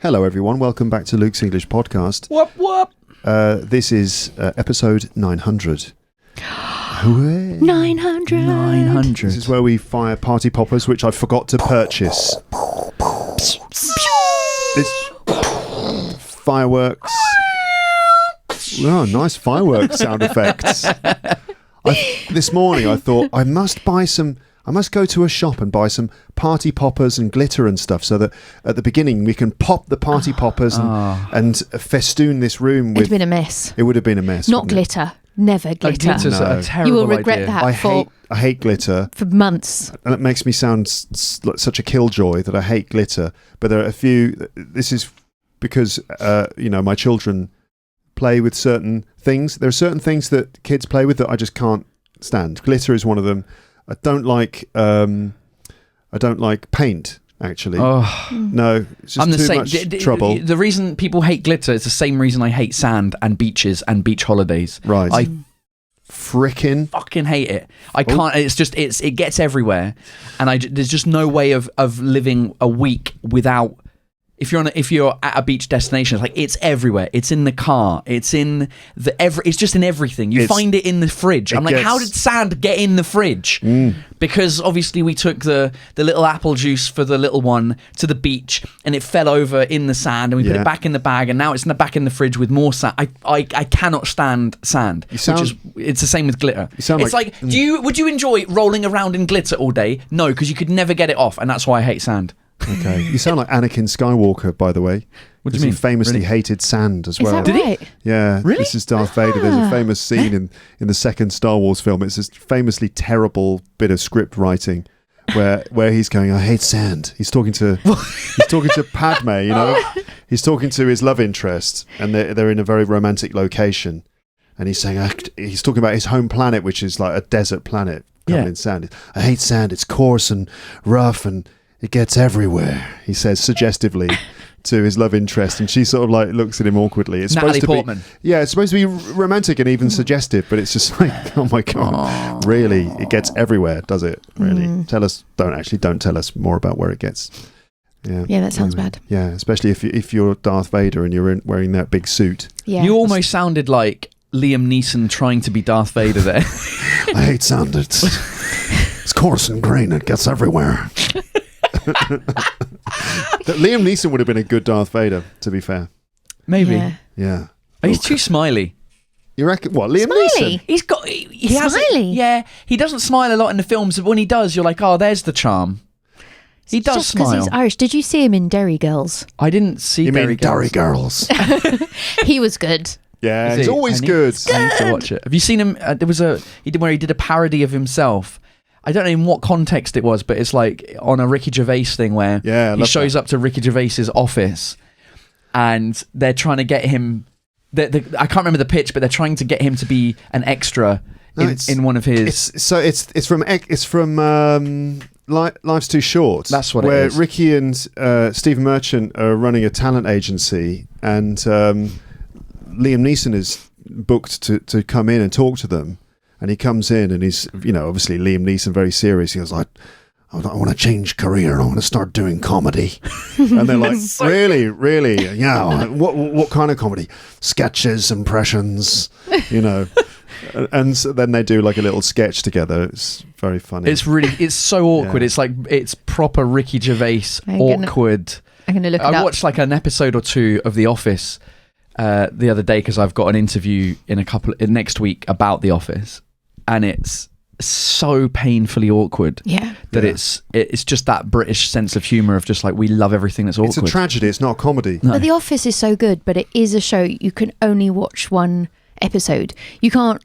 Hello, everyone. Welcome back to Luke's English Podcast. Whoop, whoop. This is episode 900. 900. This is where we fire party poppers, which I forgot to purchase. This fireworks. Oh, nice fireworks sound effects. This morning I thought I must go to a shop and buy some party poppers and glitter and stuff so that at the beginning we can pop the party poppers and festoon this room with... It'd been a mess. It would have been a mess. Not glitter. Never glitter. Glitter's a terrible You will regret idea. that I hate glitter. for months. And it makes me sound like such a killjoy that I hate glitter. But there are a few... This is because, my children play with certain things. There are certain things that kids play with that I just can't stand. Glitter is one of them. I don't like paint, actually. Oh. No, it's just I'm the too same. much trouble. The reason people hate glitter is the same reason I hate sand and beaches and beach holidays. Right. I fucking hate it. I can't. It's just it gets everywhere, and there's just no way of living a week without. If you're at a beach destination, it's like it's everywhere. It's in the car. It's in it's just in everything. You find it in the fridge. I'm like, how did sand get in the fridge? Because obviously we took the little apple juice for the little one to the beach, and it fell over in the sand, and we put it back in the bag, and now it's back in the fridge with more sand. I cannot stand sand. It's the same with glitter. It's like would you enjoy rolling around in glitter all day? No, because you could never get it off, and that's why I hate sand. Okay, you sound like Anakin Skywalker, by the way. What do you mean? He famously hated sand as well. Is that right? Yeah, really? This is Darth Vader. There's a famous scene in the second Star Wars film. It's this famously terrible bit of script writing where he's going, "I hate sand." He's talking to Padme. He's talking to his love interest, and they're in a very romantic location, and he's saying he's talking about his home planet, which is like a desert planet covered in sand. "I hate sand. It's coarse and rough and it gets everywhere," he says suggestively to his love interest, and she sort of like looks at him awkwardly. It's Natalie supposed Portman. it's supposed to be romantic and even suggestive, but it's just like, oh my god, really? It gets everywhere, does it? Really? Don't tell us more about where it gets. Yeah, that sounds bad. Yeah, especially if you're Darth Vader and you're wearing that big suit. Yeah. You almost sounded like Liam Neeson trying to be Darth Vader there. I hate sand. It's coarse and green. It gets everywhere. Liam Neeson would have been a good Darth Vader, to be fair. Maybe. Yeah. Oh, he's too smiley. You reckon? What, Liam Smiley? Neeson? He has Smiley? he doesn't smile a lot in the films, but when he does, you're like, oh, there's the charm. He does Just because smile. he's Irish. Did you see him in Derry Girls? I didn't see Derry Girls. He was good. Yeah, he's always good. I need to watch it. Have you seen him? There was he did a parody of himself. I don't know in what context it was, but it's like on a Ricky Gervais thing where he shows up to Ricky Gervais's office, and they're trying to get him. I can't remember the pitch, but they're trying to get him to be an extra in one of his. It's from Life's Too Short. That's what where it is. Ricky and Stephen Merchant are running a talent agency, and Liam Neeson is booked to come in and talk to them. And he comes in and he's, obviously Liam Neeson, very serious. He goes, I want to change career. I want to start doing comedy. And they're like, really? Yeah. What kind of comedy? Sketches, impressions, And so then they do like a little sketch together. It's very funny. It's so awkward. Yeah. It's like, it's proper Ricky Gervais, awkward. I'm going to look it up. I watched like an episode or two of The Office the other day because I've got an interview next week about The Office. And it's so painfully awkward that it's just that British sense of humour of just like, we love everything that's awkward. It's a tragedy, it's not a comedy. No. But The Office is so good, but it is a show you can only watch one episode. You can't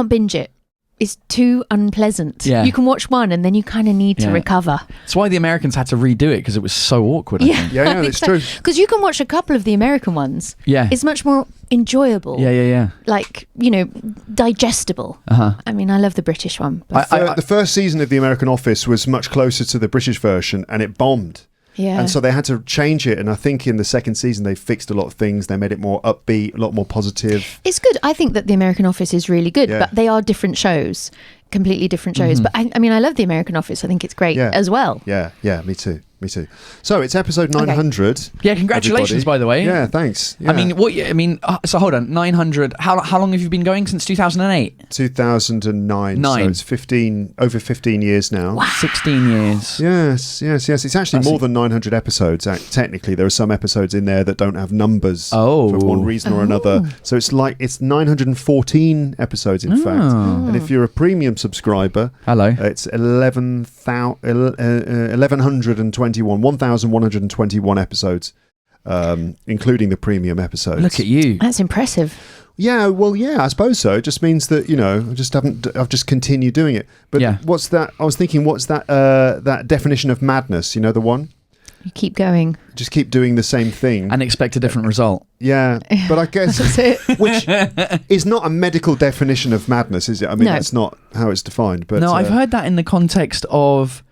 binge it. It's too unpleasant. Yeah. You can watch one and then you kind of need to recover. That's why the Americans had to redo it, because it was so awkward. Yeah, it's true. Because you can watch a couple of the American ones. Yeah. It's much more enjoyable. Yeah. Like, digestible. Uh-huh. I mean, I love the British one. But the first season of The American Office was much closer to the British version, and it bombed. Yeah. And so they had to change it, and I think in the second season they fixed a lot of things. They made it more upbeat, a lot more positive. It's good. I think that The American Office is really good, but they are different shows, completely different shows. But I mean, I love The American Office. I think it's great as well. Yeah, me too. Me too. So it's episode 900. Yeah, congratulations, everybody. by the way. Yeah, thanks. Yeah. So hold on, 900. How long have you been going? Since 2008? 2009. So it's over 15 years now. Wow. 16 years. Yes. It's actually more than 900 episodes. Technically, there are some episodes in there that don't have numbers for one reason or another. So it's 914 episodes, in fact. And if you're a premium subscriber, it's 1,121 episodes, including the premium episodes. Look at you. That's impressive. Yeah, well, yeah, I suppose so. It just means that, I've just continued doing it. But what's that? I was thinking, what's that definition of madness? You know, the one? You keep going. Just keep doing the same thing. And expect a different result. Yeah, but I guess, That's it. which is not a medical definition of madness, is it? I mean, that's not how it's defined. But no, I've heard that in the context of...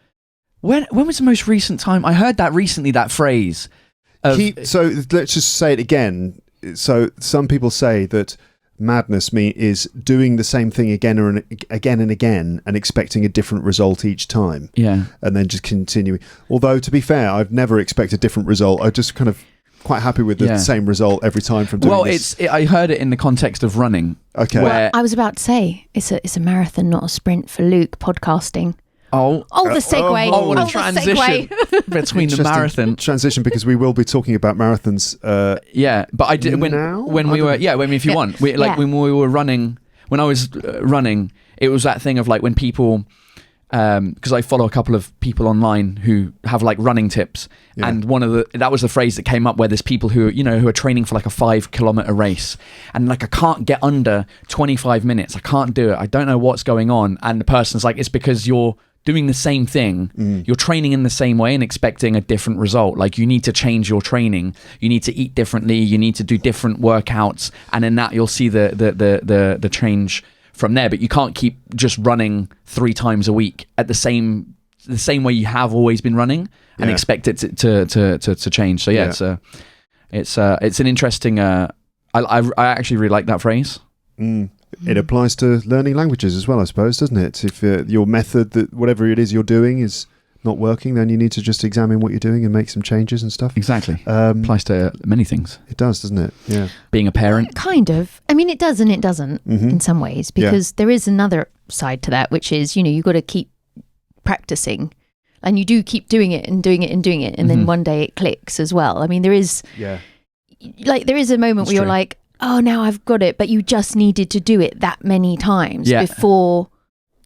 When was the most recent time? I heard that recently, that phrase. So let's just say it again. So some people say that madness is doing the same thing again and again and expecting a different result each time. Yeah. And then just continuing. Although, to be fair, I've never expected a different result. I just kind of quite happy with the same result every time from doing this. I heard it in the context of running. Okay. Well, I was about to say, it's a marathon, not a sprint for Luke podcasting. Oh, the segue. What a transition between the marathon. Transition, because we will be talking about marathons. But I did when we were running. When I was running, it was that thing of like when people, because I follow a couple of people online who have like running tips, and that was the phrase that came up where there's people who are training for like a 5-kilometer race, and like I can't get under 25 minutes. I can't do it. I don't know what's going on, and the person's like, it's because you're doing the same thing, you're training in the same way and expecting a different result. Like, you need to change your training, you need to eat differently, you need to do different workouts, and in that you'll see the change from there. But you can't keep just running 3 times a week at the same way you have always been running and expect it to change. So it's an interesting. I actually really like that phrase. It applies to learning languages as well, I suppose, doesn't it? If your method, that whatever it is you're doing, is not working, then you need to just examine what you're doing and make some changes and stuff. Exactly. Applies to many things. It does, doesn't it? Yeah. Being a parent. Kind of. I mean, it does and it doesn't in some ways, because there is another side to that, which is, you've got to keep practicing. And you do keep doing it and doing it and doing it. And then one day it clicks as well. I mean, there is a moment where you're like, oh, now I've got it, but you just needed to do it that many times before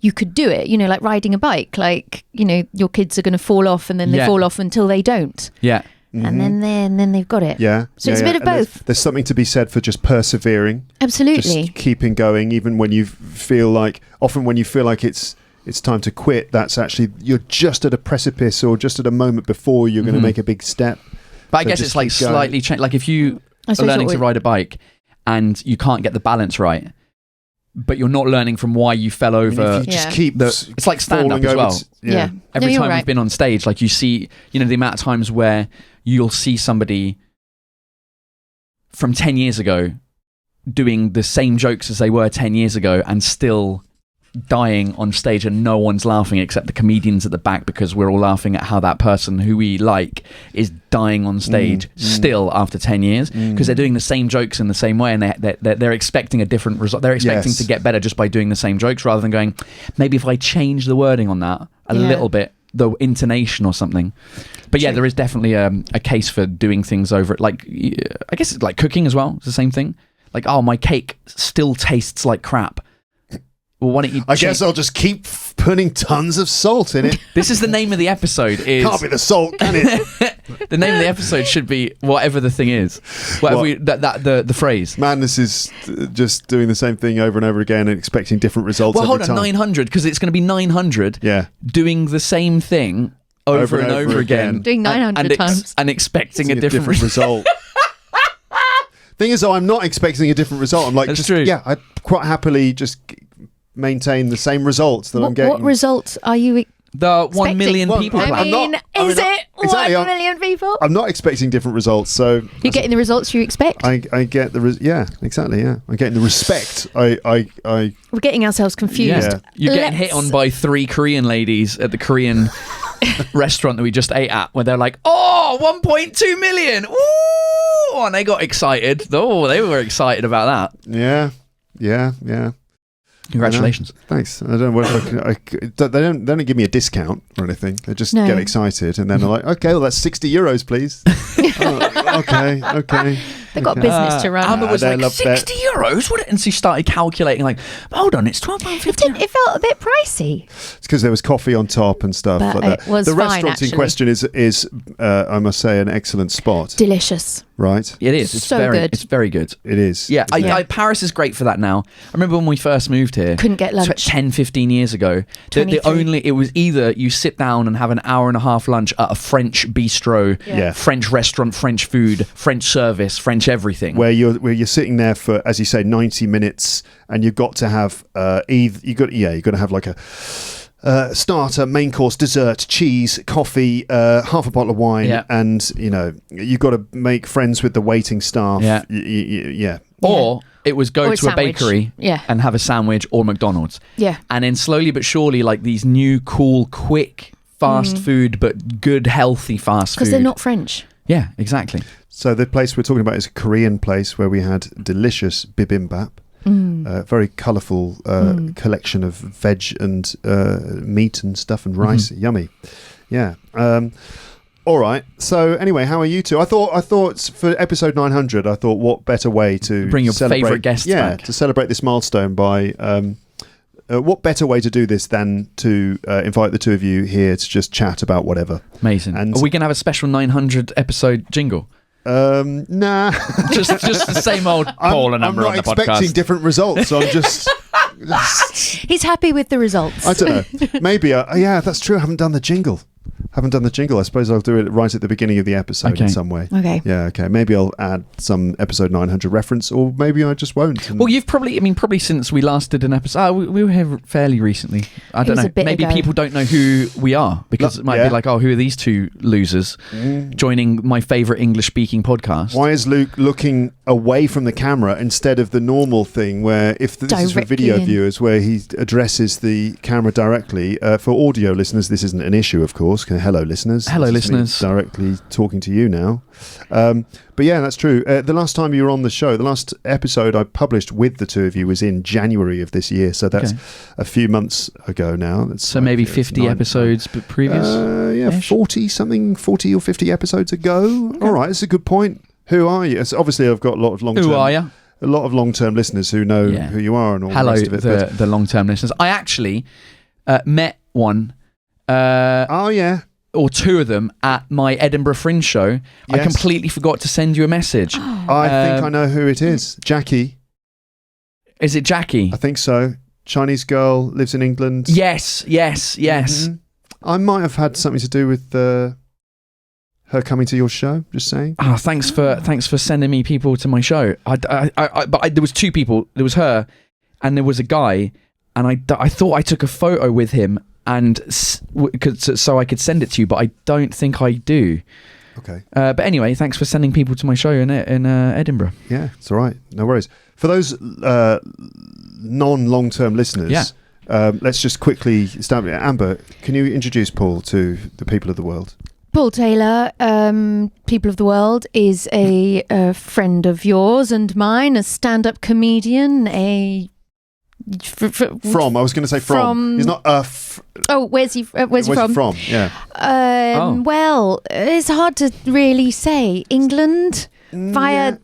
you could do it. Like riding a bike, like, your kids are going to fall off and then they fall off until they don't. Yeah. And then they've got it. Yeah. So it's a bit of both. There's something to be said for just persevering. Absolutely. Just keeping going, even when you feel like it's time to quit. That's actually, you're just at a precipice or just at a moment before you're going to make a big step. But I guess it's like slightly changed. Like if you are learning to ride a bike and you can't get the balance right, but you're not learning from why you fell over. If you just keep it's like stand-up as well. Every time we've been on stage, like you see, the amount of times where you'll see somebody from 10 years ago doing the same jokes as they were 10 years ago and still dying on stage, and no one's laughing except the comedians at the back, because we're all laughing at how that person who we like is dying on stage still after 10 years, because they're doing the same jokes in the same way, and they're expecting a different result. They're expecting to get better just by doing the same jokes, rather than going, maybe if I change the wording on that a little bit, the intonation or something. But there is definitely a case for doing things over it. Like, I guess it's like cooking as well. It's the same thing. Like, oh, my cake still tastes like crap. Well, why don't you? I guess I'll just keep putting tons of salt in it. This is the name of the episode. Can't be the salt, can it? The name of the episode should be whatever the thing is. The phrase. Madness is just doing the same thing over and over again and expecting different results. Well, hold on, time. 900, because it's going to be 900. Yeah. Doing the same thing over and over again. Doing 900 times and expecting a different result. Thing is, though, I'm not expecting a different result. I'm like, that's true. Yeah, I'd quite happily just maintain the same results that I'm getting. What results are you the 1 million people is it 1 million people? I'm not expecting different results, so you're getting the results you expect. I get the exactly. I'm getting the respect. We're getting ourselves confused. You're getting hit on by 3 Korean ladies at the Korean restaurant that we just ate at, where they're like, oh, 1.2 million. Ooh, and they got excited. Oh, they were excited about that. Yeah. Congratulations. Thanks. I don't know what they don't give me a discount or anything. They just get excited and then they're like, okay, well that's €60, please. Okay. They've got business to run. Amber was like, €60? What? And she started calculating, like, hold on, it's £12.50. It felt a bit pricey. It's because there was coffee on top and stuff But like that. it was the fine, restaurant in actually. question is I must say, an excellent spot. Delicious. Right? It is. It's So very good. It's very good. It is. Yeah, Paris is great for that now. I remember when we first moved here. Couldn't get lunch. 10, 15 years ago. It was either you sit down and have an hour and a half lunch at a French bistro, Yeah. French restaurant, French food, French service, French everything. Where you're sitting there for, as you say, 90 minutes, and you've got to have you got to have like a starter, main course, dessert, cheese, coffee, half a bottle of wine, and you've got to make friends with the waiting staff. Or it was go Or a to a sandwich. bakery and have a sandwich or McDonald's. Yeah. And then slowly but surely, like these new, cool, quick, fast food, but good, healthy fast food. Because they're not French. Yeah, exactly. So the place we're talking about is a Korean place where we had delicious bibimbap. Very colourful collection of veg and meat and stuff and rice. Yummy. Yeah. All right. So anyway, how are you two? I thought for episode 900, I thought what better way to Bring your celebrate, favourite guests back. to celebrate this milestone by what better way to do this than to invite the two of you here to just chat about whatever. Amazing. And are we going to have a special 900 episode jingle? Nah. just the same old Paul and Amber on the I'm not expecting podcast. different results. So I'm just He's happy with the results. I don't know. Maybe. Yeah, that's true. I haven't done the jingle. I suppose I'll do it right at the beginning of the episode in some way. Okay. Yeah, okay. Maybe I'll add some episode 900 reference, or maybe I just won't. Well, you've probably since we last did an episode, we were here fairly recently. I don't was know. a bit Maybe ago. people don't know who we are because it might be like, oh, who are these two losers joining my favourite English-speaking podcast? Why is Luke looking away from the camera instead of the normal thing where, if this is for Directly video in. viewers, where he addresses the camera directly? For audio listeners, this isn't an issue, of course. Hello, listeners. Hello, This is me listeners. directly talking to you now. But yeah, that's true. The last time you were on the show, the last episode I published with the two of you was in January of this year. So that's a few months ago now. That's So maybe 50 episodes but previous? 40 or 50 episodes ago. All right, that's a good point. Who are you? So obviously, I've got a lot of long-term... Who are you? A lot of long-term listeners who know who you are and all Hello, the rest of it. the long-term listeners. I actually met one... or two of them at my Edinburgh Fringe show. I Yes. completely forgot to send you a message. I think I know who it is. Jackie. Is it Jackie? I think so. Chinese girl, lives in England. Yes. Mhm. I might have had something to do with her coming to your show. Just saying. Oh, thanks for sending me people to my show. There was two people. There was her, and there was a guy, and I thought I took a photo with him, and so I could send it to you, but I don't think I do. Okay. But anyway, thanks for sending people to my show in Edinburgh. Yeah, it's all right. No worries. For those non-long-term listeners, let's just quickly establish. Amber, can you introduce Paul to the people of the world? Paul Taylor, People of the World, is a friend of yours and mine, a stand-up comedian, I was going to say from. He's not where's he from? Yeah. Well, it's hard to really say. England via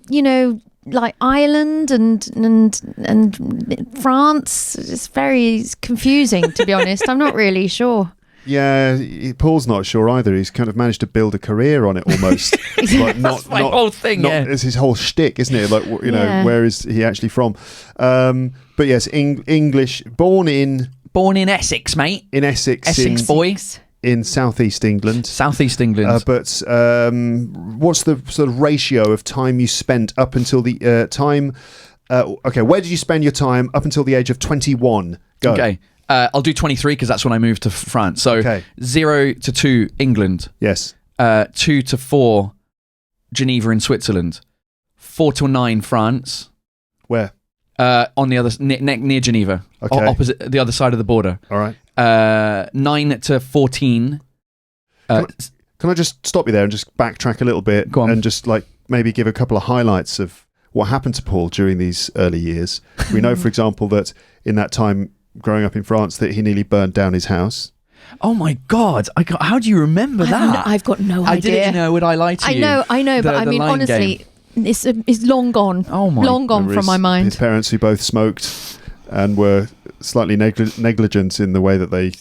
like Ireland and France. It's very confusing, to be honest. I'm not really sure. Yeah, Paul's not sure either. He's kind of managed to build a career on it almost. Like That's my whole thing. It's his whole shtick, isn't it? Like, where is he actually from? But yes, English, born in Essex, mate. In Essex, Essex boy. In southeast England. Southeast England. But what's the sort of ratio of time you spent up until the time? Where did you spend your time up until the age of 21? Go. Okay. I'll do 23 because that's when I moved to France. So 0 to 2, England. Yes. 2 to 4, Geneva in Switzerland. 4 to 9, France. Where? On the other near Geneva. Okay. Opposite the other side of the border. All right. 9 to 14, Can I just stop you there and just backtrack a little bit Go on. and just like maybe give a couple of highlights of what happened to Paul during these early years? We know, for example, that in that time growing up in France, that he nearly burned down his house. Oh my God! How do you remember that? I've got no idea. I didn't know. Would I lie to you? I know, but I mean, line honestly, game. it's long gone. Oh my! Long gone from my mind. His parents, who both smoked and were slightly negligent in the way that they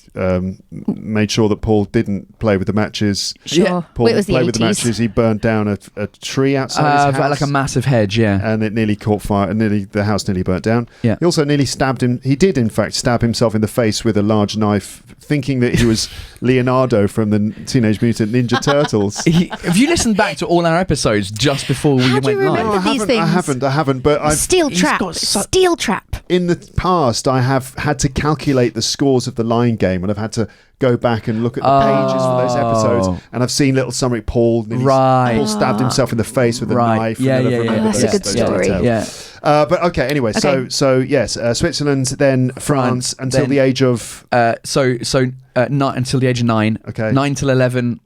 made sure that Paul didn't play with the matches. Sure. Yeah. Paul Well, it was the played with the 80s. matches. He burned down a tree outside his house. Like a massive hedge, yeah. And it nearly caught fire, and the house nearly burnt down. Yeah. He also nearly stabbed him. He did, in fact, stab himself in the face with a large knife, thinking that he was Leonardo from the Teenage Mutant Ninja Turtles. Have you listened back to all our episodes just before we How went do you remember live? these things? I haven't. But I've Steel he's trap. got Steel trap. in the past I have had to calculate the scores of the line game, and I've had to go back and look at the pages for those episodes, and I've seen little summary. Paul stabbed himself in the face with a knife. Yeah, and then yeah, I've yeah. remembered That's a good those story. details. Yeah. But okay, anyway, Okay. so yes, Switzerland, then France until then- the age of Not until the age of 9. Okay. 9 till 11.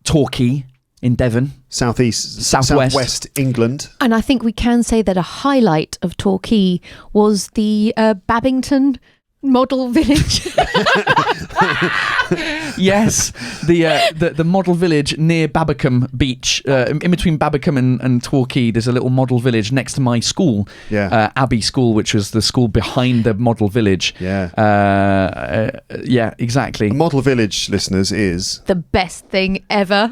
Torquay in Devon. southwest England. And I think we can say that a highlight of Torquay was the Babington model village. Yes, the model village near Babbacombe Beach, in between Babbacombe and Torquay. There's a little model village next to my school, Abbey School, which was the school behind the model village. Yeah, yeah, exactly. a model village, listeners, is The best thing ever.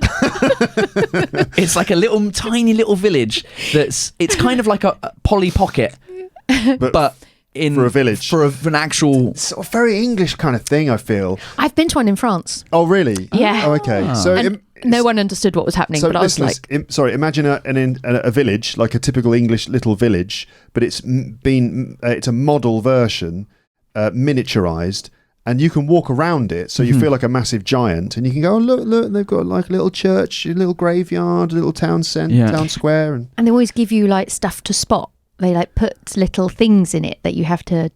It's like a little tiny little village it's kind of like a Polly Pocket, but for a village, for an actual. sort of very English kind of thing. I feel. I've been to one in France. Oh, really? Yeah. Oh, okay. So And no one understood what was happening, So but I was listeners, like, imagine a village, like a typical English little village, but it's a model version, miniaturized, and you can walk around it, so you feel like a massive giant, and you can go, oh, look, they've got like a little church, a little graveyard, a little town square, and they always give you like stuff to spot. They like put little things in it that you have to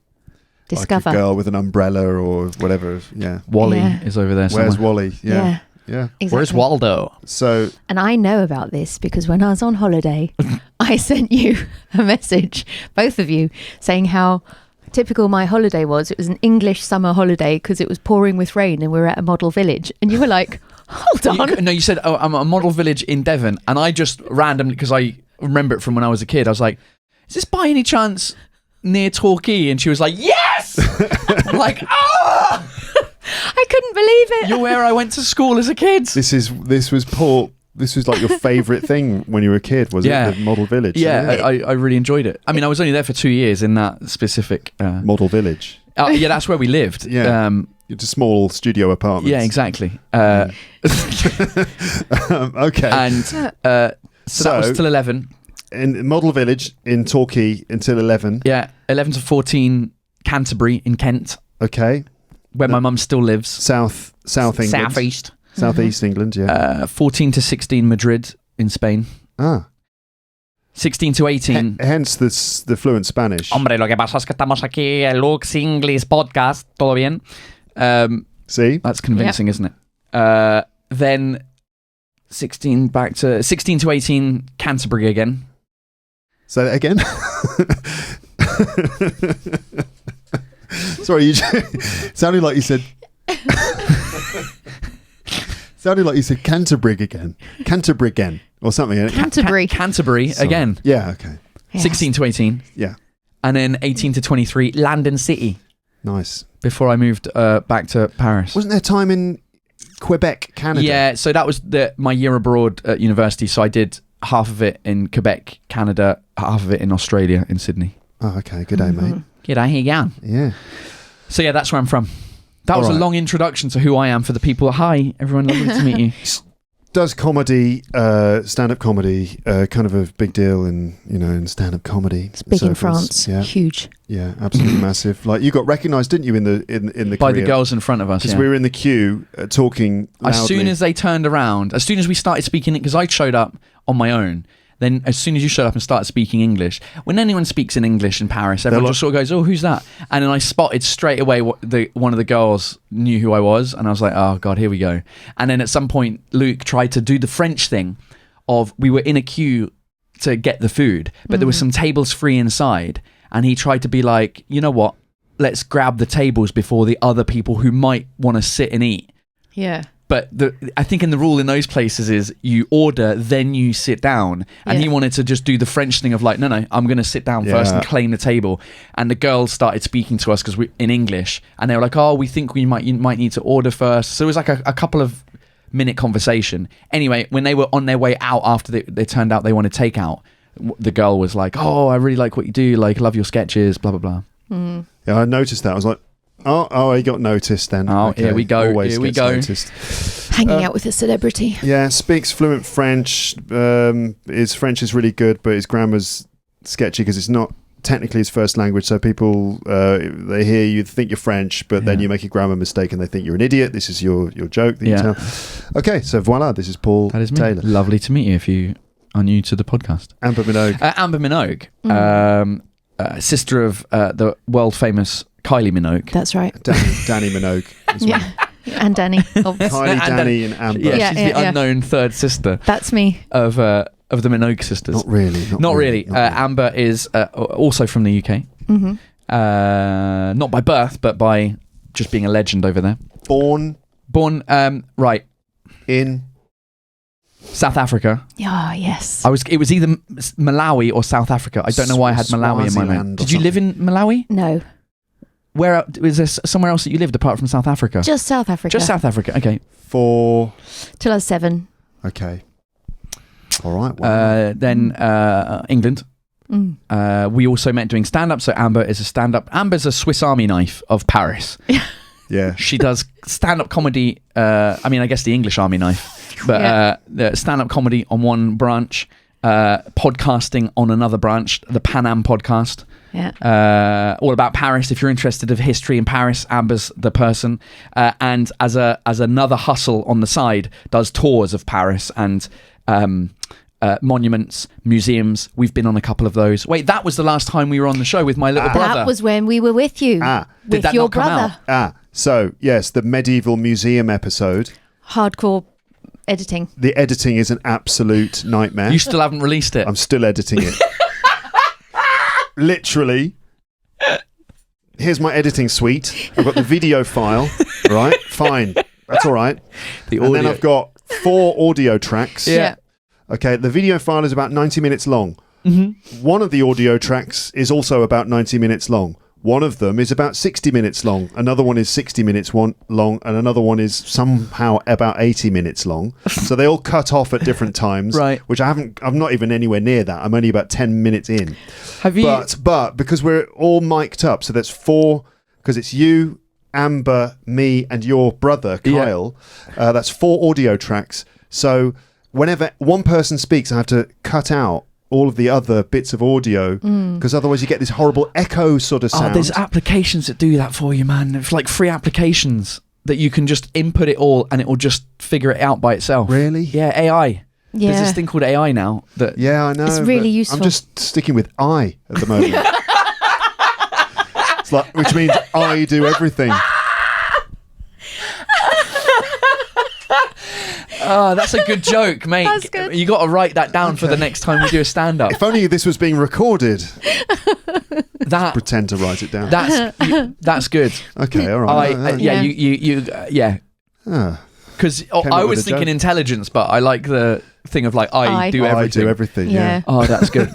discover. like a girl with an umbrella or whatever. Yeah. Wally Yeah. is over there somewhere. Where's Wally? Yeah. Exactly. Where's Waldo? So And I know about this because when I was on holiday, I sent you a message, both of you, saying how typical my holiday was. It was an English summer holiday because it was pouring with rain and we were at a model village. And you were like, hold on. No, you said, oh, I'm a model village in Devon, and I just randomly, because I remember it from when I was a kid, I was like, is this by any chance near Torquay? And she was like, yes! I'm like, ah! I couldn't believe it. You're where I went to school as a kid. this was Paul. This was like your favourite thing when you were a kid, was Yeah. it? The model village. Yeah, I really enjoyed it. I mean, I was only there for 2 years in that specific... Model village. yeah, that's where we lived. Yeah. It's a small studio apartment. Yeah, exactly. Okay. And so that was till 11. In model village in Torquay until 11. Yeah, 11 to 14, Canterbury in Kent, Okay. where my mum still lives. South England. Southeast. Southeast England, yeah. 14 to 16, Madrid in Spain. 16 to 18. Hence the fluent Spanish. Hombre, lo que pasa es que estamos aquí, el Lux English podcast, todo bien. See? That's convincing, isn't it? Then 16 to 18, Canterbury again. Say that again. Sorry, you sounded like you said. Sounded like you said Canterbury again, or something. Canterbury. Canterbury Sorry. again. Yeah. Okay. Yes. 16 to 18. Yeah. And then 18 to 23, London City, Nice. before I moved back to Paris. Wasn't there time in Quebec, Canada? Yeah, so that was my year abroad at university. So I did half of it in Quebec, Canada, half of it in Australia, in Sydney. Oh, okay. Good day, mate. G'day, here you go. Yeah. So yeah, that's where I'm from. That was All a right. long introduction to who I am for the people. Hi, everyone, lovely to meet you. Does comedy, stand-up comedy, kind of a big deal in stand-up comedy? It's big in circles? France. Yeah. Huge. Yeah, absolutely massive. Like you got recognised, didn't you, in the By career? the girls in front of us. Because Yeah. we were in the queue talking loudly. As soon as they turned around, as soon as we started speaking it, because I showed up on my own, Then as soon as you shut up and start speaking English, when anyone speaks in English in Paris, everyone just sort of goes, "Oh, who's that?" And then I spotted straight away one of the girls knew who I was, and I was like, "Oh God, here we go." And then at some point, Luke tried to do the French thing of we were in a queue to get the food, but there were some tables free inside, and he tried to be like, "You know what? Let's grab the tables before the other people who might want to sit and eat." Yeah. But I think in the rule in those places is you order, then you sit down. And he wanted to just do the French thing of like, no, I'm going to sit down first and claim the table. And the girls started speaking to us because we in English, and they were like, "Oh, we think you might need to order first." So it was like a couple of minute conversation. Anyway, when they were on their way out after they turned out they wanted takeout, the girl was like, "Oh, I really like what you do. Like, I love your sketches, blah, blah, blah." Mm. Yeah, I noticed that. I was like, oh, he got noticed then. Oh, okay. here we go. Always here we gets go. Noticed. Hanging out with a celebrity. Yeah, speaks fluent French. His French is really good, but his grammar's sketchy because it's not technically his first language. So people, they hear you think you're French, but then you make a grammar mistake and they think you're an idiot. This is your joke that you tell. Okay, so voila, this is Paul That is me. Taylor. Lovely to meet you if you are new to the podcast. Amber Minogue. Amber Minogue, sister of the world famous Kylie Minogue. That's right. Danny Minogue as well. Yeah. And Danny. Obviously. Kylie, Danny and Amber. Yeah, she's the unknown third sister That's me. of the Minogue sisters. Not really. Not really. Amber is also from the UK. Mm-hmm. Not by birth, but by just being a legend over there. Born Right. in South Africa. Oh, yes. It was either Malawi or South Africa. I don't know why I had Malawi in my Swaziland mind. or Did you live in Malawi? No. Where is there somewhere else that you lived apart from South Africa? Just South Africa. Just South Africa. Okay. for. Till I was 7. Okay. All right. Wow. Then England. Mm. We also met doing stand-up. So Amber is a stand-up. Amber's a Swiss Army knife of Paris. Yeah. She does stand-up comedy. I mean, I guess the English Army knife, but the stand-up comedy on one branch, podcasting on another branch, the Pan Am podcast. Yeah. All about Paris. If you're interested of history in Paris, Amber's the person. And as another hustle on the side, does tours of Paris and monuments, museums. We've been on a couple of those. Wait, that was the last time we were on the show with my little brother. That was when we were with you. Did With that your not come brother. out? So yes, the medieval museum episode. Hardcore editing. The editing is an absolute nightmare. You still haven't released it. I'm still editing it. Literally. Here's my editing suite. I've got the video file. Right? Fine. That's all right. And then I've got 4 audio tracks. Yeah. Okay, the video file is about 90 minutes long. Mm-hmm. One of the audio tracks is also about 90 minutes long. One of them is about 60 minutes long. Another one is 60 minutes long, and another one is somehow about 80 minutes long. So they all cut off at different times, Right. which I'm not even anywhere near that. I'm only about 10 minutes in. Have you? But because we're all mic'd up, so that's 4, because it's you, Amber, me, and your brother, Kyle. That's 4 audio tracks. So whenever one person speaks, I have to cut out all of the other bits of audio because otherwise you get this horrible echo sort of sound. Oh, there's applications that do that for you, man. It's like free applications that you can just input it all and it will just figure it out by itself. Really? Yeah, AI. Yeah. There's this thing called AI now that Yeah, I know. It's really but useful. I'm just sticking with I at the moment. It's like, which means I do everything. Oh, that's a good joke, mate. That's good. You got to write that down for the next time we do a stand-up. If only this was being recorded. That Pretend to write it down. that's good. Okay, all right. Yeah. Ah, Because up I with was a thinking joke. intelligence, but I like the thing of like I do I everything. do everything. Yeah. Oh, that's good.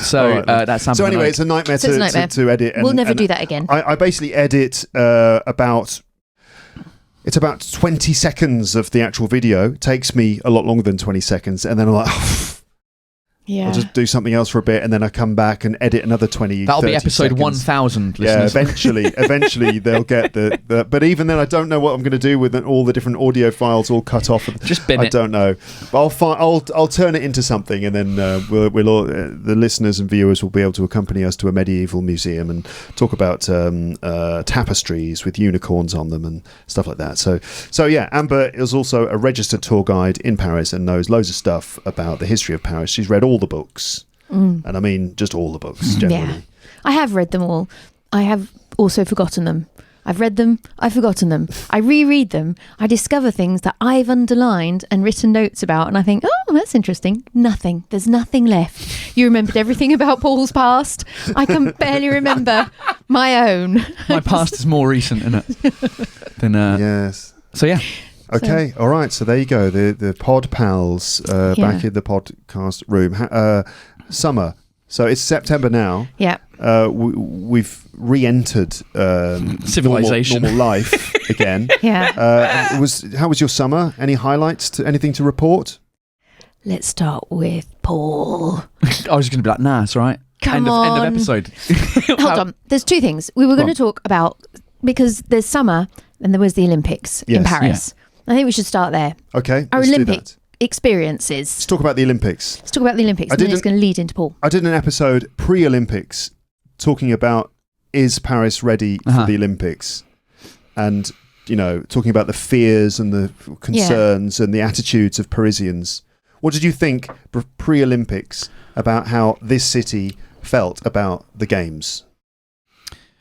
So All right, that's Amber So anyway, Minogue. it's a nightmare, So it's a nightmare. to edit. We'll never do that again. I basically edit it's about 20 seconds of the actual video. It takes me a lot longer than 20 seconds. And then I'm like, Yeah. I'll just do something else for a bit, and then I come back and edit another 20. That'll be 30 episode seconds. 1000. Yeah, Listeners. eventually they'll get the. But even then, I don't know what I'm going to do with all the different audio files all cut off. Just bin I it. don't know. But I'll turn it into something, and then we'll all, the listeners and viewers will be able to accompany us to a medieval museum and talk about tapestries with unicorns on them and stuff like that. So yeah, Amber is also a registered tour guide in Paris and knows loads of stuff about the history of Paris. She's read all the books, and I mean just all the books generally. Yeah. I have read them all. I have also forgotten them. I've read them, I've forgotten them. I reread them, I discover things that I've underlined and written notes about, and I think, oh, that's interesting. Nothing. There's nothing left. You remembered everything about Paul's past. I can barely remember my own. My past is more recent, isn't it? Yes. So yeah. Okay, all right. So there you go. The pod pals back in the podcast room. Summer. So it's September now. Yeah. We've re-entered civilization, normal life again. Yeah. How was your summer? Any highlights? Anything to report? Let's start with Paul. I was going to be like, nah, it's all right. Come End on. of episode. Hold on. There's two things we were going to talk about, because there's summer and there was the Olympics in Paris. I think we should start there. Okay. Our let's do Olympic that. experiences. Let's talk about the Olympics. Let's talk about the Olympics, and then it's going to lead into Paul. I did an episode pre-Olympics talking about, is Paris ready for the Olympics? And, talking about the fears and the concerns and the attitudes of Parisians. What did you think pre-Olympics about how this city felt about the Games?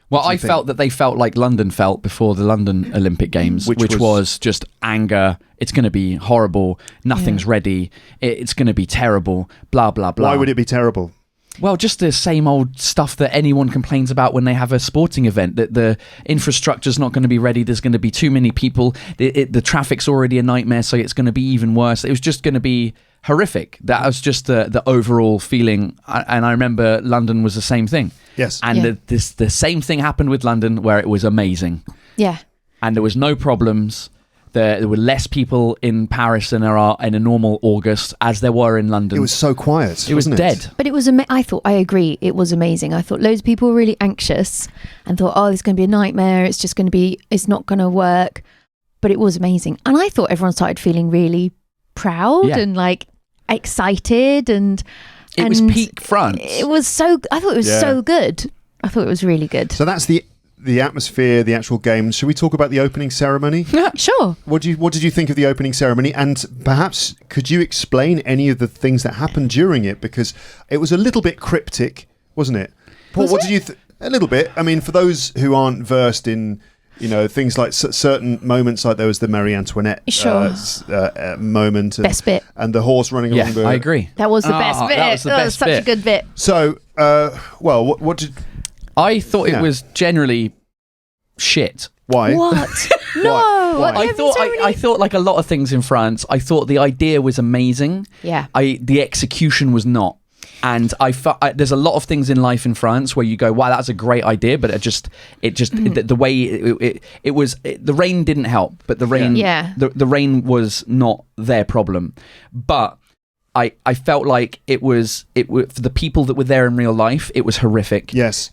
Well, I felt that they felt like London felt before the London Olympic Games, which was just anger. It's going to be horrible. Nothing's ready. It's going to be terrible. Blah, blah, blah. Why would it be terrible? Well, just the same old stuff that anyone complains about when they have a sporting event, that the infrastructure's not going to be ready. There's going to be too many people. The traffic's already a nightmare, so it's going to be even worse. It was just going to be horrific. That was just the overall feeling. And I remember London was the same thing. Yes. And the same thing happened with London, where it was amazing. Yeah. And there was no problems. There were less people in Paris than there are in a normal August, as there were in London. It was so quiet. It was wasn't dead. But it was, I agree, it was amazing. I thought loads of people were really anxious and thought, oh, it's going to be a nightmare. It's not going to work. But it was amazing. And I thought everyone started feeling really proud and like excited, and it was peak France. I thought it was so good. I thought it was really good. So that's the atmosphere, the actual games. Should we talk about the opening ceremony? Sure. What did you think of the opening ceremony? And perhaps could you explain any of the things that happened during it? Because it was a little bit cryptic, wasn't it? Paul, what did you a little bit. I mean, for those who aren't versed in, things like certain moments, like there was the Marie Antoinette moment. Best bit. And the horse running along the... I agree. That was the best bit. That was the best such bit. a good bit. So, what did... I thought it was generally shit. Why? What? No. Why? I thought like a lot of things in France, I thought the idea was amazing. Yeah. The execution was not. And there's a lot of things in life in France where you go, wow, that's a great idea, but the way it was, the rain didn't help, but the rain, the rain was not their problem. But I felt like it was for the people that were there in real life, it was horrific. Yes.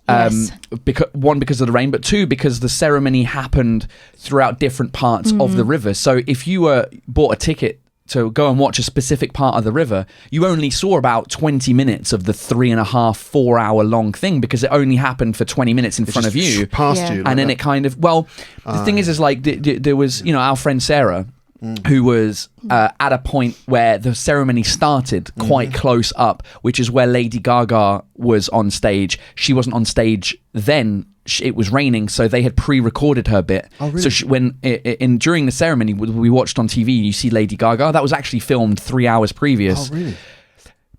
Because of the rain, but two, because the ceremony happened throughout different parts of the river. So if you bought a ticket to go and watch a specific part of the river, you only saw about 20 minutes of the 3.5-4 hour long thing, because it only happened for 20 minutes in front of you. Past you. Like and then that. it kind of, the thing is like there was, our friend Sarah, who was at a point where the ceremony started quite close up, which is where Lady Gaga was on stage. She wasn't on stage then. It was raining, so they had pre-recorded her bit. Oh, really? So during the ceremony we watched on TV, you see Lady Gaga. That was actually filmed 3 hours previous. Oh, really?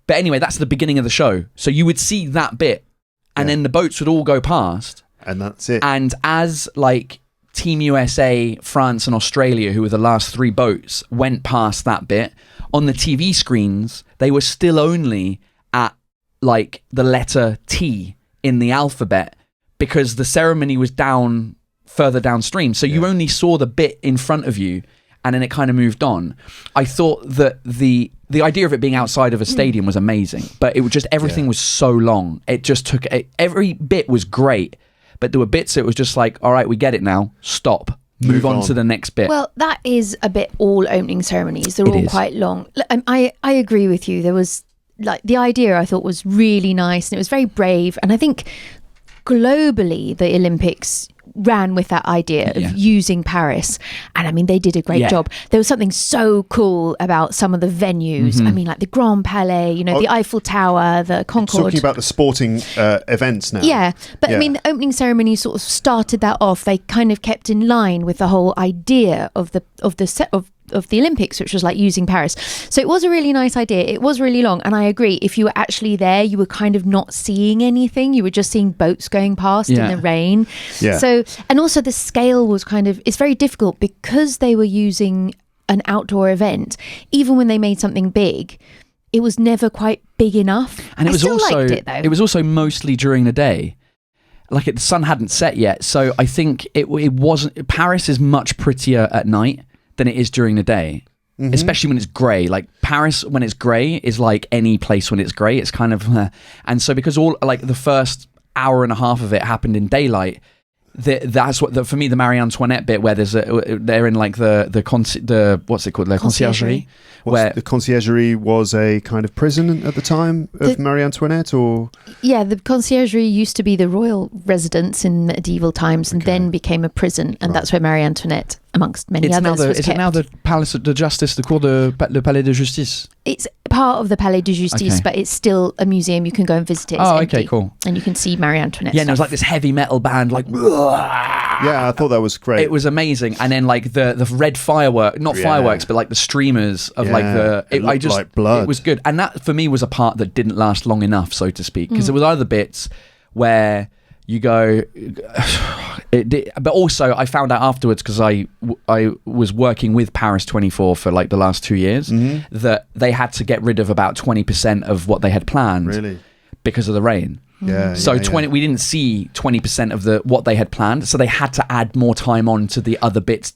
But anyway, that's the beginning of the show. So you would see that bit, and then the boats would all go past. And that's it. And as like Team USA, France and Australia, who were the last 3 boats, went past that bit, on the TV screens, they were still only at like the letter T in the alphabet, because the ceremony was further downstream. So you only saw the bit in front of you, and then it kind of moved on. I thought that the idea of it being outside of a stadium was amazing, but it was just everything was so long. It just took every bit was great, but there were bits that was just like, all right, we get it now. Stop. Move on to the next bit. Well, that is a bit all opening ceremonies. They're all quite long. I agree with you. There was like the idea I thought was really nice and it was very brave. And I think globally the Olympics ran with that idea of using Paris, and I mean they did a great job. There was something so cool about some of the venues. I mean, like the Grand Palais, you know, the Eiffel Tower, the Concorde. Talking about the sporting events now. I mean the opening ceremony sort of started that off. They kind of kept in line with the whole idea of the Olympics, which was like using Paris. So it was a really nice idea. It was really long, and I agree, if you were actually there you were kind of not seeing anything. You were just seeing boats going past in the rain. So, and also the scale was kind of, it's very difficult because they were using an outdoor event. Even when they made something big, it was never quite big enough. And it was also liked it, though. It was also mostly during the day. Like the sun hadn't set yet, so I think it wasn't. Paris is much prettier at night than it is during the day, especially when it's grey. Like Paris, when it's grey, is like any place when it's grey. It's kind of, and so because all like the first hour and a half of it happened in daylight. That's what for me the Marie Antoinette bit where they're in like the what's it called, the conciergerie. Where the conciergerie was a kind of prison at the time of Marie Antoinette, or the conciergerie used to be the royal residence in medieval times and then became a prison, and that's where Marie Antoinette, amongst many others, was kept. It now the Palace de Justice, the Cour de le Palais de Justice? It's part of the Palais de Justice, but it's still a museum. You can go and visit it. It's empty, cool. And you can see Marie Antoinette. Yeah, and there was like this heavy metal band, like. Yeah, I thought that was great. It was amazing, and then like the red firework, not fireworks, but like the streamers of like the. It looked like blood. It was good, and that for me was a part that didn't last long enough, so to speak, because there was other bits where you go. But also, I found out afterwards because I was working with Paris 24 for like the last 2 years that they had to get rid of about 20% of what they had planned, really, because of the rain. So we didn't see 20% of what they had planned, so they had to add more time on to the other bits,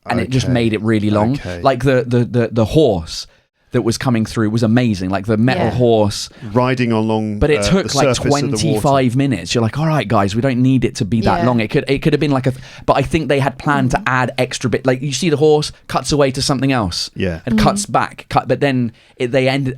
and it just made it really long. Like the horse that was coming through was amazing, like the metal horse riding along, but it took like 25 minutes. You're like, all right guys, we don't need it to be that long. It could have been like but I think they had planned to add extra bit, like you see the horse cuts away to something else and cuts back, but then they ended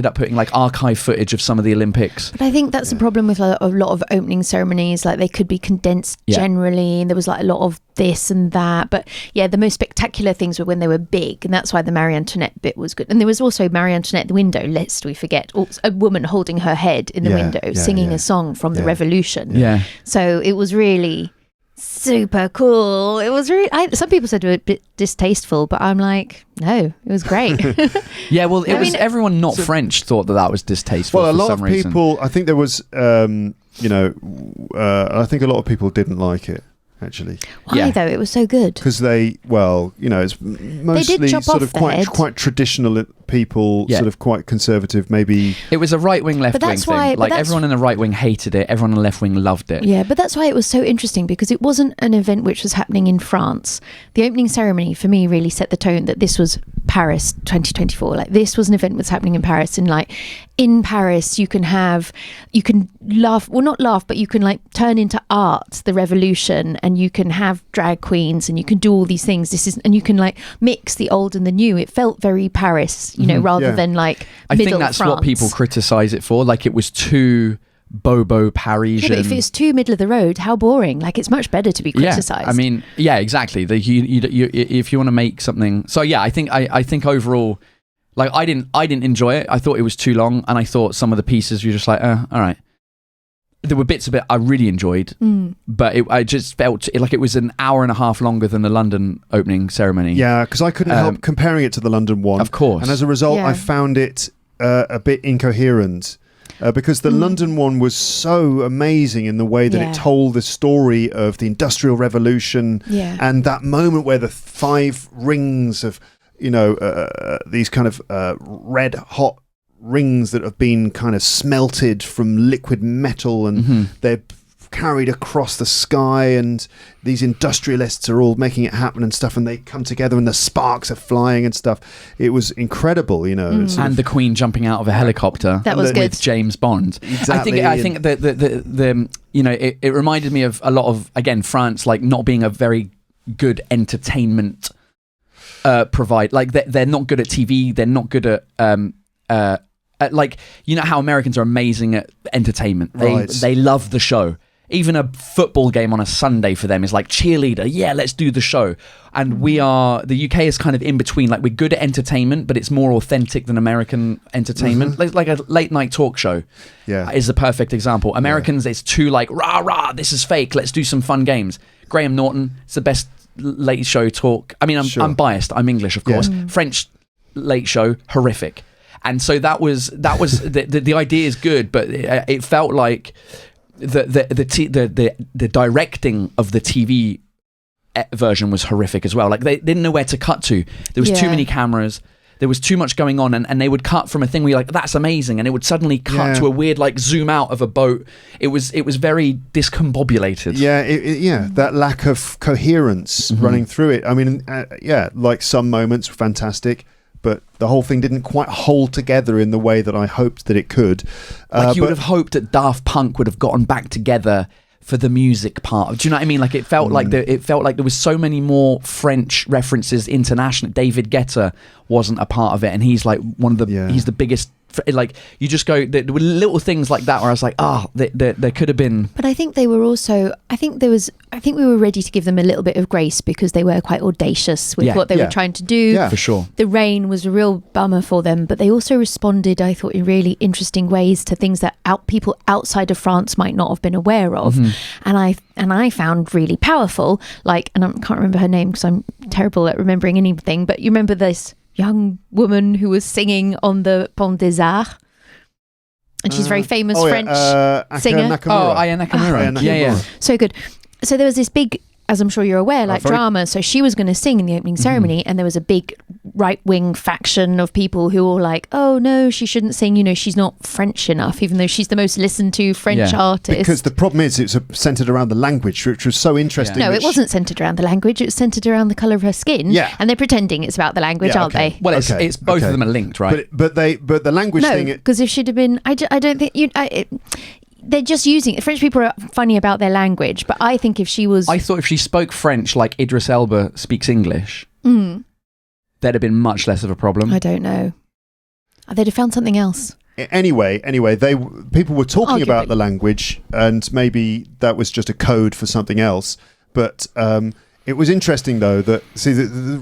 up putting like archive footage of some of the Olympics. But I think that's the problem with a lot of opening ceremonies, like they could be condensed generally, and there was like a lot of this and that, but the most spectacular things were when they were big, and that's why the Marie Antoinette bit was good. And there was also Marie Antoinette, the window, lest we forget, a woman holding her head in the window singing a song from the revolution. So it was really super cool. It was really, some people said it was a bit distasteful, but I'm like, no, it was great. Everyone not French thought that was distasteful. Well, a lot of people, I think there was I think a lot of people didn't like it, actually. Why though? It was so good. Because it's mostly sort of quite traditional people, sort of quite conservative, maybe. It was a right-wing, left-wing thing. Like everyone in the right wing hated it, everyone in the left wing loved it. Yeah, but that's why it was so interesting, because it wasn't an event which was happening in France. The opening ceremony for me really set the tone that this was Paris 2024. Like this was an event that's happening in Paris, and like in Paris you can laugh, well not laugh, but you can like turn into art the revolution, and you can have drag queens, and you can do all these things. And you can like mix the old and the new. It felt very Paris, rather than like I middle think that's France. what people criticize it for. Like it was too Bobo Parisian. Yeah, but if it's too middle of the road, how boring. Like it's much better to be criticized. I mean, exactly. If you want to make something, so I think overall, like I didn't enjoy it. I thought it was too long, and I thought some of the pieces were just like, all right. There were bits of it I really enjoyed, but I just felt like it was an hour and a half longer than the London opening ceremony. Yeah, because I couldn't help comparing it to the London one. Of course. And as a result, I found it a bit incoherent. Because the London one was so amazing in the way that it told the story of the Industrial Revolution and that moment where the 5 rings of, these kind of red hot rings that have been kind of smelted from liquid metal, and they're carried across the sky, and these industrialists are all making it happen and stuff, and they come together and the sparks are flying and stuff. It was incredible, you know. And the Queen jumping out of a helicopter. That was good. With James Bond. Exactly. I think the you know, it reminded me of a lot of, again, France, like not being a very good entertainment provide. Like they're not good at TV. They're not good at like, you know how Americans are amazing at entertainment. They love the show. Even a football game on a Sunday for them is like cheerleader. Yeah, let's do the show. And the UK is kind of in between. Like, we're good at entertainment, but it's more authentic than American entertainment. Like a late night talk show is the perfect example. Americans, it's too like, rah, rah, this is fake. Let's do some fun games. Graham Norton, it's the best late show talk. I mean, I'm biased. I'm English, of course. French late show, horrific. And so that was the idea is good, but it felt like the directing of the TV version was horrific as well. Like, they didn't know where to cut to. There was too many cameras. There was too much going on, and they would cut from a thing where you're like, that's amazing, and it would suddenly cut to a weird like zoom out of a boat. It was very discombobulated. That lack of coherence running through it. I mean, like some moments were fantastic, but the whole thing didn't quite hold together in the way that I hoped that it could. Like, you would have hoped that Daft Punk would have gotten back together for the music part. Do you know what I mean? Like, it felt like there was so many more French references international. David Guetta wasn't a part of it, and he's like one of the he's the biggest. Like, you just go, there were little things like that where I was like, there could have been. But I think they were also, I think we were ready to give them a little bit of grace because they were quite audacious with what they were trying to do. Yeah, for sure. The rain was a real bummer for them, but they also responded, I thought, in really interesting ways to things that people outside of France might not have been aware of. And I found really powerful, like, and I can't remember her name because I'm terrible at remembering anything, but you remember this young woman who was singing on the Pont des Arts, and she's a very famous French singer. Aya Nakamura. Yeah. So good. So there was this big, as I'm sure you're aware, drama. So she was going to sing in the opening ceremony, and there was a big right-wing faction of people who were like, oh no, she shouldn't sing, you know, she's not French enough, even though she's the most listened to French artist. Because the problem is it's centred around the language, which was so interesting. No, it wasn't centred around the language, it was centred around the colour of her skin. Yeah. And they're pretending it's about the language, aren't they? Well, it's both of them are linked, right? But the language thing... No, because if she'd have been... I don't think... they're just using it. French people are funny about their language, but I think if she was... I thought if she spoke French like Idris Elba speaks English, there'd have been much less of a problem. I don't know. They'd have found something else. Anyway, people were talking about the language, and maybe that was just a code for something else. But it was interesting, though, that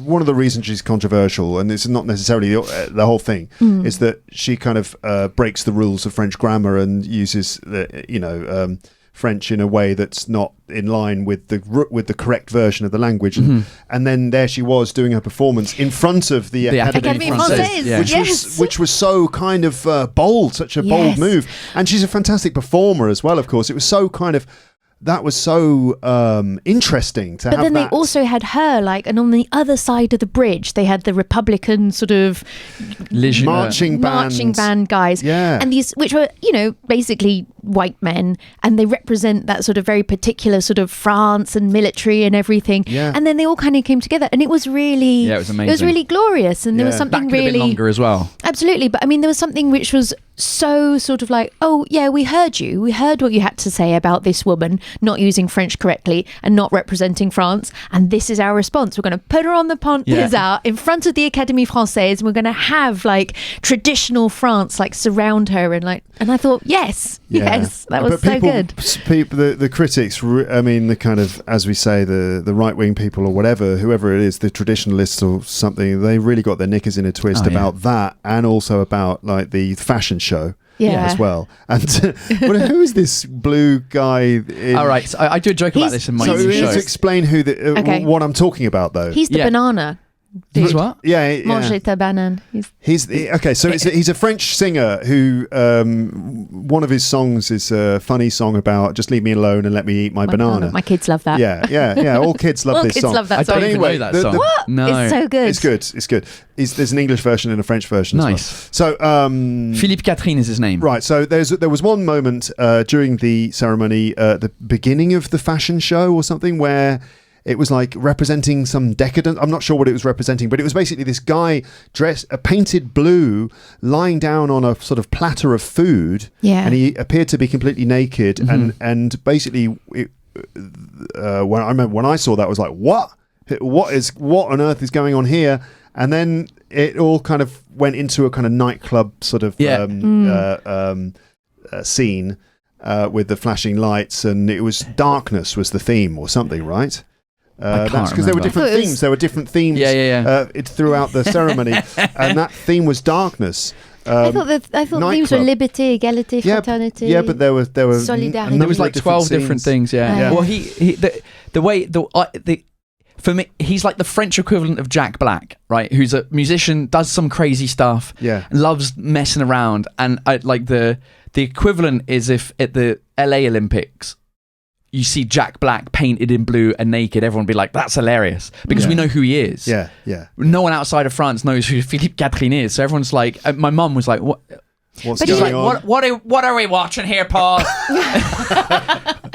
one of the reasons she's controversial, and it's not necessarily the whole thing, is that she kind of breaks the rules of French grammar and uses French in a way that's not in line with the correct version of the language, and then there she was doing her performance in front of the Académie Française, which was so kind of bold, such a bold move, and she's a fantastic performer as well. Of course, it was so kind of. That was so interesting to have. But then they also had her, like, and on the other side of the bridge, they had the Republican sort of marching band guys, and these, which were, you know, basically white men, and they represent that sort of very particular sort of France and military and everything. And then they all kind of came together, and it was really, it was amazing. It was really glorious, and there was something that could have been longer as well. Absolutely, but I mean, there was something which was so sort of like, oh yeah, we heard what you had to say about this woman not using French correctly and not representing France, and this is our response. We're going to put her on the Pont des Arts in front of the Académie Française, and we're going to have like traditional France like surround her, and I thought yes, that was so good. The critics, I mean, the kind of, as we say, the right wing people or whoever it is, the traditionalists or something, they really got their knickers in a twist about that, and also about like the fashion show as well. And who is this blue guy? All right, so I do a joke about this in my show. So we need to explain what I'm talking about, though. He's the banana. He's what? Yeah. Manger ta banane. He's a French singer who one of his songs is a funny song about just leave me alone and let me eat my banana. My kids love that. Yeah. All kids love this song. Love that I song. don't even know that song. What? No. It's so good. It's good. There's an English version and a French version. Nice. As well. So Philippe Catherine is his name. Right. So there was one moment during the ceremony, the beginning of the fashion show or something, where it was like representing some decadent. I'm not sure what it was representing, but it was basically this guy painted blue, lying down on a sort of platter of food. Yeah. And he appeared to be completely naked. And basically, when I saw that, I was like, what on earth is going on here? And then it all kind of went into a kind of nightclub sort of scene with the flashing lights, and it was darkness was the theme or something, right? That's because there were different themes. There were different themes throughout the ceremony, and that theme was darkness. I thought themes were liberté, égalité, fraternité. Yeah, but there was solidarité. There was like 12 different things. Yeah. Well, for me, he's like the French equivalent of Jack Black, right? Who's a musician, does some crazy stuff, loves messing around, and the equivalent is if at the LA Olympics you see Jack Black painted in blue and naked, everyone would be like, "That's hilarious," because we know who he is. Yeah. No one outside of France knows who Philippe Catherine is, so everyone's like, my mum was like, "What? What's going on? What are we watching here, Paul?"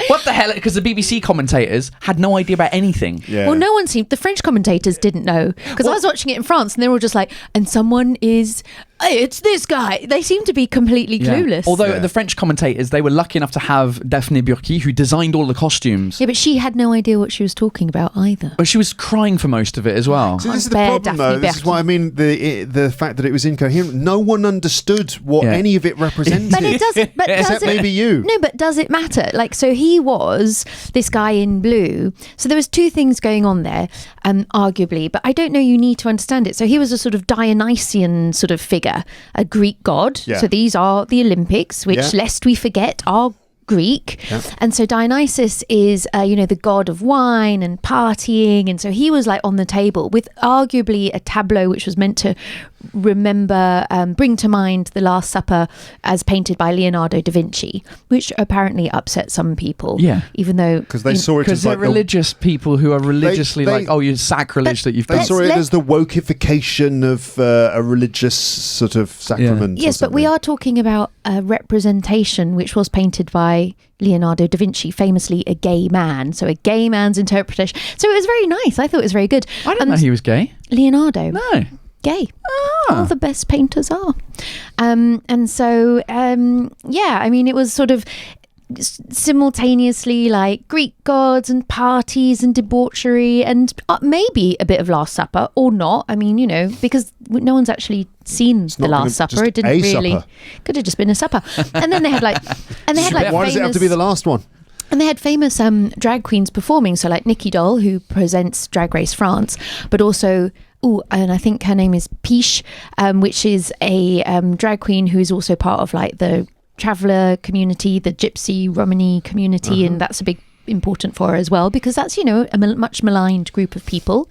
What the hell? Because the BBC commentators had no idea about anything. Yeah. Well, no one seemed. The French commentators didn't know, because I was watching it in France, and they were all just like, "And someone is." Hey, it's this guy. They seem to be completely clueless. Although the French commentators, they were lucky enough to have Daphne Burki, who designed all the costumes. Yeah, but she had no idea what she was talking about either. But she was crying for most of it as well. So this is the problem, though. This is what I mean. The fact that it was incoherent. No one understood what any of it represented. But it doesn't. But except maybe you. No, but does it matter? Like, so he was this guy in blue. So there was two things going on there, arguably. But I don't know. You need to understand it. So he was a sort of Dionysian sort of figure. A Greek god. Yeah. So these are the Olympics, which, lest we forget, are Greek. Yeah. And so Dionysus is, the god of wine and partying. And so he was like on the table with arguably a tableau which was meant to bring to mind the Last Supper as painted by Leonardo da Vinci, which apparently upset some people. Yeah. Even though... Because they saw it as because they're religious people who are religiously you're sacrilege that you've done. They saw it as the wokeification of a religious sort of sacrament. Yes, but we are talking about a representation which was painted by Leonardo da Vinci, famously a gay man. So a gay man's interpretation. So it was very nice. I thought it was very good. I didn't know he was gay. Leonardo. No. Gay. All the best painters are. And so, I mean, it was sort of simultaneously like Greek gods and parties and debauchery and maybe a bit of Last Supper or not. I mean, because no one's actually seen the Last Supper. It didn't really. Supper. Could have just been a supper. And then they had like why does it have to be the last one? And they had famous drag queens performing. So like Nikki Doll, who presents Drag Race France, but also... and I think her name is Piche, which is a drag queen who is also part of like the traveller community, the Gypsy Romani community, and that's a big important for her as well, because that's a much maligned group of people,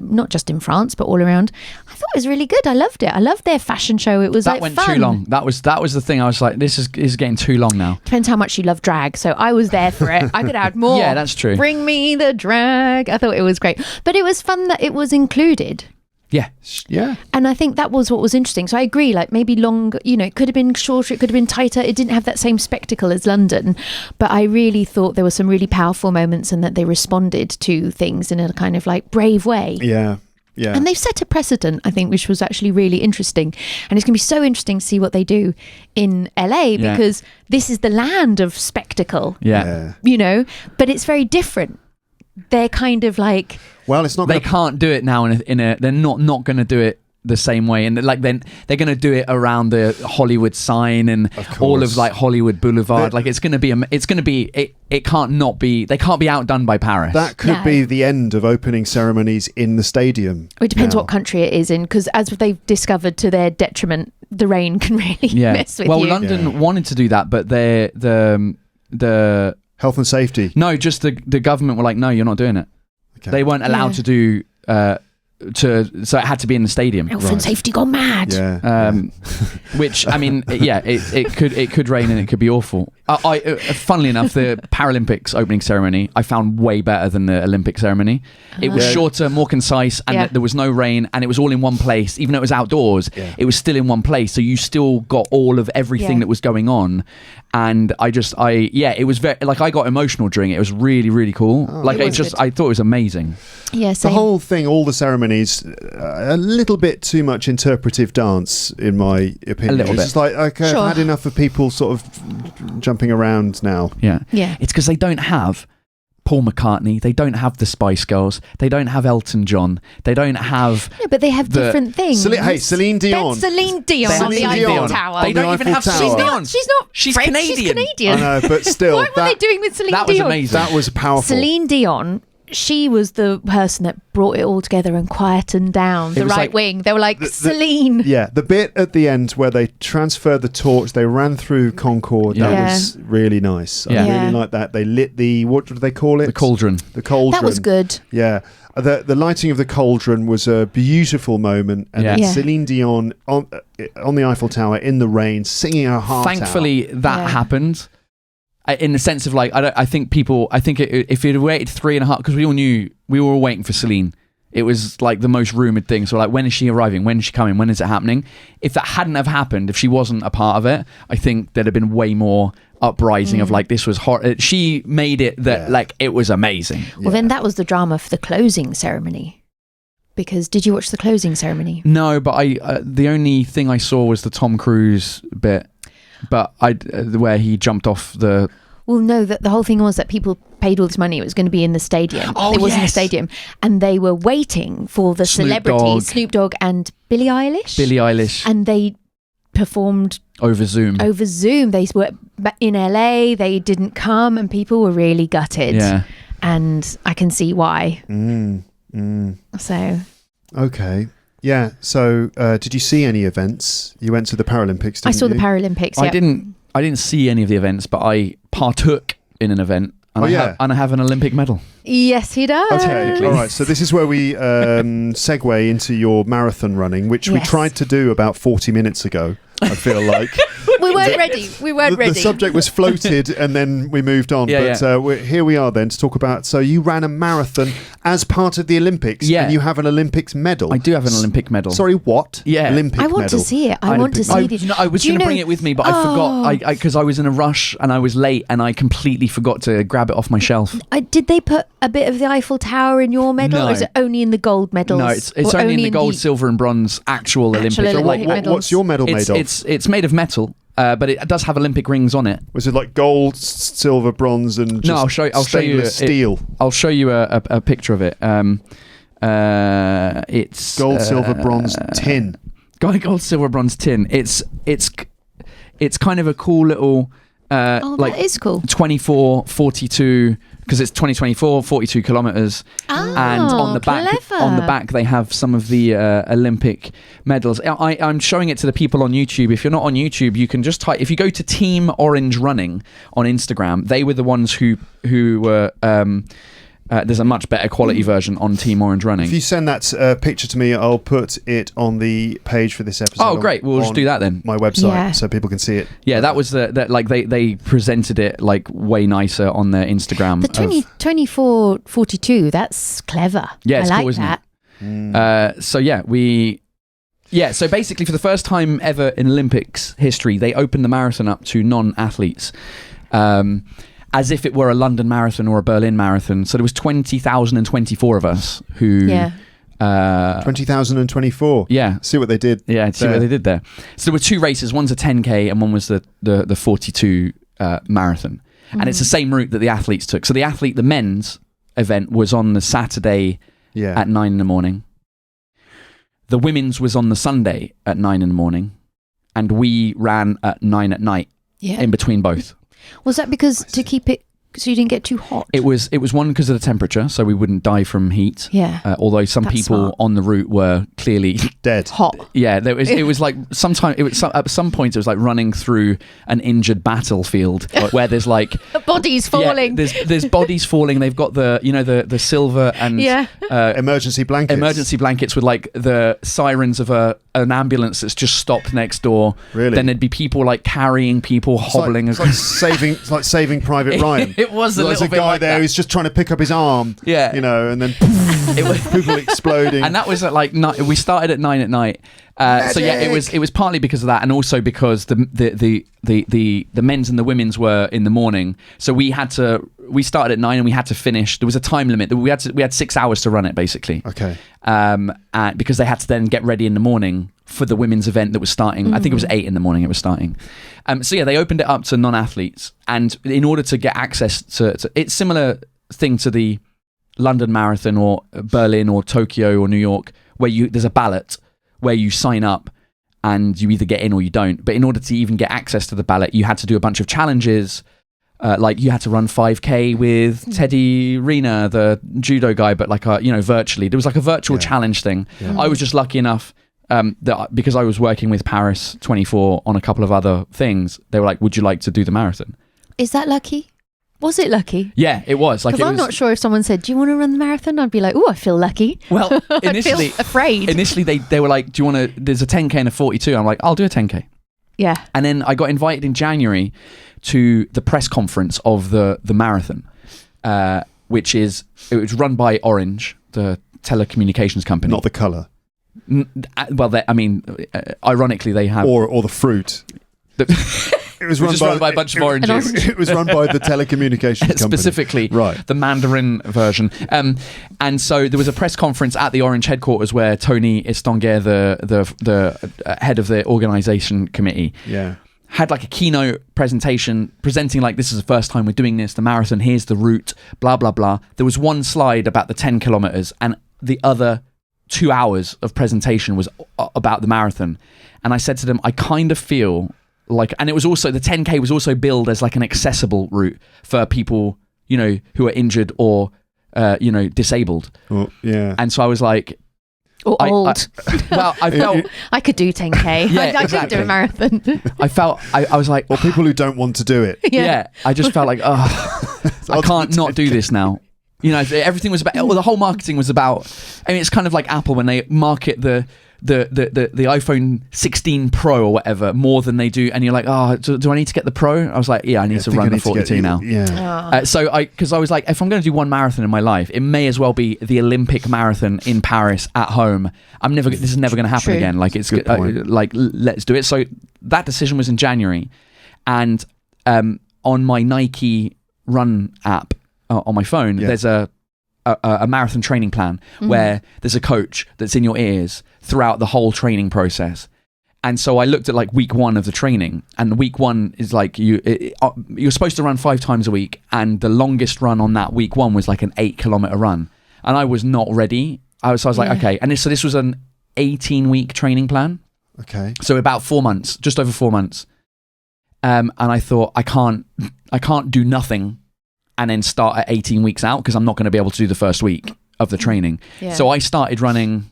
not just in France but all around. I thought it was really good. I loved it. I loved their fashion show. It was that went fun. Too long. That was the thing. I was like, this is getting too long now. Depends how much you love drag. So I was there for it. I could add more. Yeah, that's true. Bring me the drag. I thought it was great, but it was fun that it was included. Yeah. And I think that was what was interesting. So I agree, like maybe longer, it could have been shorter, it could have been tighter. It didn't have that same spectacle as London. But I really thought there were some really powerful moments and that they responded to things in a kind of like brave way. Yeah. Yeah. And they've set a precedent, I think, which was actually really interesting. And it's going to be so interesting to see what they do in LA because this is the land of spectacle. Yeah. But it's very different. They're kind of like... Well, it's not. They can't do it now they're not going to do it the same way, and like then they're going to do it around the Hollywood sign and all of like Hollywood Boulevard. Like it's going to be it can't not be. They can't be outdone by Paris. That could be the end of opening ceremonies in the stadium. It depends what country it is in, because as they've discovered to their detriment, the rain can really mess with you. Well, London wanted to do that, but the health and safety. No, just the government were like, no, you're not doing it. Okay. They weren't allowed to do so it had to be in the stadium. Health and safety gone mad. Yeah. Which, I mean, it could rain and it could be awful. Funnily enough, the Paralympics opening ceremony I found way better than the Olympic ceremony. It was shorter, more concise, and there was no rain, and it was all in one place. Even though it was outdoors, it was still in one place, so you still got all of everything that was going on. And it was very, like, I got emotional during it. It was really, really cool. I thought it was amazing. Yeah, the whole thing, all the ceremonies, a little bit too much interpretive dance, in my opinion. A little bit. It's just like, okay, I've had enough of people sort of jumping around now. Yeah. Yeah. It's because they don't have Paul McCartney, they don't have the Spice Girls, they don't have Elton John, they don't have... No, but they have different things. Celine Dion. That's Celine Dion on the Eiffel Tower. They don't even have Celine Dion. She's French, Canadian. She's Canadian. I know, but still... What were they doing with Celine Dion? That was amazing. That was powerful. Celine Dion, she was the person that brought it all together and quietened down the right wing. They were like, Celine. Yeah, the bit at the end where they transferred the torch, they ran through Concorde, that was really nice. I really like that. They lit what do they call it? The cauldron. The cauldron. That was good. Yeah. The lighting of the cauldron was a beautiful moment, and then Celine Dion on the Eiffel Tower in the rain, singing her heart out. Thankfully, that happened. In the sense of, like, I think if you'd waited 3.5, because we were all waiting for Celine. It was like the most rumoured thing. So, like, when is she arriving? When is she coming? When is it happening? If that hadn't have happened, if she wasn't a part of it, I think there'd have been way more uprising of, like, this was hot. She made it that like it was amazing. Well, then that was the drama for the closing ceremony. Because did you watch the closing ceremony? No, but the only thing I saw was the Tom Cruise bit. But where he jumped off the... Well, no, the whole thing was that people paid all this money. It was going to be in the stadium. It was in the stadium. And they were waiting for the celebrities, Snoop Dogg and Billie Eilish. And they performed... Over Zoom. They were in LA. They didn't come and people were really gutted. Yeah. And I can see why. So... Okay. Yeah, so did you see any events? You went to the Paralympics, didn't you? I saw the Paralympics, I didn't see any of the events, but I partook in an event, and I have an Olympic medal. Yes, he does. Okay, all right. So this is where we segue into your marathon running, which we tried to do about 40 minutes ago, I feel like. We weren't ready. The subject was floated and then we moved on. Here we are then to talk about... So you ran a marathon as part of the Olympics and you have an Olympics medal. I do have an Olympic medal. Sorry, what? Yeah. Olympic medal. I want to see it. I want to see it. I was going to bring it with me, but I forgot because I was in a rush and I was late and I completely forgot to grab it off my shelf. Did they put a bit of the Eiffel Tower in your medal, or is it only in the gold medals? No, it's only in the gold, silver and bronze actual Olympic. What's your medal made of? It's made of metal. But it does have Olympic rings on it. Was it like gold, silver, bronze, and just I'll show you steel? I'll show you a picture of it. It's gold, silver, bronze tin. Gold, silver, bronze tin. It's kind of a cool little that is cool. 24, 42, because it's 2024, 42 kilometers. And on the back they have some of the Olympic medals. I'm showing it to the people on YouTube. If you're not on YouTube, you can just type, if you go to Team Orange Running on Instagram, they were the ones who were there's a much better quality version on Team Orange Running. If you send that picture to me, I'll put it on the page for this episode. Oh, great. We'll just do that then. My website, so people can see it. Yeah, that was like they presented it like way nicer on their Instagram. The 24:42, that's clever. Yeah, it's I like cool, isn't that. It? So basically for the first time ever in Olympics history, they opened the marathon up to non-athletes. As if it were a London marathon or a Berlin marathon. So there was 20,024 of us who... 20,024. Yeah. See what they did. Yeah, see what they did there. So there were two races. One's a 10K and one was the 42 marathon. Mm-hmm. And it's the same route that the athletes took. So the men's event was on the Saturday at 9 in the morning. The women's was on the Sunday at 9 in the morning. And we ran at 9 at night in between both. Was that because to keep it So you didn't get too hot? It was one because of the temperature, so we wouldn't die from heat. Yeah. Although some That's people smart. on the route were clearly Dead. Hot. Yeah, it was like at some points it was like running through an injured battlefield where there's like Bodies falling. there's bodies falling. They've got the silver and Emergency blankets with like the sirens of an ambulance that's just stopped next door. Really? Then there'd be people like carrying people, hobbling. It's like saving Private Ryan. It was a There's little a bit guy like there that. who's just trying to pick up his arm. Yeah. And then It was people exploding. And that was at like we started at 9 at night. So yeah, it was partly because of that, and also because the men's and the women's were in the morning. So we started at 9 and we had to finish. There was a time limit. We had 6 hours to run it basically. Okay. And because they had to then get ready in the morning for the women's event that was starting. I think it was 8 in the morning it was starting. So yeah, they opened it up to non-athletes, and in order to get access to it's similar thing to the London Marathon or Berlin or Tokyo or New York, where there's a ballot where you sign up and you either get in or you don't. But in order to even get access to the ballot, you had to do a bunch of challenges. Like you had to run 5K with Teddy Rina, the judo guy, but like virtually. There was like a virtual challenge thing. Yeah. I was just lucky enough that because I was working with Paris 24 on a couple of other things, they were like, "Would you like to do the marathon?" Is that lucky? Was it lucky? Yeah, it was. Like, because I'm not sure if someone said, "Do you want to run the marathon?" I'd be like, "Oh, I feel lucky." Well, initially, I'd feel afraid. Initially, they were like, "Do you want to?" There's a 10K and a 42. I'm like, "I'll do a 10K." Yeah. And then I got invited in January to the press conference of the marathon, which it was run by Orange, the telecommunications company. Not the colour. Well, ironically, they have or the fruit. It was run by a bunch of oranges. It was run by the telecommunications company. Specifically, the Mandarin version. And so there was a press conference at the Orange headquarters where Tony Estanguet, the head of the organisation committee, had like a keynote presentation presenting like, this is the first time we're doing this, the marathon, here's the route, blah, blah, blah. There was one slide about the 10 kilometres and the other 2 hours of presentation was about the marathon. And I said to them, I kind of feel like, and it was also, the 10K was also billed as like an accessible route for people, who are injured or, disabled. Well, yeah. And so I was like, or old. I felt I could do 10K. Yeah, I could do a marathon. I was like, or people who don't want to do it. Yeah. I just felt like, I can't not do this now. Everything was about, the whole marketing was about, it's kind of like Apple when they market the iPhone 16 Pro or whatever more than they do, and you're like, do I need to get the Pro? I was like, yeah, I need to run the 42 now. Yeah. Because I was like, if I'm going to do one marathon in my life, it may as well be the Olympic marathon in Paris at home. This is never going to happen again. Like, it's like, let's do it. So that decision was in January, and on my Nike Run app on my phone, there's a marathon training plan where there's a coach that's in your ears throughout the whole training process. And so I looked at like week 1 of the training, and week 1 is like you're supposed to run 5 times a week, and the longest run on that week 1 was like an 8-kilometer run, and I was not ready. I was like, okay. And this was an 18-week training plan. Okay. So about 4 months, just over 4 months. And I thought, I can't do nothing and then start at 18 weeks out, because I'm not going to be able to do the first week of the training. Yeah. So I started running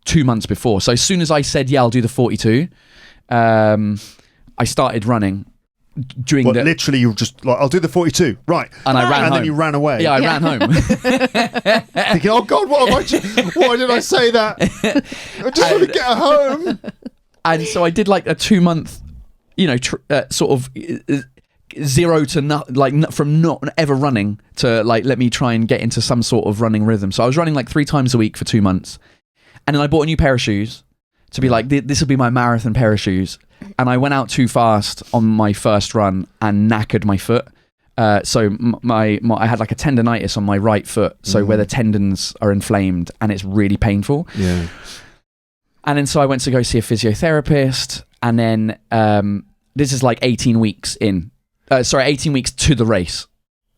2 months before. So as soon as I said, I'll do the 42, I started running during literally you just like, I'll do the 42, right? And I ran home. And then you ran away. Yeah, I ran home. Thinking, oh God, why did I say that? I just want to get home. And so I did like a 2 month, sort of 0 to from not ever running to like, let me try and get into some sort of running rhythm. So I was running like 3 times a week for 2 months, and then I bought a new pair of shoes to be like, this will be my marathon pair of shoes. And I went out too fast on my first run and knackered my foot. So I had like a tendonitis on my right foot, so where the tendons are inflamed and it's really painful. Yeah. And then so I went to go see a physiotherapist, and then this is like 18 weeks in. 18 weeks to the race.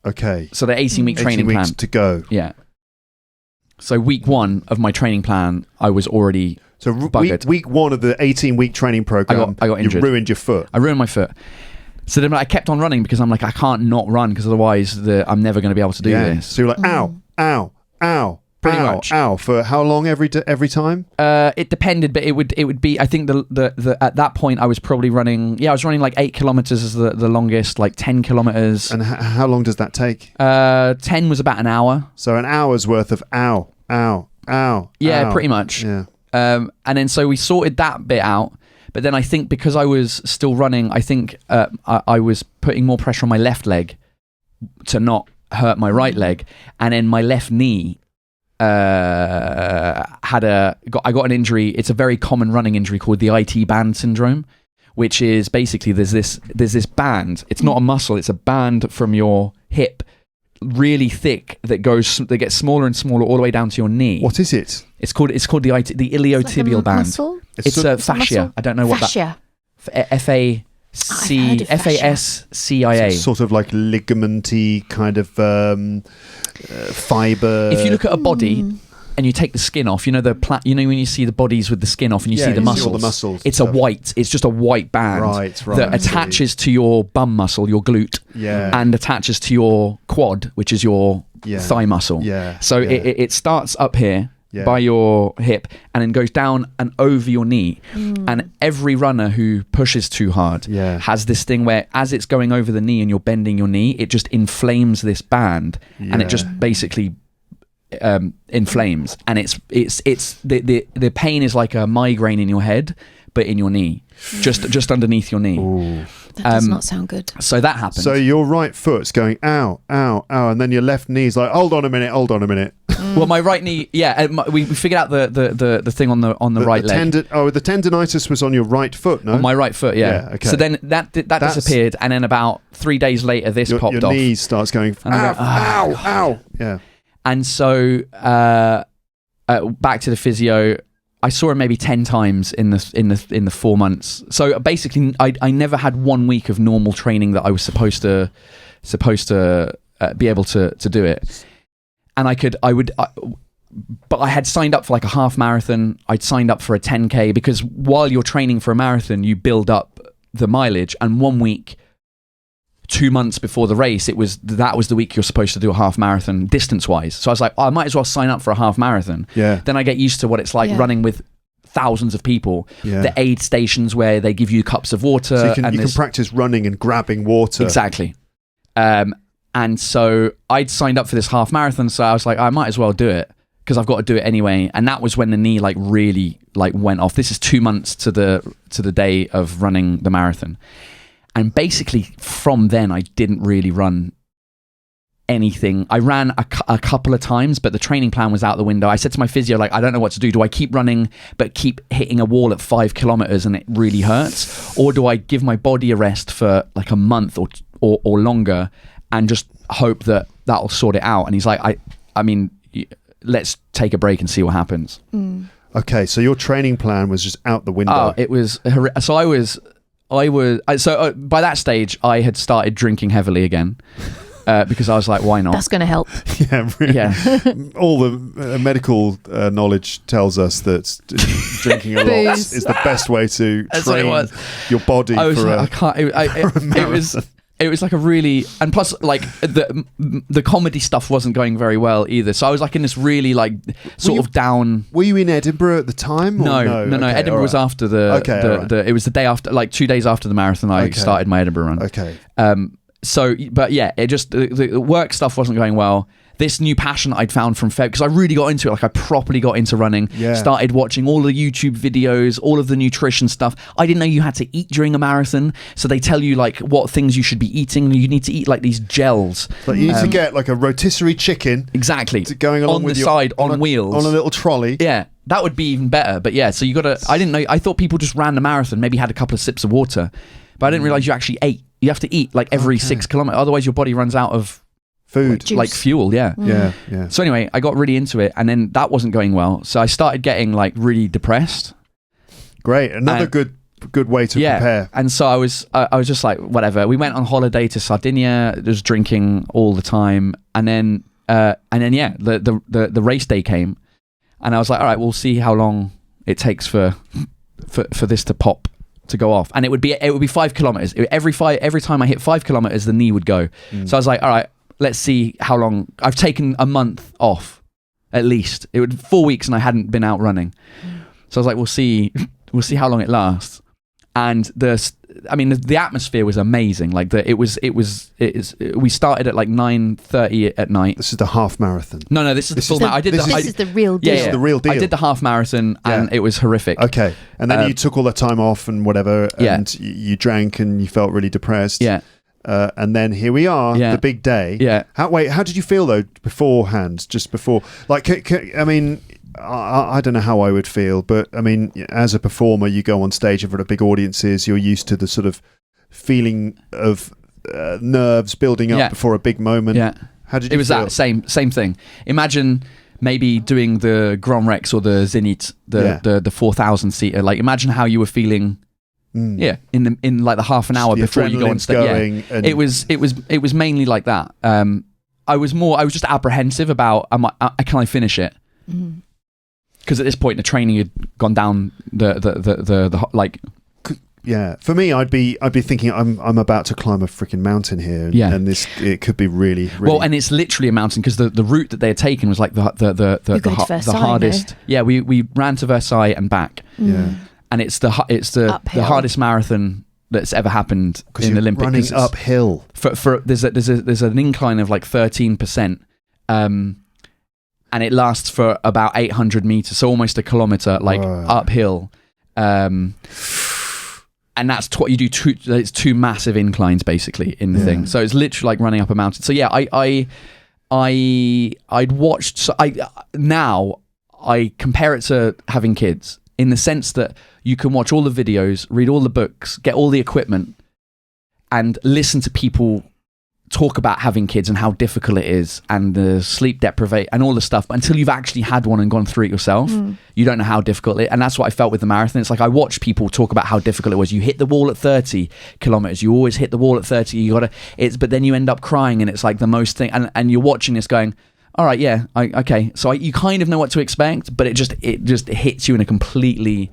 Okay. So the 18-week training 18 weeks plan to go. Yeah. So week 1 of my training plan, I was already buggered. Week 1 of the 18-week training program, I got injured. You ruined your foot. I ruined my foot. So then I kept on running because I'm like, I can't not run because otherwise I'm never going to be able to do this. So you're like, ow, Pretty ow, much. ow, for how long every time? It depended, but it would be. I think the at that point I was probably running. Yeah, I was running like 8 kilometers as the longest, like 10 kilometers. And how long does that take? 10 was about an hour. So an hour's worth of ow. Yeah, pretty much. Yeah. And then so we sorted that bit out. But then I think because I was still running, I think I was putting more pressure on my left leg to not hurt my right leg, and then my left knee I got an injury. It's a very common running injury called the IT band syndrome, which is basically there's this band. It's not a muscle. It's a band from your hip, really thick, that gets smaller and smaller all the way down to your knee. What is it? It's called the iliotibial band. Muscle? It's a fascia. I don't know what fascia. FASCIA. Sort of like ligamenty kind of fiber. If you look at a body and you take the skin off, you know when you see the bodies with the skin off and you see the muscles. See all the muscles. It's just a white band right. that attaches to your bum muscle, your glute, and attaches to your quad, which is your thigh muscle. Yeah. So it starts up here. By your hip and then goes down and over your knee. And every runner who pushes too hard has this thing where as it's going over the knee and you're bending your knee, it just inflames this band and it just basically inflames, and it's the pain is like a migraine in your head but in your knee, just underneath your knee. Ooh. That does not sound good. So that happened. So your right foot's going ow, and then your left knee's like, hold on a minute. Well, my right knee, we figured out the thing on the right leg. The tendonitis was on your right foot, no? On my right foot, yeah. Okay. So then that disappeared, and then about 3 days later, this popped off. Your knee starts going ow. Yeah. And so back to the physio. I saw him maybe 10 times in the 4 months. So basically, I never had 1 week of normal training that I was supposed to be able to do it. And but I had signed up for like a half marathon. I'd signed up for a 10K because while you're training for a marathon, you build up the mileage. And 1 week, 2 months before the race, that was the week you're supposed to do a half marathon distance wise. So I was like, I might as well sign up for a half marathon. Yeah. Then I get used to what it's like running with thousands of people. Yeah. The aid stations where they give you cups of water. So you can practice running and grabbing water. Exactly. And so I'd signed up for this half marathon. So I was like, I might as well do it because I've got to do it anyway. And that was when the knee really went off. This is 2 months to the day of running the marathon. And basically from then, I didn't really run anything. I ran a couple of times, but the training plan was out the window. I said to my physio, I don't know what to do. Do I keep running, but keep hitting a wall at 5 kilometers and it really hurts? Or do I give my body a rest for like a month or longer and just hope that'll sort it out? And he's like, I mean, let's take a break and see what happens. Okay. So your training plan was just out the window. Oh, it was horrific. So by that stage, I had started drinking heavily again because I was like, why not? That's going to help. Yeah, really. Yeah. All the medical knowledge tells us that drinking a lot is the best way to train your body It was like a really, and plus like the comedy stuff wasn't going very well either. So I was like in this really down. Were you in Edinburgh at the time? No. Okay, Edinburgh was after it was the day after, like 2 days after the marathon. I started my Edinburgh run. Okay. But yeah, it just the work stuff wasn't going well. This new passion I'd found from Feb, because I really got into it, I properly got into running, started watching all the YouTube videos, all of the nutrition stuff. I didn't know you had to eat during a marathon, so they tell you what things you should be eating. You need to eat these gels. But you need to get a rotisserie chicken. Exactly. Going along on with the side, on wheels. On a little trolley. Yeah, that would be even better. But yeah, so you got to, I didn't know, I thought people just ran the marathon, maybe had a couple of sips of water, but I didn't realize you actually ate. You have to eat every 6 kilometers, otherwise your body runs out of food, like fuel. Yeah. So anyway, I got really into it, and then that wasn't going well. So I started getting really depressed. Great, another good way to prepare. And so I was just like, whatever. We went on holiday to Sardinia, just drinking all the time, and then the race day came, and I was like, all right, we'll see how long it takes for this to pop to go off, and it would be 5 kilometers. Every time I hit 5 kilometers, the knee would go. So I was like, all right, let's see how long. I've taken a month off, at least. It would 4 weeks, and I hadn't been out running. So I was like, we'll see how long it lasts. And the atmosphere was amazing. Like we started at like 9:30 at night. This is the half marathon. No, this is the full marathon. This is the real deal. This is the real deal. I did the half marathon, and it was horrific. Okay, and then you took all that time off and whatever, and you drank and you felt really depressed. Yeah. And then here we are, the big day. Yeah. How did you feel though beforehand? Just before, like, I mean, I don't know how I would feel, but I mean, as a performer, you go on stage in front of big audiences. You're used to the sort of feeling of nerves building up before a big moment. Yeah. How did you? It was feel? that same thing. Imagine maybe doing the Grand Rex or the Zenith, the 4,000 seater. Like, imagine how you were feeling. Yeah, in like the half an hour before you go on stage. Yeah. It was mainly like that. I was just apprehensive about can I finish it? Because at this point the training had gone down the like. Yeah, for me, I'd be thinking I'm about to climb a freaking mountain here, and it could be really well. And it's literally a mountain because the route that they had taken was like the hardest. No? Yeah, we ran to Versailles and back. Yeah. And it's the hardest marathon that's ever happened in the Olympics. Running uphill. There's an incline of like 13%, and it lasts for about 800 meters, so almost a kilometer, like uphill. And that's what you do. It's two massive inclines basically in the thing. So it's literally like running up a mountain. So yeah, I'd watched. So now I compare it to having kids. In the sense that you can watch all the videos, read all the books, get all the equipment, and listen to people talk about having kids and how difficult it is, and the sleep deprivation and all the stuff. But until you've actually had one and gone through it yourself, you don't know how difficult it is. And that's what I felt with the marathon. It's like I watched people talk about how difficult it was. You hit the wall at 30 kilometers. You always hit the wall at 30. But then you end up crying, and it's like the most thing. And you're watching this going, all right, yeah, okay. So you kind of know what to expect, but it just hits you in a completely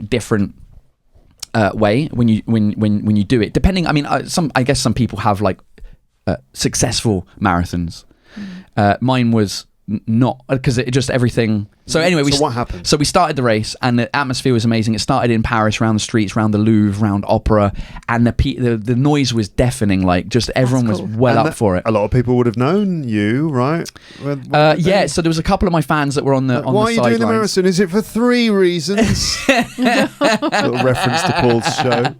different way when you do it. Depending, I mean, I guess some people have like successful marathons. Mine was not, because it just everything. So anyway, what happened? So we started the race, and the atmosphere was amazing. It started in Paris, around the streets, around the Louvre, around Opera, and the noise was deafening. Like, just everyone was up for it. A lot of people would have known you, right? Yeah. So there was a couple of my fans that were on the Why are you doing the marathon? Is it for 3 reasons? Little reference to Paul's show.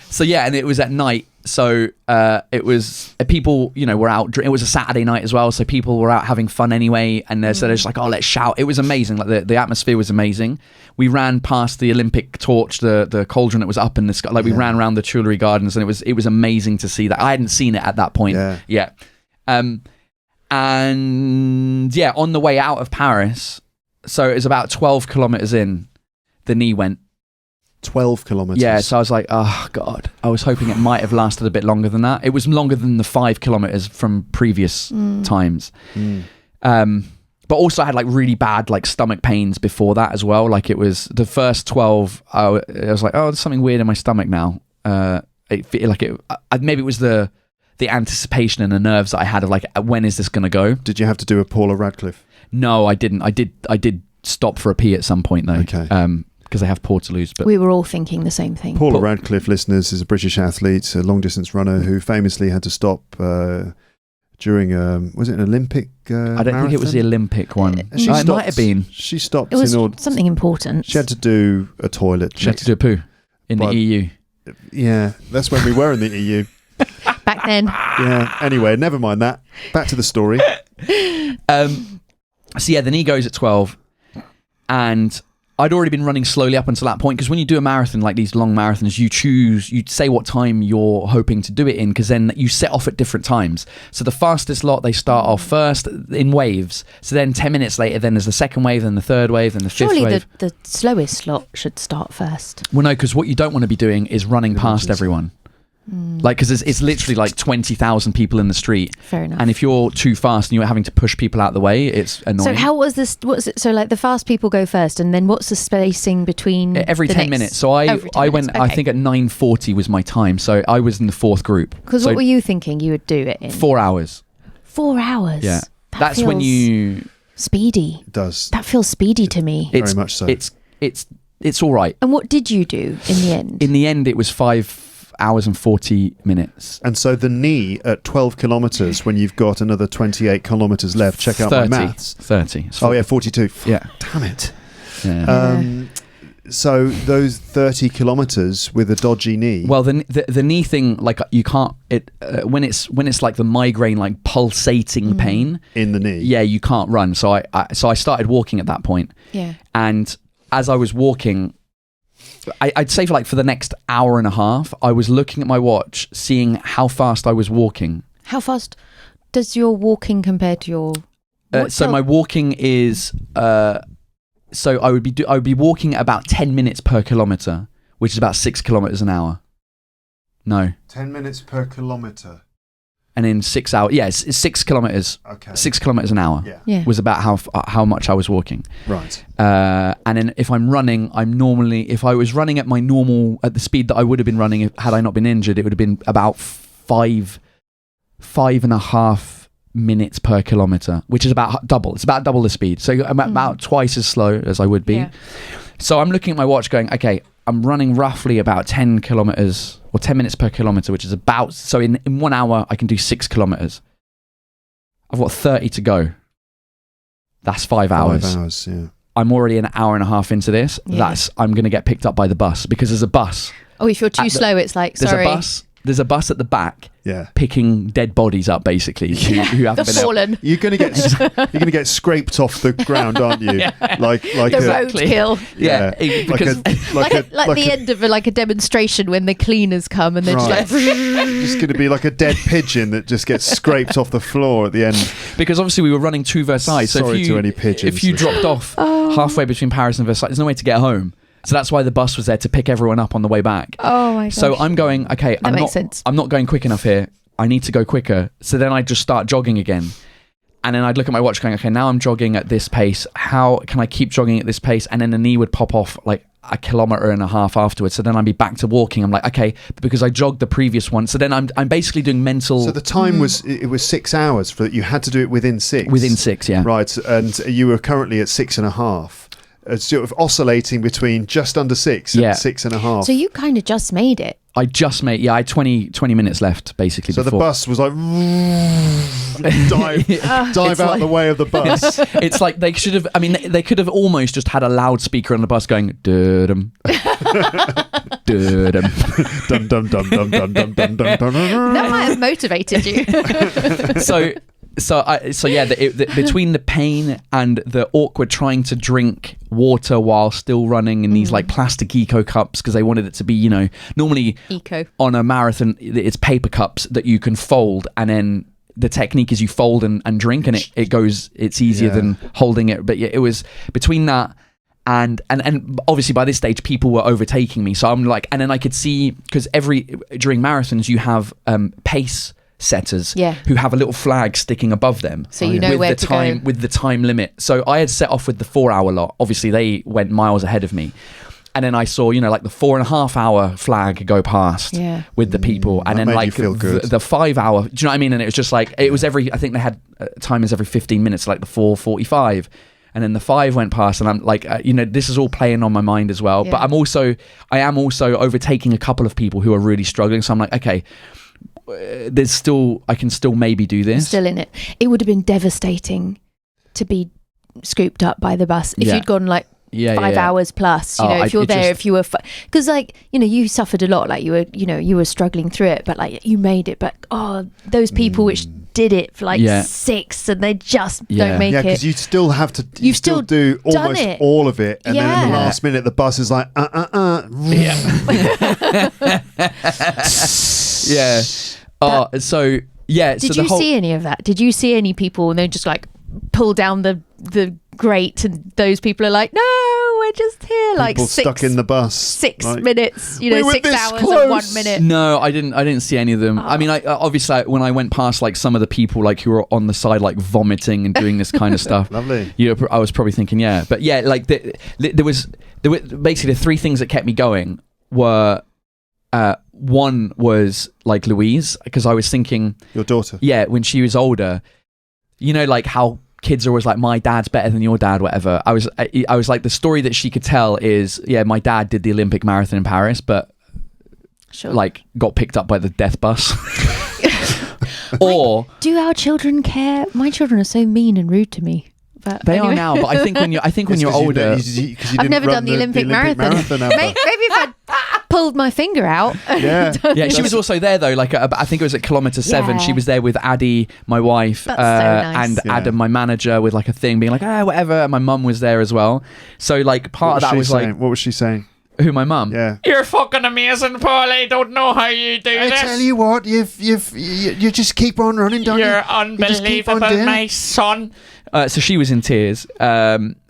So yeah, and it was at night. So it was people, were out. It was a Saturday night as well, so people were out having fun anyway. And so they're just like, "Oh, let's shout!" It was amazing. Like the atmosphere was amazing. We ran past the Olympic torch, the cauldron that was up in the sky. Like we ran around the Tuileries Gardens, and it was amazing to see that. I hadn't seen it at that point. Yeah. And yeah, on the way out of Paris, so it was about 12 kilometers in, the knee went. 12 kilometers. Yeah, so I was like, oh God. I was hoping it might have lasted a bit longer than that. It was longer than the 5 kilometers from previous times. But also I had like really bad like stomach pains before that as well. Like it was the first 12, I was like, oh, there's something weird in my stomach now. Maybe it was the anticipation and the nerves that I had of like, when is this going to go? Did you have to do a Paula Radcliffe? No, I didn't. I did stop for a pee at some point though. Okay. Because I have poor to lose. But we were all thinking the same thing. Paula Radcliffe, listeners, is a British athlete, a long distance runner who famously had to stop during was it an Olympic I don't marathon? think it was the Olympic one. It might have been. She stopped. It was something important. She had to do a toilet. She had to do a poo in the EU. Yeah, that's when we were in the EU. Back then. Yeah. Anyway, never mind that. Back to the story. So yeah, the knee goes at 12, and I'd already been running slowly up until that point, because when you do a marathon, like these long marathons, you say what time you're hoping to do it in, because then you set off at different times. So the fastest lot, they start off first in waves. So then 10 minutes later, then there's the second wave, then the third wave, then the fifth wave. Surely the slowest slot should start first. Well, no, because what you don't want to be doing is running past everyone. Like, because it's literally like 20,000 people in the street. Fair enough. And if you're too fast and you're having to push people out the way, it's annoying. So how was this? What's it? So like the fast people go first, and then what's the spacing between every the 10 next- minutes? So I Every 10 went. minutes, I okay. think at 9:40 was my time. So I was in the fourth group. Because so what were you thinking you would do it in? 4 hours. 4 hours. Yeah, That that's when feels you. speedy. It does. That feels speedy to me. It's, Very much so. It's all right. And what did you do in the end? In the end, it was 5 hours and 40 minutes. And so the knee at 12 kilometres, when you've got another 28 kilometres left, check out 30, my maths. 30. Oh yeah, 42. Yeah. Damn it. Yeah. So those 30 kilometres with a dodgy knee. Well, the knee thing, like you can't when it's like the migraine, like pulsating pain in the knee. Yeah, you can't run. So I started walking at that point. Yeah. And as I was walking, I'd say for the next hour and a half, I was looking at my watch, seeing how fast I was walking. How fast does your walking compare to your? So my walking is. So I would be walking at about 10 minutes per kilometre, which is about 6 kilometres an hour. No. 10 minutes per kilometre. And in 6 hours, yes, it's 6 kilometres. Okay. 6 kilometres an hour. Yeah. Was about how much I was walking. Right. And then if I'm running, if I was running at the speed that I would have been running had I not been injured, it would have been about 5.5 minutes per kilometre, which is about double. It's about double the speed. So I'm about twice as slow as I would be. Yeah. So I'm looking at my watch going, okay, I'm running roughly about 10 kilometres or 10 minutes per kilometre, which is about, so in 1 hour I can do 6 kilometres. I've got 30 to go. That's 5 hours. 5 hours, yeah. I'm already an hour and a half into this. Yeah. I'm going to get picked up by the bus because there's a bus. Oh, if you're too slow, it's like, There's sorry. There's a bus at the back. Yeah. Picking dead bodies up, basically, who haven't been fallen. You're gonna get scraped off the ground, aren't you? Like The a roadkill. Yeah, because Like the end of a demonstration when the cleaners come and they're Right. just like. just going to be like a dead pigeon that just gets scraped off the floor at the end. because obviously we were running to Versailles. So Sorry if you, to any pigeons if you listening. dropped off halfway between Paris and Versailles, there's no way to get home. So that's why the bus was there to pick everyone up on the way back. Oh my gosh. So I'm going, okay, makes sense. I'm not going quick enough here. I need to go quicker. So then I just start jogging again. And then I'd look at my watch going, okay, now I'm jogging at this pace. How can I keep jogging at this pace? And then the knee would pop off like 1.5 kilometers afterwards. So then I'd be back to walking. I'm like, okay, because I jogged the previous one. So then I'm basically doing mental. So the time was 6 hours for you had to do it within 6. Within 6, yeah. Right, and you were currently at 6.5. Sort of oscillating between just under 6 and 6.5. So you kind of just made it. I just made, I had 20 minutes left basically. So before. the bus was like dive out the way of the bus. It's like they should have. I mean, they could have almost just had a loudspeaker on the bus going "dum dum Dum dum dum dum dum dum dum dum dum. That might have motivated you. Between the pain and the awkward trying to drink water while still running in these like plastic eco cups because they wanted it to be, normally Eco. on a marathon it's paper cups that you can fold, and then the technique is you fold and drink, and it's easier than holding it. But yeah, it was between that and obviously by this stage people were overtaking me, so I'm like, and then I could see, because during marathons you have pace setters who have a little flag sticking above them, so you know where to go with the time limit. So I had set off with the 4 hour lot. Obviously they went miles ahead of me, and then I saw like the 4.5 hour flag go past with the people, and then like the 5 hour, do you know what I mean? And it was just like it was I think they had timers every 15 minutes, like the 4:45, and then the 5 went past, and I'm like this is all playing on my mind as well. But I am also overtaking a couple of people who are really struggling, so I'm like, okay, I can still maybe do this. I'm still in it. It would have been devastating to be scooped up by the bus if you'd gone like 5 hours plus. If you're there, if you were, because you suffered a lot. Like you were struggling through it, but like you made it. But those people which did it for like 6 and they just don't make it. Yeah, because you still have to. You still do almost all of it, and then in the last minute, the bus is like Yeah. So yeah. Did you see any of that? Did you see any people and they just like pull down the grate, and those people are like, no, we're just here, like People stuck in the bus. 6 like, minutes, we were 6 this hours close. and 1 minute. No, I didn't see any of them. I mean, obviously when I went past like some of the people like who were on the side like vomiting and doing this kind of stuff. Lovely. I was probably thinking, yeah, but yeah, like there were basically the three things that kept me going were. One was like Louise, because I was thinking, your daughter. Yeah, when she was older, you know, like how kids are always like, my dad's better than your dad, whatever. I was like, the story that she could tell is, yeah, my dad did the Olympic marathon in Paris, but like got picked up by the death bus. Or do our children care? My children are so mean and rude to me. But they anyway. are now, but I think when you're older, I've never done the Olympic marathon. Maybe if I pulled my finger out. Yeah, yeah. She was also there though. Like I think it was at kilometre 7. She was there with Addie, my wife, That's so nice. and Adam, my manager, with like a thing, being like, whatever. And my mum was there as well. So like part of that was like, what was she saying? Who, my mum? Yeah. You're fucking amazing, Paul. I don't know how you do this. I tell you what, you just keep on running, don't you? You're You just keep on unbelievable, doing it. my son. So she was in tears.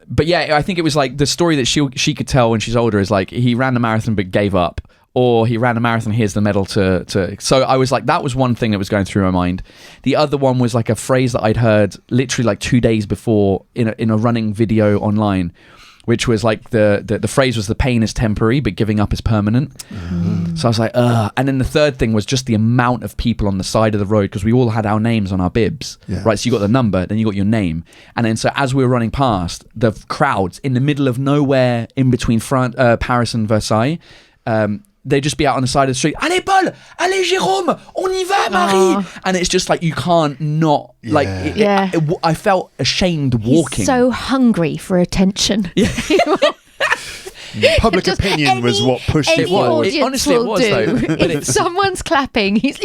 But yeah, I think it was like the story that she could tell when she's older is like he ran the marathon but gave up, or he ran a marathon, here's the medal to. So I was like, that was one thing that was going through my mind. The other one was like a phrase that I'd heard literally like 2 days before in a running video online, which was like the phrase was, the pain is temporary but giving up is permanent. So I was like, ugh. And then the third thing was just the amount of people on the side of the road, because we all had our names on our bibs, right? So you got the number, then you got your name, and then so as we were running past, the crowds in the middle of nowhere in between Paris and Versailles, they'd just be out on the side of the street. Allez Paul, allez Jérôme, on y va Marie. And it's just like, you can't not like. I felt ashamed walking. He's so hungry for attention. Yeah. Public opinion was what pushed it forward. Honestly, it was though. But if someone's clapping, he's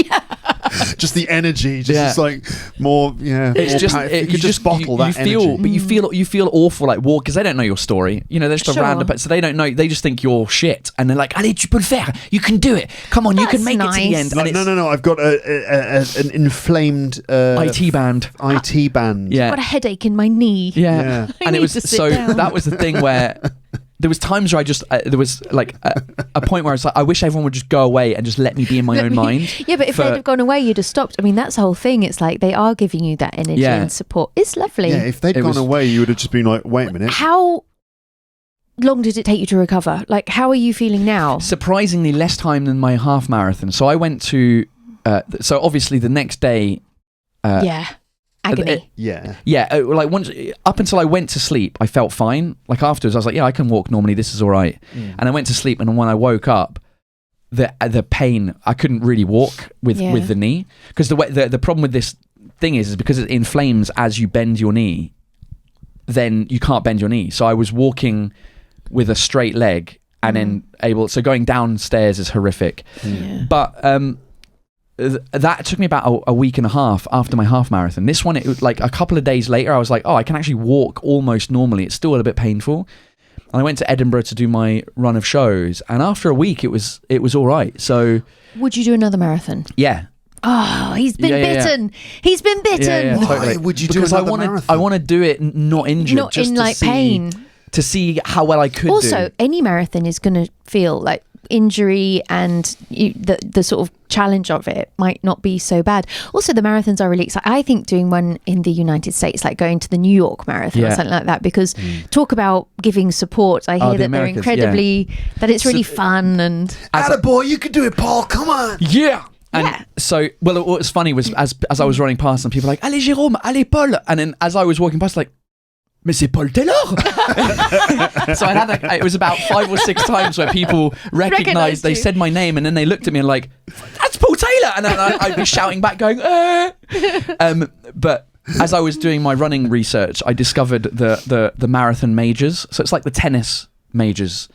just the energy, just like more. Yeah, it's more just you could just bottle that feel, energy. but you feel awful like walk, because they don't know your story. You know, they're just a random, so they don't know. They just think you're shit, and they're like, "Allez, tu peux le faire. You can do it. Come on, you can make it to the end." Like, no. I've got an inflamed IT band. IT band. Yeah, I've got a headache in my knee. Yeah. And it was so down. that was the thing where. There was times where I just there was like a point where I was like, I wish everyone would just go away and just let me be in my own mind. Yeah, but if they'd have gone away, you'd have stopped. I mean, that's the whole thing. It's like they are giving you that energy and support. It's lovely. Yeah, if they'd gone away, you would have just been like, wait a minute. How long did it take you to recover? Like, how are you feeling now? Surprisingly less time than my half marathon. So I went to so obviously the next day agony. Like once up until I went to sleep, I felt fine. Like afterwards, I was like, yeah, I can walk normally. This is all right. And I went to sleep, and when I woke up, the pain, I couldn't really walk with the knee, because the problem with this thing is because it inflames as you bend your knee. Then you can't bend your knee. So I was walking with a straight leg, and then so going downstairs is horrific. But that took me about a week and a half after my half marathon. This one, it was like a couple of days later, I was like, oh, I can actually walk almost normally. It's still a bit painful. And I went to Edinburgh to do my run of shows, and after a week, it was all right. So, would you do another marathon? Yeah. Oh, he's been bitten. He's been bitten. Yeah, totally. Why would you do because another marathon? I want to do it not injured, not just in to like see, pain. To see how well I could. Also, any marathon is going to feel like injury, and the sort of challenge of it might not be so bad. Also, the marathons are really exciting. I think doing one in the United States, like going to the New York Marathon or something like that, because talk about giving support. I hear that they're incredibly, that it's really fun. And Attaboy, you could do it, Paul. Come on. Yeah. And so, well, what was funny was as I was running past, and people were like, allez Jérôme, allez Paul. And then as I was walking past, like, mais c'est Paul Taylor. So I had it was about 5 or 6 times where people recognised, they said my name, and then they looked at me and like, that's Paul Taylor. And then I'd be shouting back going, but as I was doing my running research, I discovered the marathon majors. So it's like the tennis majors.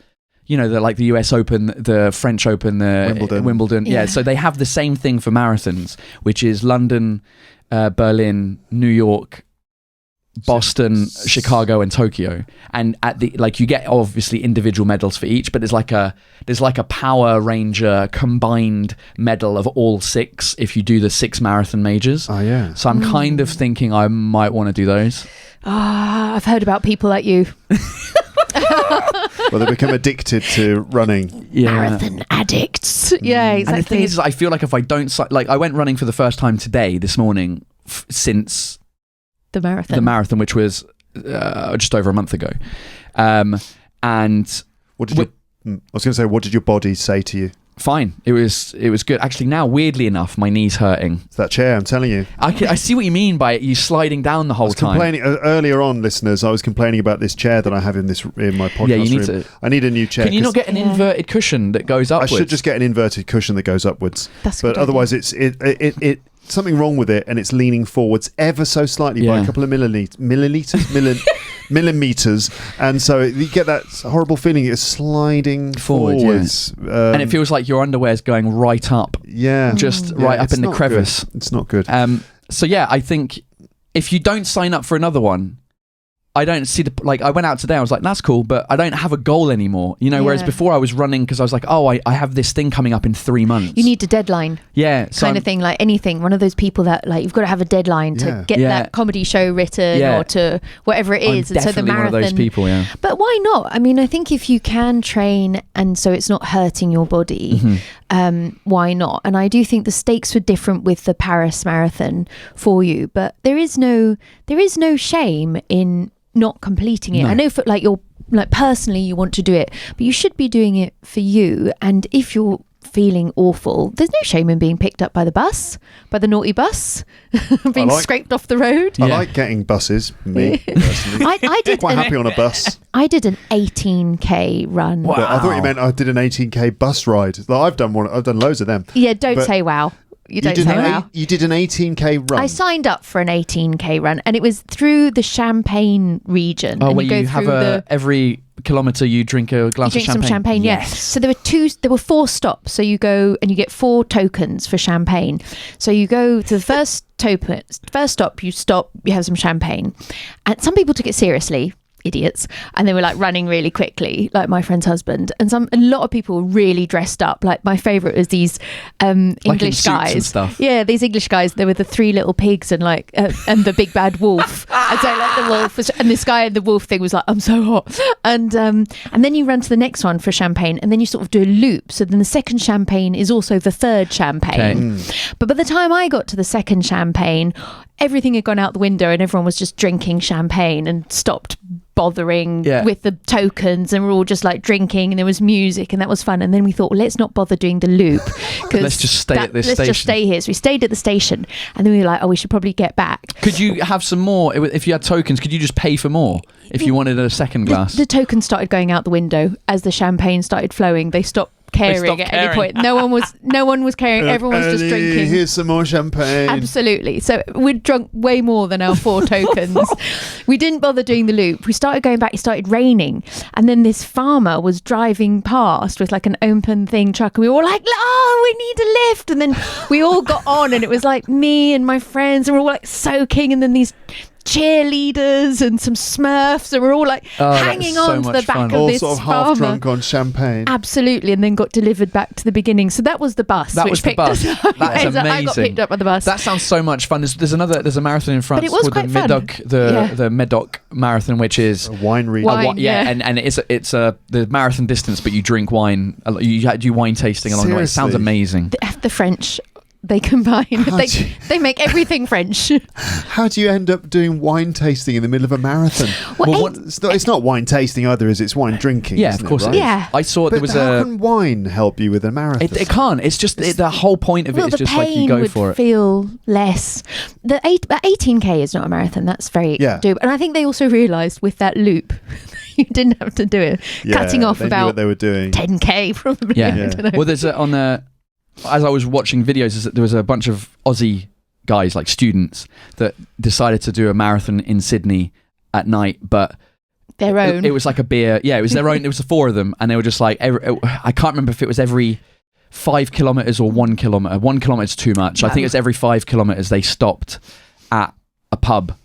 You know, like the US Open, the French Open, the Wimbledon. Yeah, so they have the same thing for marathons, which is London, Berlin, New York, Boston, Chicago, and Tokyo. And at the you get obviously individual medals for each, but there's like a Power Ranger combined medal of all 6 if you do the 6 marathon majors. Oh yeah. So I'm kind of thinking I might want to do those. I've heard about people like you. Well, they become addicted to running. Yeah. Marathon addicts. Yeah, exactly. And the thing is, I feel like if I don't like, I went running for the first time today, this morning, since the marathon, which was just over a month ago. And what did I was going to say, what did your body say to you? Fine. It was good. Actually, now, weirdly enough, my knee's hurting. It's that chair, I'm telling you. I see what you mean by it. You sliding down the whole time. Complaining earlier on, listeners. I was complaining about this chair that I have in my podcast Yeah, you need room. to. I need a new chair. Can you not get an inverted cushion that goes upwards? I should just get an inverted cushion that goes upwards. That's but a good otherwise, it's something wrong with it, and it's leaning forwards ever so slightly by a couple of millimeters, and so you get that horrible feeling it's sliding forwards. Yeah. And it feels like your underwear's going right up. Yeah. Just right up in the crevice. Good. It's not good. So yeah, I think if you don't sign up for another one, I don't see I went out today, I was like, that's cool, but I don't have a goal anymore, whereas before I was running because I was like, oh, I have this thing coming up in 3 months. You need a deadline. Yeah. So kind of thing, like anything. One of those people that you've got to have a deadline to get that comedy show written or to whatever it is. I'm definitely one of those people, yeah. But why not? I mean, I think if you can train and so it's not hurting your body, why not? And I do think the stakes were different with the Paris Marathon for you, but there is no shame in not completing it. No. I know for you're personally you want to do it, but you should be doing it for you. And if you're feeling awful, there's no shame in being picked up by the naughty bus, being scraped off the road. I like getting buses, me personally. I did quite happy on a bus. I did an 18k run. Wow. I thought you meant I did an 18k bus ride. I've done loads of them. Yeah, don't say wow. You did an 18k run. I signed up for an 18k run, and it was through the Champagne region. Oh, and where you have every kilometre you drink a glass of champagne. Some champagne, yes. So there were 4 stops. So you go and you get 4 tokens for champagne. So you go to the first stop, you have some champagne, and some people took it seriously. Idiots, and they were running really quickly, like my friend's husband, and a lot of people were really dressed up. My favorite was these English guys and stuff. Yeah, these English guys. They were the 3 little pigs and and the big bad wolf. And so the wolf was, and this guy in the wolf thing was like, I'm so hot. And then you run to the next one for champagne, and then you sort of do a loop. So then the second champagne is also the third champagne. But by the time I got to the second champagne, everything had gone out the window and everyone was just drinking champagne and stopped bothering with the tokens, and we're all just drinking, and there was music, and that was fun. And then we thought, well, let's not bother doing the loop because let's just stay at this station. Let's just stay here. So we stayed at the station, and then we were like, oh, we should probably get back. Could you have some more? If you had tokens, could you just pay for more if you wanted a second glass? The tokens started going out the window as the champagne started flowing. They stopped caring at any point. No one was caring. Everyone was just drinking. Here's some more champagne. Absolutely. So we'd drunk way more than our 4 tokens. We didn't bother doing the loop. We started going back. It started raining, and then this farmer was driving past with an open thing truck, and we were all like, oh, we need a lift. And then we all got on, and it was me and my friends, and we're all soaking, and then these cheerleaders and some Smurfs, and we're all hanging on to the back of all this sort of farmer. half drunk on champagne. Absolutely. And then got delivered back to the beginning. So that was the bus. That was the bus. That's amazing. I got picked up by the bus. That sounds so much fun. There's a marathon in France But it was called quite the fun. Medoc, the Medoc Marathon, which is a wine region. Wine, and it's the marathon distance, but you drink wine. You do wine tasting along the way. It sounds amazing. The French, they combine. They make everything French. How do you end up doing wine tasting in the middle of a marathon? It's not wine tasting either, is it? It's wine drinking. Yeah, of course it it is. Yeah. I saw there was how can wine help you with a marathon? It can't. It's just the whole point of it is the just pain you go would for it. Feel less. The 18k is not a marathon. That's very doable. And I think they also realised with that loop, you didn't have to do it. Cutting off they knew about what they were doing. 10k probably. Yeah. I don't know. Well, there's as I was watching videos, there was a bunch of Aussie guys, students, that decided to do a marathon in Sydney at night, but their own. It was like a beer. Yeah, it was their own. It was the 4 of them, and they were just I can't remember if it was every 5 kilometers or 1 kilometer. 1 kilometer is too much. I think it was every 5 kilometers they stopped at a pub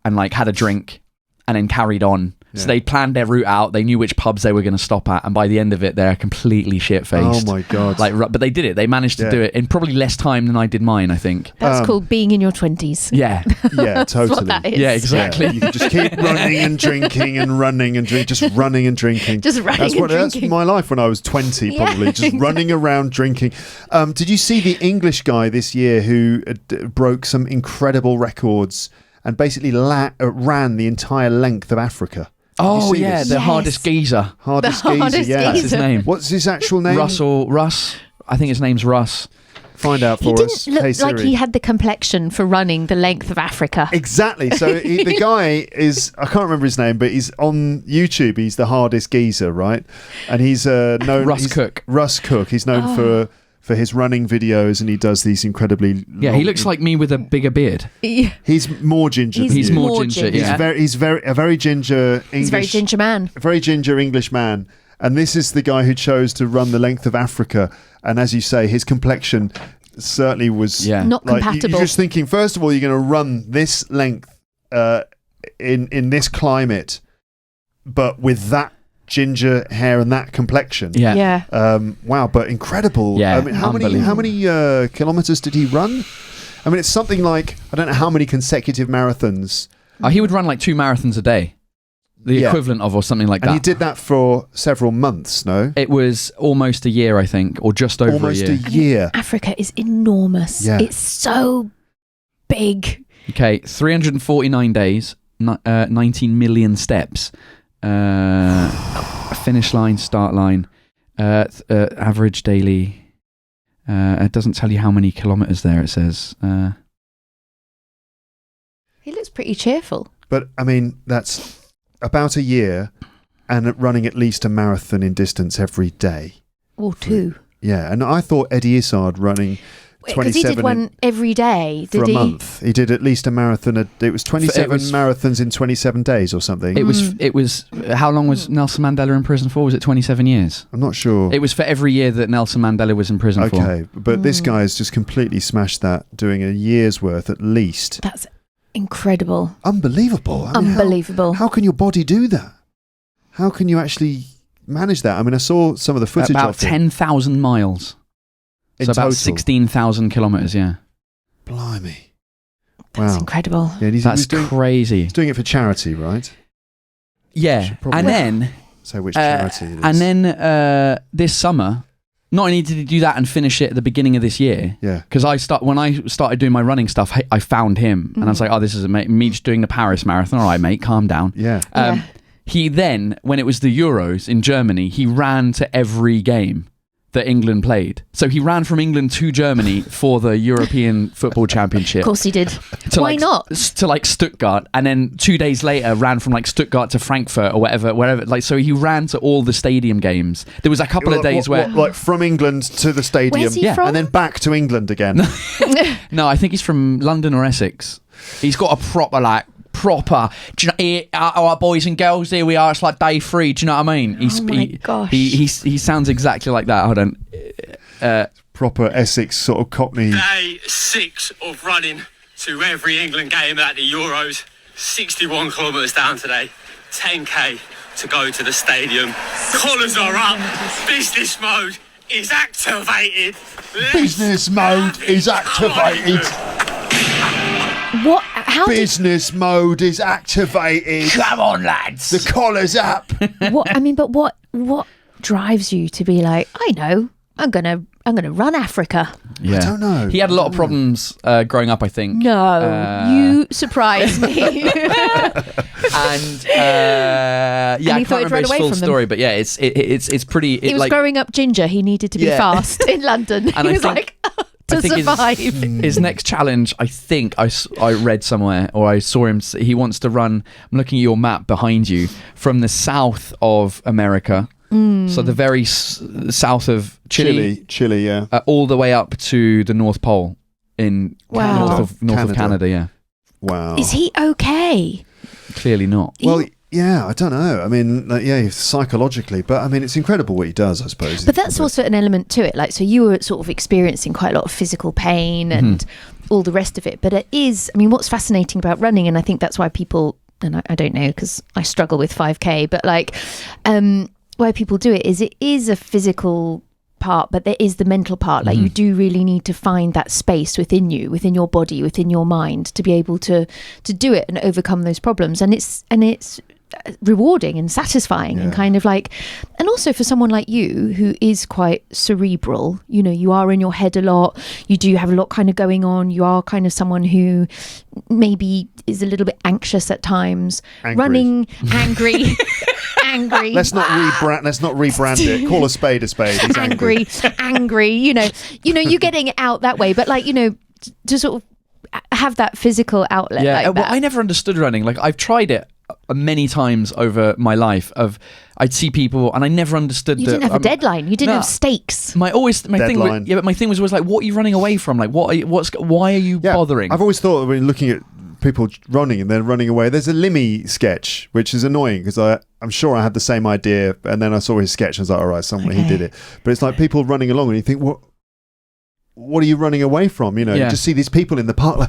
and had a drink and then carried on. So they planned their route out. They knew which pubs they were going to stop at, and by the end of it, they're completely shit-faced. Oh my God. But they did it. They managed to do it in probably less time than I did mine, I think. That's called being in your 20s. Yeah. Yeah, totally. What that is. Yeah, exactly. Yeah, you can just keep running and drinking and running and drinking, just running and drinking. Just running and That's drinking. my life when I was 20, Yeah, probably, just exactly. running around drinking. Did you see the English guy this year who broke some incredible records and basically ran the entire length of Africa? Oh, see yeah, this? the Yes. hardest geezer. Hardest The geezer, hardest yeah. That's his geezer. name. What's his actual name? Russ. I think his name's Russ. Find out He for didn't us. look Hey, like Siri. he had the complexion for running the length of Africa. Exactly. So the guy is, I can't remember his name, but he's on YouTube. He's the hardest geezer, right? And he's known... Russ he's- Cook. Russ Cook. He's known for his running videos, and he does these incredibly... Yeah, he looks like me with a bigger beard. Yeah. He's more ginger than He's you. more ginger, yeah. He's a very ginger English... He's a very ginger man. very ginger English man. And this is the guy who chose to run the length of Africa. And as you say, his complexion certainly was... Yeah. Not Like, compatible. You're just thinking, first of all, you're going to run this length in this climate, but with that ginger hair and that complexion. Yeah. Yeah. Wow, but incredible. Yeah, I mean, how many unbelievable. kilometers did he run? I mean, it's something like, I don't know how many consecutive marathons. He would run like 2 marathons a day. The Yeah. equivalent of, or something like And that. he did that for several months, no? It was almost a year, I think, or just over Almost a year. a year. Africa is enormous. Yeah. It's so big. Okay, 349 days, 19 million steps. Finish line, start line, average daily. It doesn't tell you how many kilometers there, it says. He looks pretty cheerful. But, I mean, that's about a year and running at least a marathon in distance every day. Or 2. Yeah, and I thought Eddie Izzard running Because he 27 did one every day. for Did a he? month. He did at least a marathon. It was 27 was- marathons in 27 days or something. It was. How long was Nelson Mandela in prison for? Was it 27 years? I'm not sure. It was for every year that Nelson Mandela was in prison for. Okay, but this guy has just completely smashed that, doing a year's worth at least. That's incredible. Unbelievable. I mean, Unbelievable. How can your body do that? How can you actually manage that? I mean, I saw some of the footage About of it. 10,000 miles. In So about total. 16,000 kilometers, yeah. Blimey. That's Wow. incredible. Yeah, and he's That's doing, crazy. he's doing it for charity, right? Yeah. Should probably- And then Say which charity it is. And then this summer, not only did he do that and finish it at the beginning of this year, Yeah. because when I started doing my running stuff, I found him and I was like, oh, this is me just doing the Paris Marathon. All right, mate, calm down. Yeah. Yeah. He then, when it was the Euros in Germany, he ran to every game that England played. So he ran from England to Germany for the European Football Championship. Of course he did. To Why like, not? To like Stuttgart, and then 2 days later ran from like Stuttgart to Frankfurt or wherever. Like, so he ran to all the stadium games. There was a couple of days where like from England to the stadium, Where's he Yeah. from? and then back to England again. no, I think he's from London or Essex. He's got a proper. Do you know? All right, boys and girls, here we are. It's like day 3. Do you know what I mean? Oh my gosh. He sounds exactly like that. Hold on. Proper Essex sort of Cockney. Day 6 of running to every England game at the Euros. 61 kilometres down today. 10k to go to the stadium. Collars are up. Business mode is activated. Business mode is activated. What? How did? Business mode is activated. Come on, lads. The collar's up. What? I mean, but what drives you to be like? I know. I'm gonna run Africa. Yeah. I don't know. He had a lot of problems growing up, I think. No, you surprise me. And yeah, he I thought can't he'd remember run his away full from them. story, but yeah, it's pretty. He was growing up ginger. He needed to be Yeah. fast in London. And he I was think- like I to think survive. his next challenge, I think I read somewhere or I saw him. He wants to run. I'm looking at your map behind you from the south of America, so the very south of Chile, yeah. all the way up to the North Pole in Wow. north of Canada. Yeah, Wow. Is he okay? clearly not. Well, yeah, I don't know. I mean, psychologically, but I mean, it's incredible what he does, I suppose. But that's also an element to it. Like, so you were sort of experiencing quite a lot of physical pain and all the rest of it. But it is, I mean, what's fascinating about running, and I think that's why people and I don't know because I struggle with 5K, but like why people do it is a physical part, but there is the mental part. Like you do really need to find that space within you, within your body, within your mind, to be able to do it and overcome those problems. And it's rewarding and satisfying and kind of like, and also for someone like you who is quite cerebral, you know, you are in your head a lot, you do have a lot kind of going on, you are kind of someone who maybe is a little bit anxious at times, angry. Let's not rebrand it. Call a spade a spade. He's angry, you know you're getting it out that way, but like, you know, to sort of have that physical outlet. Like that. I never understood running. Like I've tried it many times over my life. I'd see people and I never understood. You didn't have a deadline. You didn't have stakes. My thing. But my thing was always like, what are you running away from? Like, why are you bothering? I've always thought when looking at people running and then running away, there's a Limmy sketch which is annoying because I'm sure I had the same idea, and then I saw his sketch and I was like, all right, he did it. But it's like people running along and you think, what are you running away from? You know, you just see these people in the park like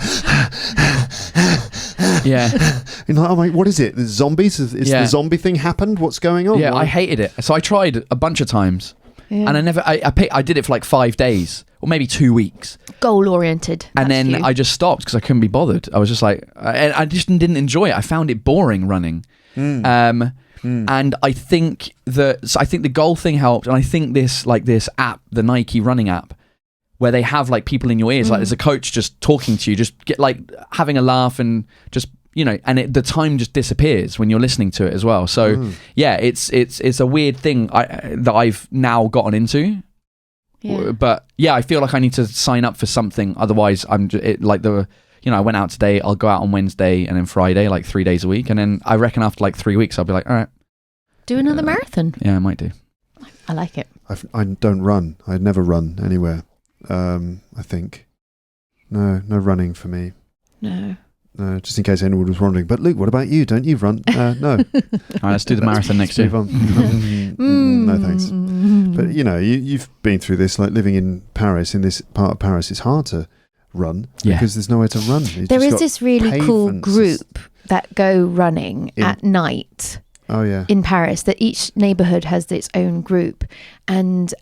you're like, oh my, what is it? The zombies? Is the zombie thing happened? What's going on? I hated it. So I tried a bunch of times. And I did it for like 5 days or maybe 2 weeks. Goal oriented. And then I just stopped because I couldn't be bothered. I was just like, I just didn't enjoy it. I found it boring running. And I think the goal thing helped. And I think this app, the Nike running app, where they have like people in your ears, like there's a coach just talking to you, just get like having a laugh and just, you know, and the time just disappears when you're listening to it as well. So it's a weird thing that I've now gotten into. But I feel like I need to sign up for something. Otherwise I went out today, I'll go out on Wednesday and then Friday, like 3 days a week. And then I reckon after like 3 weeks, I'll be like, all right. Do another marathon. Yeah, I might do. I like it. I don't run. I never run anywhere. I think. No running for me. No. Just in case anyone was wondering. But Luke, what about you? Don't you run? No. All right, let's do the marathon next year. No thanks. But you know, you've been through this, like living in Paris, in this part of Paris, it's hard to run because there's nowhere to run. There is this really cool group that go running at night. Oh yeah. In Paris, that each neighborhood has its own group, and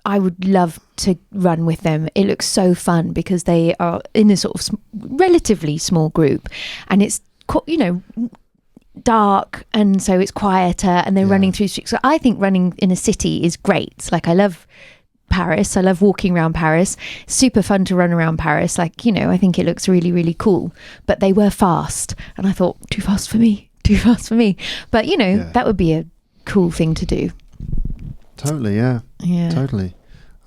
I would love to run with them. It looks so fun because they are in a sort of relatively small group, and it's, you know, dark, and so it's quieter, and they're running through streets. So I think running in a city is great. Like I love Paris. I love walking around Paris. Super fun to run around Paris. Like, you know, I think it looks really, really cool. But they were fast, and I thought, too fast for me. But, you know, that would be a cool thing to do. Totally, yeah. Totally.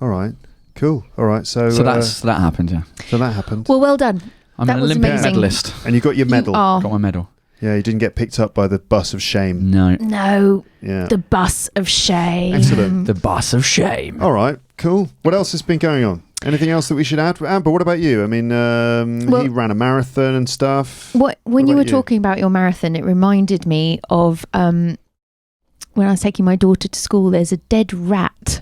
All right, cool. All right, so that happened, yeah. So that happened. Well done. I'm an Olympic medalist, and you got your medal. Got my medal. Yeah, you didn't get picked up by the bus of shame. No. Yeah. The bus of shame. Excellent. The bus of shame. All right, cool. What else has been going on? Anything else that we should add? Amber, what about you? I mean, he ran a marathon and stuff. When you were talking about your marathon, it reminded me of when I was taking my daughter to school, there's a dead rat.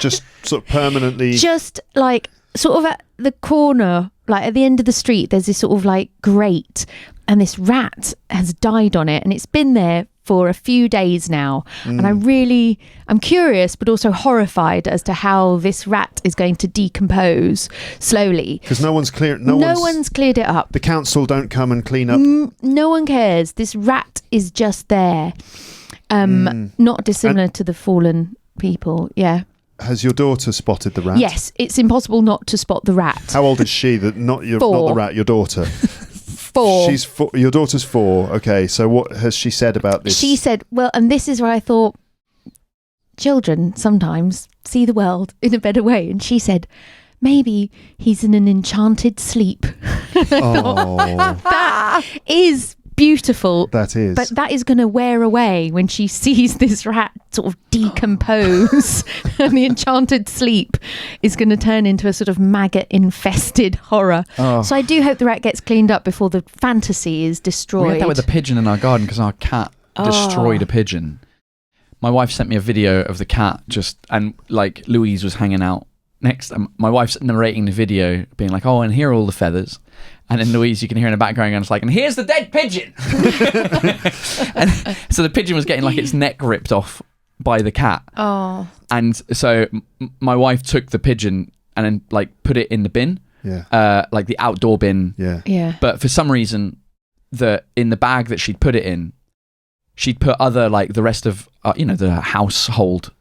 Just sort of permanently. Just like sort of at the corner, like at the end of the street, there's this sort of like grate, and this rat has died on it, and it's been there for a few days now. And I'm curious, but also horrified as to how this rat is going to decompose slowly. Because no one's cleared it up. The council don't come and clean up. No one cares. This rat is just there. Not dissimilar to the fallen people. Yeah. Has your daughter spotted the rat? Yes, it's impossible not to spot the rat. How old is she? Not the rat, your daughter. 4. She's 4. Your daughter's 4. Okay, so what has she said about this? She said, well, and this is where I thought children sometimes see the world in a better way. And she said, maybe he's in an enchanted sleep. Oh. That is beautiful. That is. But that is going to wear away when she sees this rat sort of decompose. And the enchanted sleep is going to turn into a sort of maggot-infested horror. Oh. So I do hope the rat gets cleaned up before the fantasy is destroyed. We had that with a pigeon in our garden because our cat destroyed a pigeon. My wife sent me a video of the cat and like Louise was hanging out next, my wife's narrating the video, being like, "Oh, and here are all the feathers." And then Louise, you can hear in the background, and it's like, "And here's the dead pigeon." And so the pigeon was getting like its neck ripped off by the cat. Oh. And so my wife took the pigeon and then like put it in the bin, like the outdoor bin. Yeah. But for some reason, in the bag that she'd put it in, she'd put other like the rest of the household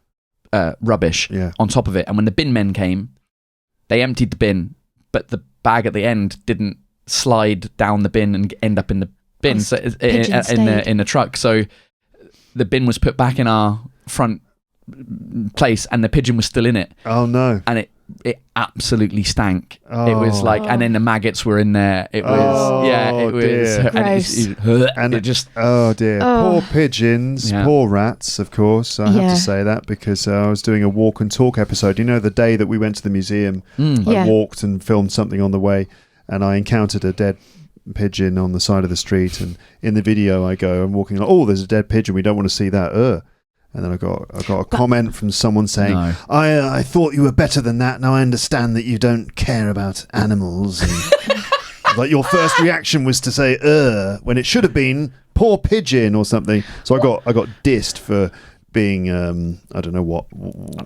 rubbish on top of it. And when the bin men came, they emptied the bin, but the bag at the end didn't slide down the bin and end up in the bin, so in the truck. So the bin was put back in our front place, and the pigeon was still in it. Oh no! And it absolutely stank. It was like, and then the maggots were in there. It was, it was, and it just, oh dear, poor pigeons, poor rats. Of course, I have to say that because I was doing a walk and talk episode. You know, the day that we went to the museum, I walked and filmed something on the way, and I encountered a dead pigeon on the side of the street. And in the video, I go, I'm walking like, oh, there's a dead pigeon. We don't want to see that. And then I got a comment from someone saying, No. I thought you were better than that. Now I understand that you don't care about animals. And like your first reaction was to say, when it should have been poor pigeon or something. So I got dissed for being, I don't know what.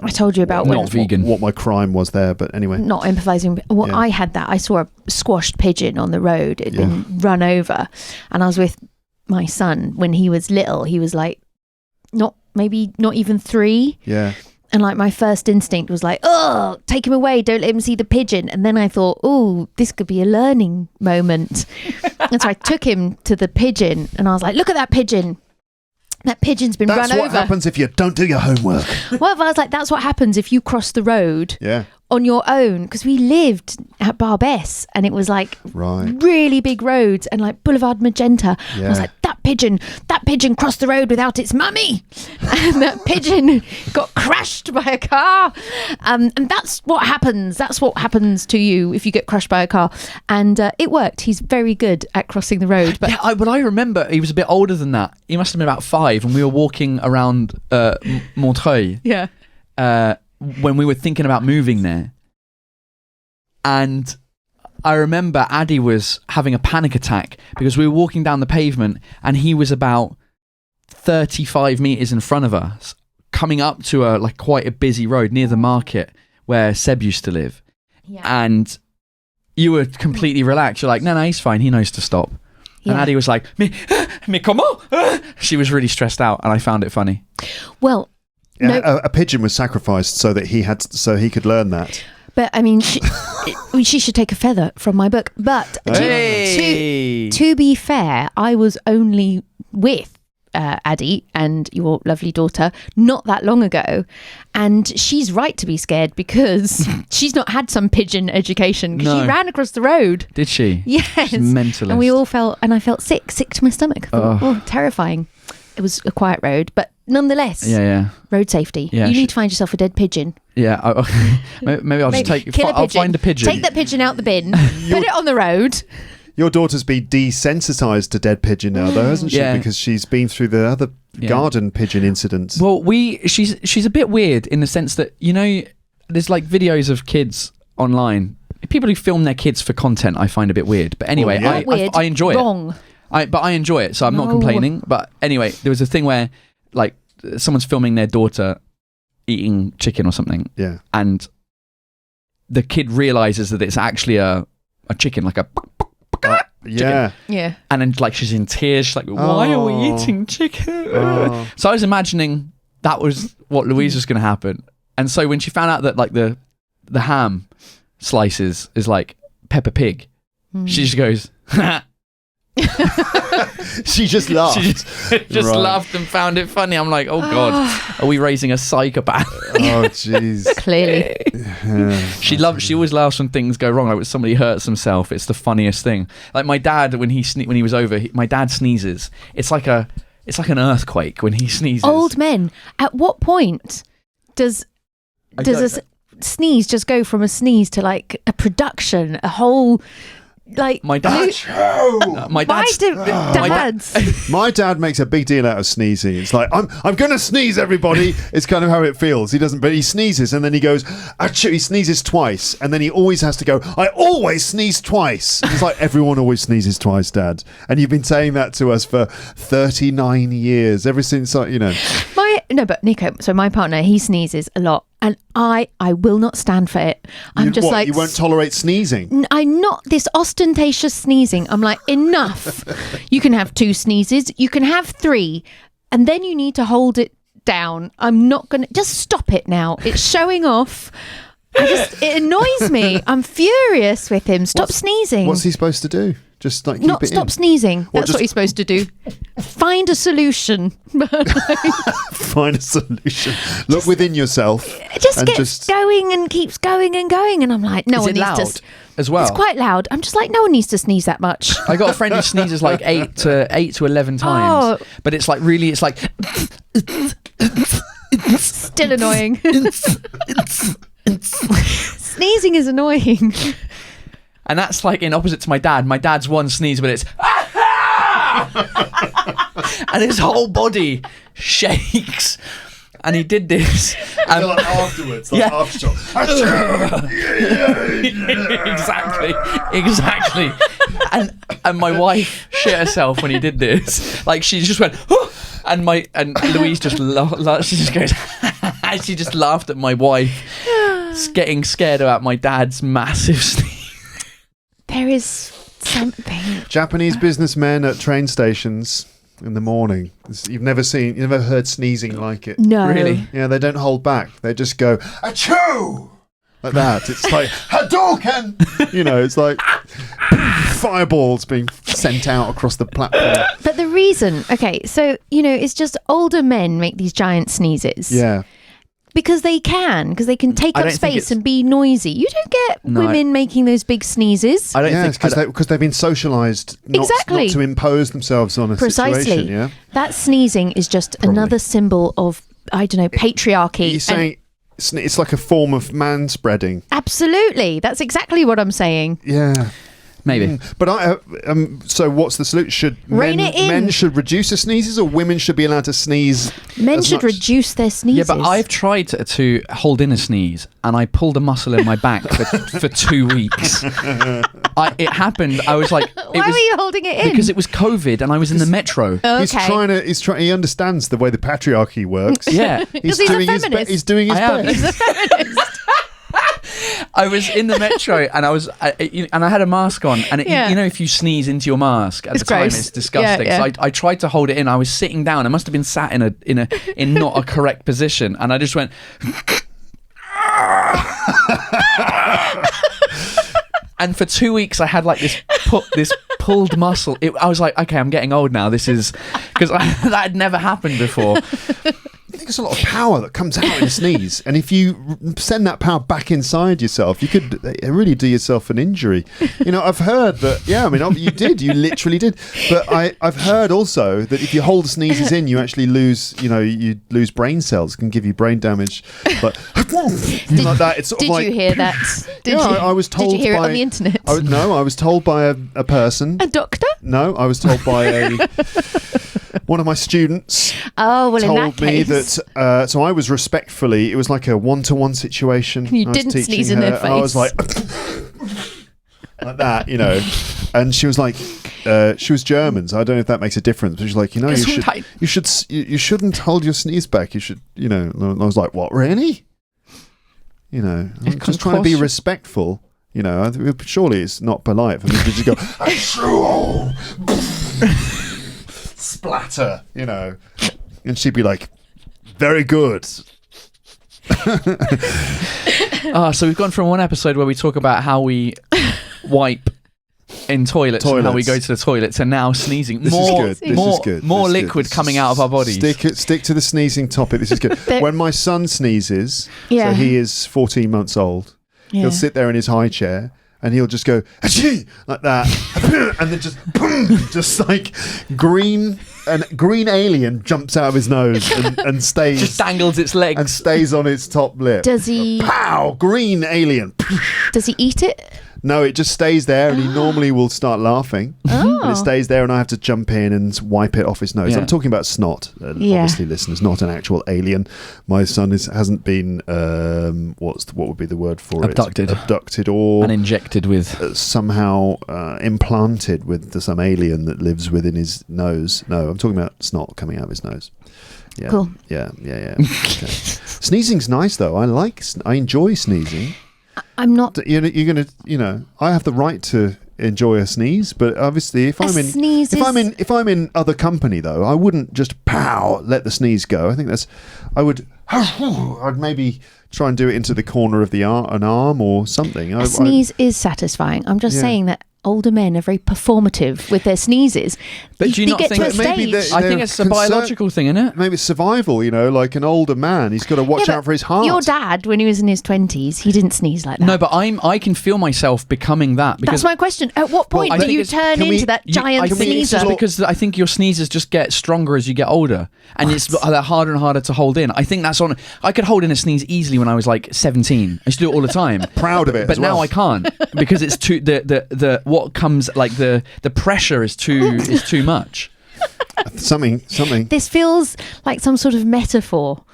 I told you about not vegan. What my crime was there, but anyway. Not empathizing. Well, I had that. I saw a squashed pigeon on the road. It'd been run over. And I was with my son when he was little. He was like, maybe not even 3. Yeah. And like my first instinct was like, oh, take him away. Don't let him see the pigeon. And then I thought, oh, this could be a learning moment. And so I took him to the pigeon and I was like, look at that pigeon. That pigeon's been run over. That's what happens if you don't do your homework. Well, I was like, that's what happens if you cross the road on your own. Because we lived at Barbès and it was like really big roads and like Boulevard Magenta. I was like, that pigeon crossed the road without its mummy. And that pigeon got crushed by a car. And that's what happens. That's what happens to you if you get crushed by a car. And it worked. He's very good at crossing the road. But but I remember he was a bit older than that. He must have been about 5, and we were walking around Montreuil. Yeah. When we were thinking about moving there. And I remember Addy was having a panic attack because we were walking down the pavement and he was about 35 meters in front of us, coming up to quite a busy road near the market where Seb used to live. Yeah. And you were completely relaxed. You're like, no, he's fine. He knows to stop. Yeah. And Addy was like, me comment? She was really stressed out and I found it funny. Well, a pigeon was sacrificed so that he could learn that. But I mean, she should take a feather from my book. But to be fair, I was only with Addy and your lovely daughter not that long ago, and she's right to be scared because she's not had some pigeon education because she ran across the road. Did she? Yes. She's mentalist. And we all felt, and I felt sick to my stomach. I thought, terrifying. It was a quiet road, but nonetheless, road safety. Yeah, you need to find yourself a dead pigeon. Yeah, maybe I'll just I'll find a pigeon. Take that pigeon out the bin, put it on the road. Your daughter's been desensitized to dead pigeon now, though, hasn't she? Yeah. Because she's been through the other garden pigeon incidents. Well, she's a bit weird in the sense that, there's like videos of kids online. People who film their kids for content, I find a bit weird. But anyway, I enjoy it. Wrong. But I enjoy it, so I'm not complaining. But anyway, there was a thing where like someone's filming their daughter eating chicken or something. Yeah. And the kid realizes that it's actually a chicken, like a chicken. Yeah. And then like she's in tears. She's like, why are we eating chicken? So I was imagining that was what Louise was going to happen. And so when she found out that like the ham slices is like Peppa Pig, she just goes, she just laughed. She just laughed and found it funny. I'm like, oh God, are we raising a psychopath? Oh jeez. Clearly. She always laughs when things go wrong, like when somebody hurts himself. It's the funniest thing. Like my dad, when he was over, my dad sneezes. It's like an earthquake when he sneezes. Old men. At what point does a sneeze just go from a sneeze to like a production, a whole like My dad. My dad's. dads. My dad makes a big deal out of sneezing. It's like, I'm going to sneeze, everybody. It's kind of how it feels. He doesn't, but he sneezes and then he goes, achoo, he sneezes twice. And then he always has to go, I always sneeze twice. It's like, everyone always sneezes twice, Dad. And you've been saying that to us for 39 years, ever since, But Nico, so my partner, he sneezes a lot. And I will not stand for it. I'm just like... You won't tolerate sneezing? I'm not this ostentatious sneezing. I'm like, enough. You can have 2 sneezes. You can have 3. And then you need to hold it down. I'm not going to... Just stop it now. It's showing off. It annoys me. I'm furious with him. Stop sneezing. What's he supposed to do? Just like keep Not it stop in? sneezing. That's what he's supposed to do. Find a solution. Find a solution. Look within yourself. Just gets going and keeps going and going. And I'm like, no Is one it needs loud to... as well? It's quite loud. I'm just like, no one needs to sneeze that much. I got a friend who sneezes like 8 to 11 times. Oh. But it's like really, it's like... Still annoying. Sneezing is annoying. And that's like in opposite to my dad. My dad's one sneeze, but it's... and his whole body shakes. And he did this. Like afterwards, like aftershock. Exactly. And my wife shit herself when he did this. Like she just went, oh! and Louise just she just goes, she just laughed at my wife getting scared about my dad's massive sneeze. There is something. Japanese businessmen at train stations in the morning. You've never heard sneezing like it. No. Really? Yeah, they don't hold back. They just go, achoo! Like that. It's like, Hadouken! It's like fireballs being sent out across the platform. But the reason, it's just older men make these giant sneezes. Yeah. Because they can take up space and be noisy. You don't get women making those big sneezes. I don't think because they've been socialised not to impose themselves on a situation. Yeah, that sneezing is just another symbol of patriarchy. You're saying it's like a form of manspreading. Absolutely, that's exactly what I'm saying. Yeah. Maybe. But so what's the solution? Should men should reduce their sneezes, or women should be allowed to sneeze? Men should reduce their sneezes. Yeah, but I've tried to hold in a sneeze, and I pulled a muscle in my back for 2 weeks. It happened. I was like, why were you holding it in? Because it was COVID, and I was in the metro. Okay. He understands the way the patriarchy works. Yeah, he's a feminist. He's doing his best. He's a feminist. I was in the metro and I had a mask on, and if you sneeze into your mask at the time, gross. it's disgusting. Yeah. So I tried to hold it in. I was sitting down. I must have been sat in not a correct position, and I just went. And for 2 weeks, I had like this pulled muscle. I was like, okay, I'm getting old now. This is because that had never happened before. I think there's a lot of power that comes out in a sneeze, and if you send that power back inside yourself, you could really do yourself an injury. I've heard that. Yeah, I mean, you literally did. But I've heard also that if you hold sneezes in, you actually lose. You lose brain cells, can give you brain damage. But like that. It's sort of like. Did you hear that? I was told. Did you hear it on the internet? I was told by a person. A doctor? No, I was told by one of my students. Oh, well, in told that me case. that so I was respectfully, it was like a one-to-one situation. You didn't sneeze in her face. And I was like like that, and she was like she was German, so I don't know if that makes a difference, but she's like, you shouldn't hold your sneeze back, you should, and I was like, what, really? I'm just trying to be respectful, surely it's not polite for me to just go splatter, and she'd be like, very good. So we've gone from one episode where we talk about how we wipe in toilets and how we go to the toilet to now sneezing. This is good. More liquid coming out of our bodies. Stick to the sneezing topic. This is good. When my son sneezes, so he is 14 months old, he'll sit there in his high chair and he'll just go achoo, like that, and then just boom, just like green alien jumps out of his nose and stays, just dangles its legs and stays on its top lip. Does he? Pow! Green alien. Does he eat it? No, it just stays there, and he normally will start laughing. And it stays there, and I have to jump in and wipe it off his nose. Yeah. I'm talking about snot. Obviously, listeners, not an actual alien. My son hasn't been what would be the word for Abducted. it? Abducted or And injected with somehow implanted with some alien that lives within his nose. No, I'm talking about snot coming out of his nose. Yeah. Cool. Yeah. Okay. Sneezing's nice though. I enjoy sneezing. I'm not. You're gonna, I have the right to enjoy a sneeze, but obviously if I'm in other company though, I wouldn't just let the sneeze go. I think I'd maybe try and do it into the corner of an arm or something. A sneeze is satisfying. I'm just saying that older men are very performative with their sneezes. But do you not think that maybe I think it's a biological thing, isn't it? Maybe it's survival, like an older man. He's got to watch out for his heart. Your dad, when he was in his 20s, he didn't sneeze like that. No, but I can feel myself becoming that. Because that's my question. At what point do you turn into that giant sneezer? It's because I think your sneezes just get stronger as you get older, and they're harder and harder to hold in. I think that's on. I could hold in a sneeze easily when I was like 17. I used to do it all the time. Proud of it, but now I can't because it's too the what comes like the pressure is too much. Something. This feels like some sort of metaphor.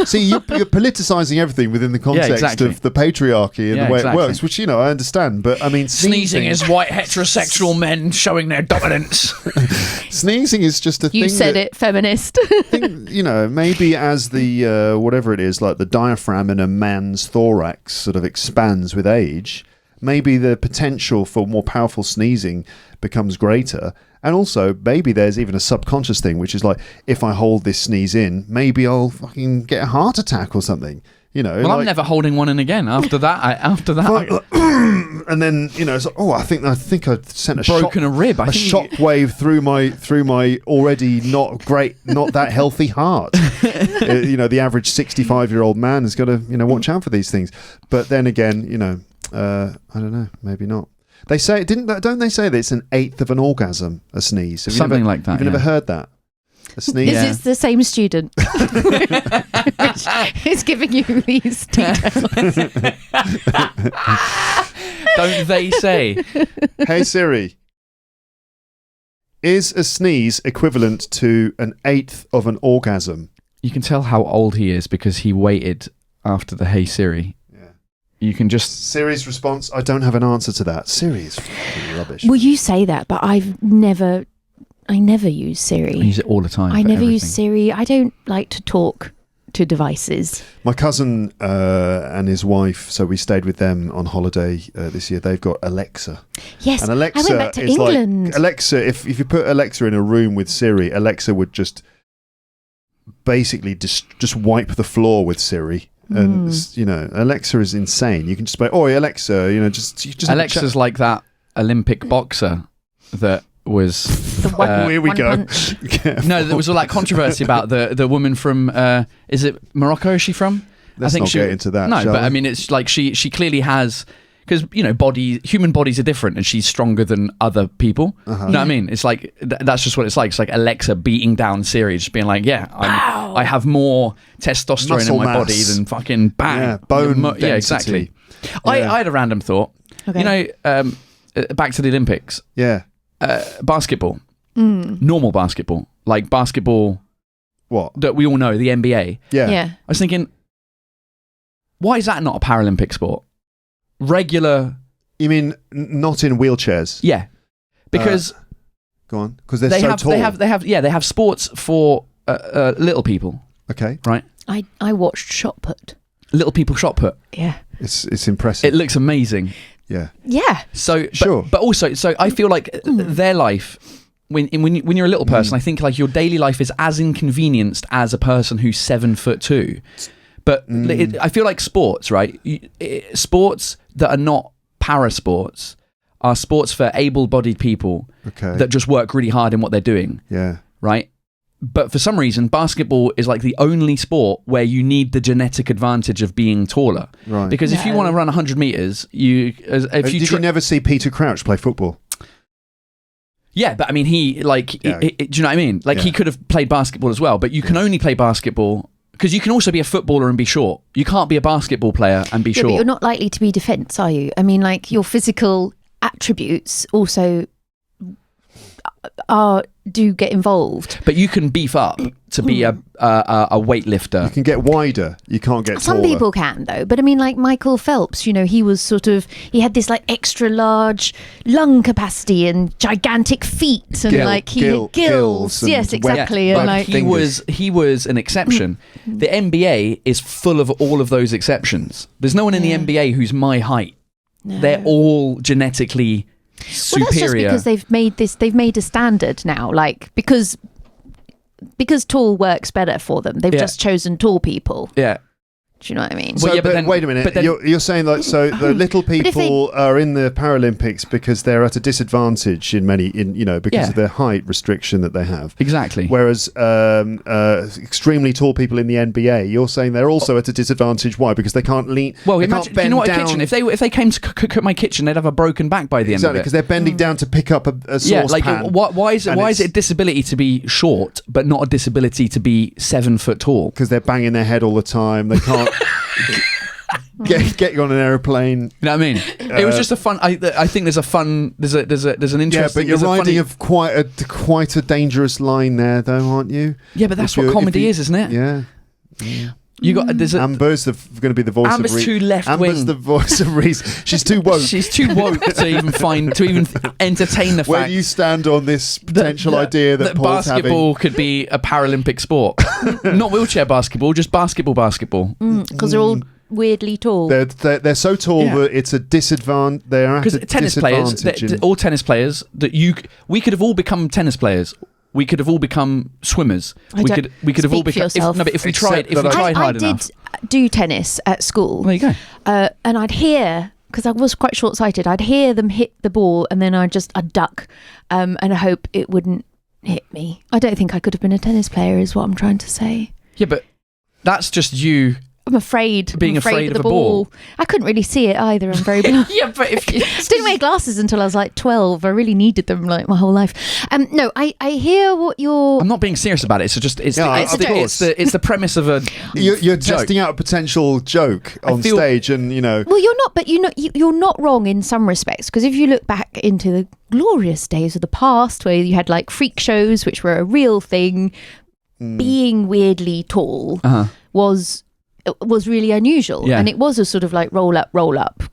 See, you're politicising everything within the context of the patriarchy and the way it works, which, I understand. But, I mean, sneezing is white heterosexual men showing their dominance. Sneezing is just a thing. You said it, feminist. Maybe as the, whatever it is, like the diaphragm in a man's thorax sort of expands with age, maybe the potential for more powerful sneezing becomes greater. And also, maybe there's even a subconscious thing, which is like, if I hold this sneeze in, maybe I'll fucking get a heart attack or something. Well, I'm never holding one in again. After that, and then it's like, I think I sent a rib. A shockwave through my already not that healthy heart. The average 65-year-old man has got to watch out for these things. But then again, I don't know, maybe not. They say don't they say that it's an eighth of an orgasm, a sneeze? Something like that. You've never heard that? A sneeze. This is the same student. He's giving you these details. Don't they say? Hey Siri, is a sneeze equivalent to an eighth of an orgasm? You can tell how old he is because he waited after the Hey Siri. You can just... Siri's response, I don't have an answer to that. Siri is fucking rubbish. Well, you say that, but I never use Siri. I use it all the time. I never use Siri. I don't like to talk to devices. My cousin and his wife, so we stayed with them on holiday this year. They've got Alexa. Yes, and Alexa I went back to England. Like Alexa, if you put Alexa in a room with Siri, Alexa would just basically just wipe the floor with Siri. And Alexa is insane. You can just say, "Oh, Alexa," just Alexa's like that Olympic boxer that was. Here we go. No, there was all that controversy about the woman from. Is it Morocco? Is she from? Let's not get into that. No, but I mean, it's like she clearly has. Because human bodies are different, and she's stronger than other people. You know what I mean? It's like that's just what it's like. It's like Alexa beating down Siri, just being like, I have more testosterone Muscle in my mass. body than fucking bang. Bone density. Yeah, exactly. I had a random thought. Okay. Back to the Olympics. Yeah. Basketball, normal basketball, like basketball. What? That we all know, the NBA. Yeah. I was thinking, why is that not a Paralympic sport? Regular. You mean not in wheelchairs? Yeah, because go on, because they're so tall. They have sports for little people. Okay, right. I watched shot put. Little people shot put. Yeah, it's impressive. It looks amazing. Yeah. So sure, but also, so I feel like their life. When you're a little person, I think like your daily life is as inconvenienced as a person who's 7'2". But I feel like sports, right? Sports that are not para sports are sports for able-bodied people that just work really hard in what they're doing. Yeah. Right? But for some reason, basketball is like the only sport where you need the genetic advantage of being taller. Right. Because if you want to run 100 meters, you never see Peter Crouch play football? Yeah, but I mean, do you know what I mean? Like he could have played basketball as well, but you can only play basketball Because you can also be a footballer and be short. You can't be a basketball player and be Yeah, short. but you're not likely to be defence, are you? I mean, like, your physical attributes also do get involved. But you can beef up to be a weightlifter. You can get wider. You can't get Some taller. people can, though. But I mean, like Michael Phelps, you know, he had this like extra large lung capacity and gigantic feet, and like he had gills. and Yes, exactly. Yeah, And but like he was an exception. The NBA is full of all of those exceptions. There's no one in the NBA who's my height. No. They're all genetically superior. Well, that's just because they've made a standard now, like because tall works better for them. They've just chosen tall people. Yeah. Do you know what I mean? So, Well, yeah, but but then- wait a minute. but then- You're saying like so the little if they- people are in the Paralympics because they're at a disadvantage because of their height restriction that they have. Exactly. Whereas extremely tall people in the NBA, you're saying they're also at a disadvantage. Why? Because they can't lean. Well, they imagine, can't bend you know what, down. a kitchen. If they came to cook at my kitchen, they'd have a broken back by the end of Exactly, it. because they're bending down to pick up a Yeah, saucepan. like why is it a disability to be short, but not a disability to be 7 foot tall? Because they're banging their head all the time. They can't get on an aeroplane. You know what I mean? It was just a fun. I think there's an interesting. Yeah, but you're riding quite a dangerous line there, though, aren't you? Yeah, but that's If what you- comedy if is, isn't it? Yeah. You got there's a. Amber's going to be the voice Amber's of reason. too left Amber's wing. the voice of reason. She's too woke. She's too woke to even entertain the Where fact do you stand on this potential idea that Paul's basketball could be a Paralympic sport? Not wheelchair basketball, just basketball. Because they're all weirdly tall. They're so tall Yeah. that it's a disadvantage. They're at Because a tennis players, disadvantage. all tennis players, we could have all become tennis players. We could have all become swimmers. We could have all Speak for become. yourself. If we tried I hard enough. did do tennis at school. There you go. And I'd hear, because I was quite short-sighted, I'd hear them hit the ball and then I'd duck and I hope it wouldn't hit me. I don't think I could have been a tennis player is what I'm trying to say. Yeah, but that's just you. I'm afraid. Being afraid of of the a ball. I couldn't really see it either. I'm very blind. Yeah, but if you Didn't wear glasses until I was like 12. I really needed them like my whole life. No, I hear what you're... I'm not being serious about it. So just it's Yeah, of course. the premise of a. You're joke. testing out a potential joke on feel- stage, and Well, you're not, but you're not wrong in some respects, because if you look back into the glorious days of the past where you had like freak shows, which were a real thing, being weirdly tall was really unusual. Yeah. And it was a sort of like roll up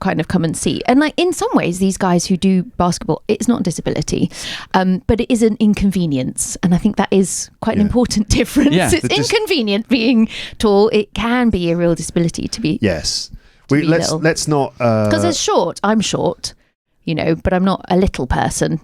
kind of come and see. And like in some ways these guys who do basketball, it's not a disability, but it is an inconvenience, and I think that is quite an important difference. Yeah. It's inconvenient being tall. It can be a real disability to be yes, be let's little. not because it's short. I'm short, but I'm not a little person.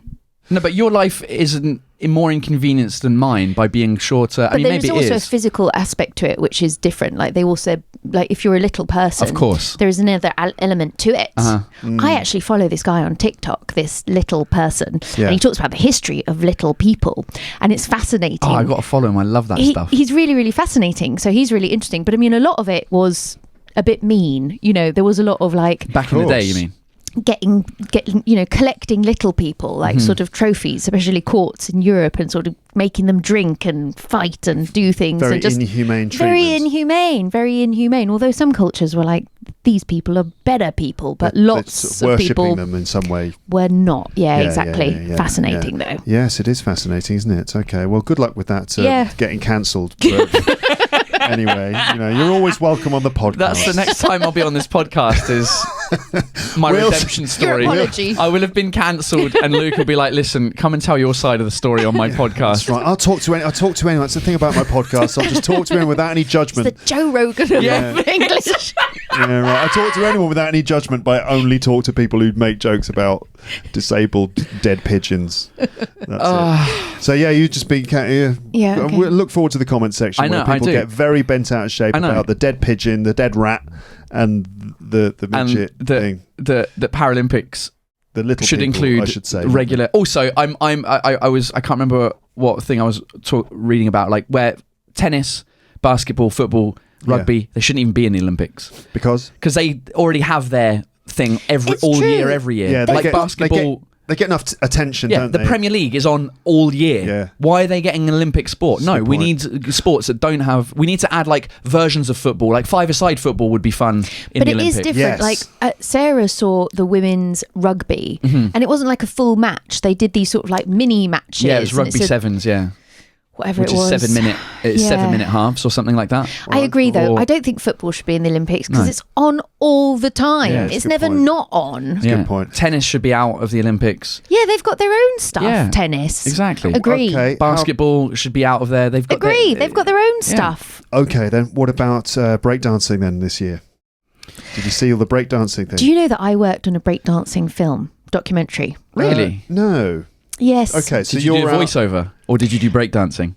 No, but your life isn't more inconvenienced than mine by being shorter. But I mean, there's maybe it also is. a physical aspect to it, which is different. Like they also, like if you're a little person, Of course. there is another element to it. Uh-huh. I actually follow this guy on TikTok, this little person, Yeah. and he talks about the history of little people, and it's fascinating. Oh, I got to follow him. I love that stuff. He's really, really fascinating. So he's really interesting. But I mean, a lot of it was a bit mean. There was a lot of like Back in the day, you mean? getting collecting little people like sort of trophies, especially courts in Europe, and sort of making them drink and fight and do things. very and just inhumane very inhumane. Although some cultures were like, these people are better people, but lots of worshipping people them in some way. were not. Yeah, Yeah, exactly. yeah. Fascinating though. Yes, it is fascinating, isn't it? Okay, well, good luck with that. Yeah. Getting cancelled. Anyway, you're always welcome on the podcast. That's the next time I'll be on this podcast is my redemption story. Your apology. I will have been cancelled, and Luke will be like, "Listen, come and tell your side of the story on my podcast." That's right. I'll talk to anyone. That's the thing about my podcast. I'll just talk to anyone without any It's judgment. the Joe Rogan of Yeah. English. Yeah, right. I talk to anyone without any judgment, but I only talk to people who make jokes about disabled dead pigeons. That's it. So yeah, you just been Yeah, okay. We'll look forward to the comment section I know, where people I do. get very bent out of shape I know. about the dead pigeon, the dead rat, and the And midget thing. the Paralympics The little should people, include I should say, regular. Also, I can't remember what thing I was reading about, like where tennis, basketball, football, rugby, they shouldn't even be in the Olympics because they already have their thing It's all true. year, every year. Yeah, they like get- basketball. They get enough attention, Yeah, don't the they? Premier League is on all year. Yeah. Why are they getting an Olympic sport? That's a No, good we point. need sports that don't have. We need to add like versions of football, like five-a-side football would be fun in But the it is Olympics. different. Yes. Like Sarah saw the women's rugby, Mm-hmm. and it wasn't like a full match. They did these sort of like mini matches. Yeah, it was and rugby said- sevens. Yeah, whatever which it was. is 7 minute. It's Yeah. 7 minute halves or something like that. I agree, though. Or- I don't think football should be in the Olympics because No. it's on all the time. Yeah, it's it's a good never point. not on. a good point. Tennis should be out of the Olympics. Yeah, they've got their own stuff. Yeah, Tennis. exactly. Agree. Okay. Basketball should be out of there. They've got Agree. They've got their own Yeah. stuff. Okay, then what about breakdancing then this year? Did you see all the breakdancing thing? Do you know that I worked on a breakdancing film documentary? Really? No. Yes. Okay, so Did you do you're a voiceover or did you do breakdancing?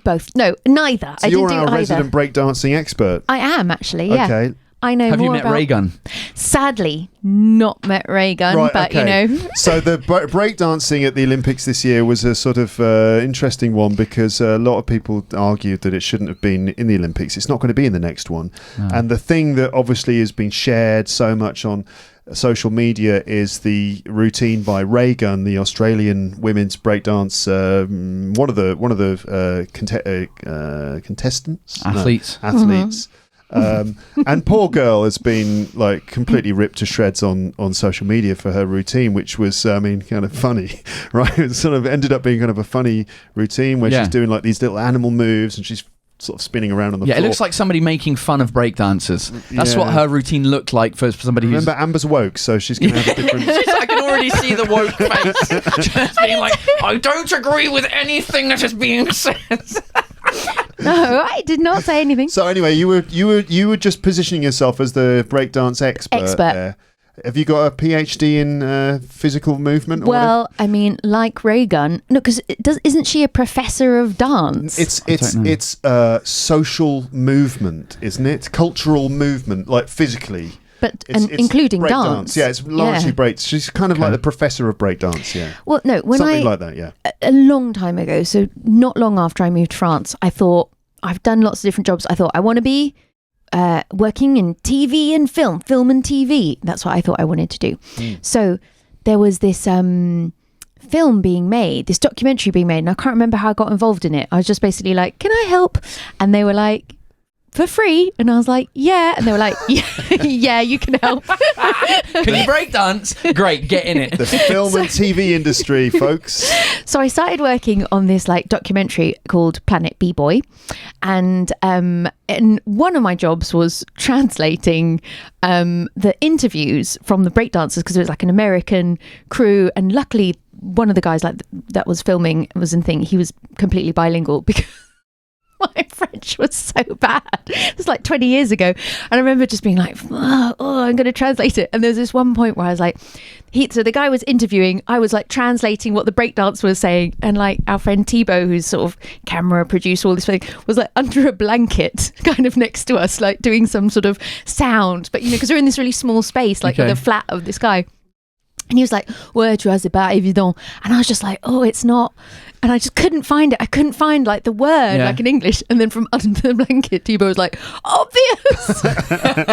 Both. No, neither. So I you're didn't do our either. resident breakdancing expert. I am actually. Yeah. Okay. I know Have more you met about. Raygun? Sadly, not met Raygun, Right, but okay. you know. So the breakdancing at the Olympics this year was a sort of interesting one because a lot of people argued that it shouldn't have been in the Olympics. It's not going to be in the next one. And the thing that obviously has been shared so much on social media is the routine by Raygun, the Australian women's breakdance, one of the contestants, Athletes. athletes. And poor girl has been like completely ripped to shreds on social media for her routine, which was, I mean, kind of funny, right? It sort of ended up being kind of a funny routine where Yeah. she's doing like these little animal moves and she's sort of spinning around on the Yeah, floor. it looks like somebody making fun of breakdancers. That's Yeah. what her routine looked like for somebody who's. Remember, Amber's woke, so she's going to have a different. I can already see the woke face just being like, I don't agree with anything that is being said. No, I did not say anything. So anyway, you were just positioning yourself as the breakdance expert. There. Have you got a PhD in physical movement? Or Well, I mean, like Raygun, no, because isn't she a professor of dance? whatever? It's social movement, isn't it? Cultural movement, like physically. but It's including break dance. Yeah, it's largely Yeah. breaks. She's kind of like the professor of breakdance. Yeah, Well, no, when something like that. Yeah. a long time ago, so not long after I moved to France, I thought I've done lots of different jobs. I thought I want to be working in TV and film and TV. That's what I thought I wanted to do. So there was this film being made, this documentary being made, and I can't remember how I got involved in it. I was just basically like, "Can I help?" And they were like, "For free?" And I was like, "Yeah." And they were like, "Yeah, yeah, you can help." Can you breakdance? Great, get in it. The film and TV industry, folks. So I started working on this like documentary called Planet B-Boy, and one of my jobs was translating the interviews from the breakdancers because it was like an American crew, and luckily one of the guys like that was filming was in thing. He was completely bilingual because my French was so bad. It was like 20 years ago. And I remember just being like, oh, I'm going to translate it. And there's this one point where I was like, so the guy was interviewing, I was like translating what the breakdance was saying. And like our friend Thibaut, who's sort of camera producer, all this thing, was like under a blanket kind of next to us, like doing some sort of sound. But, you know, because we're in this really small space, like Okay. with a flat of this guy. And he was like, "Ouais, tu vois, c'est pas évident." And I was just like, "Oh, it's not." And I just couldn't find it. I couldn't find like the word Yeah. like in English. And then from under the blanket, Thibaut was like, "Obvious."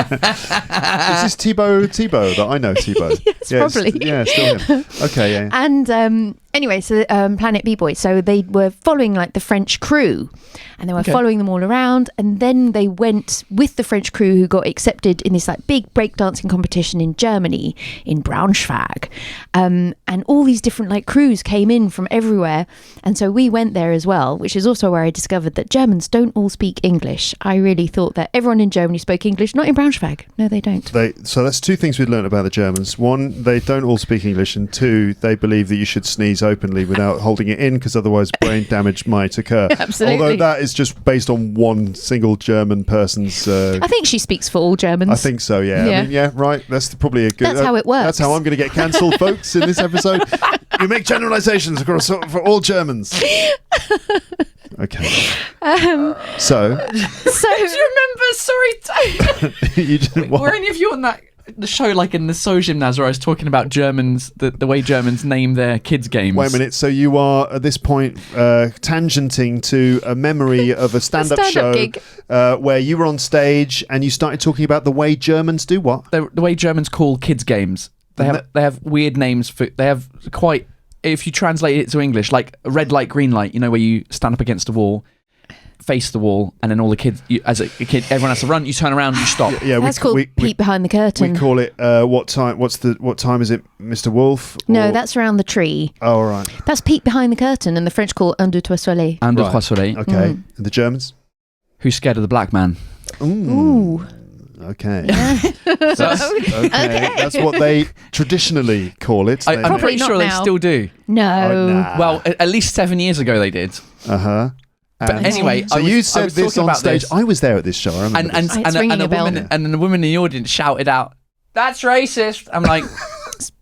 Is this Thibaut that I know? Thibaut. Yes, probably. Yeah, still him. Okay, yeah. And anyway, so Planet B-Boy. So they were following like the French crew, and they were following them all around. And then they went with the French crew who got accepted in this like big breakdancing competition in Germany, in Braunschweig. And all these different like crews came in from everywhere. And so we went there as well, which is also where I discovered that Germans don't all speak English. I really thought that everyone in Germany spoke English, not in Braunschweig. No, they don't. So that's two things we've learned about the Germans. One, they don't all speak English, and two, they believe that you should sneeze openly without holding it in because otherwise brain damage might occur. Absolutely. Although that is just based on one single German person's. I think she speaks for all Germans. I think so. Yeah. Yeah. I mean, yeah. Right. That's probably a good. That's how it works. That's how I'm going to get cancelled, folks, in this episode. You make generalizations across for all Germans. Okay. So Do you remember? Sorry, you didn't. were any of you on the show like in the So Gymnase where I was talking about Germans, the way Germans name their kids' games? Wait a minute. So you are at this point tangenting to a memory of a stand-up show gig. where you were on stage and you started talking about the way Germans do what? The way Germans call kids' games. They have weird names for. They have quite. If you translate it to English, like red light, green light, where you stand up against a wall, face the wall, and then all the kids, as a kid, everyone has to run. You turn around, you stop. Yeah, that's called peek behind the curtain. We call it what time? What time is it, Mr. Wolf? No, that's around the tree. Oh, all right. That's peek behind the curtain, and the French call un deux trois soleil. Un deux trois soleil. Okay. And the Germans? Who's scared of the black man? Ooh. Okay. That's what they traditionally call it. I'm pretty sure they still do. No. Oh, nah. Well, at least 7 years ago they did. But anyway, so you said this on stage. I was there at this show. I remember and the woman in the audience shouted out, "That's racist!" I'm like,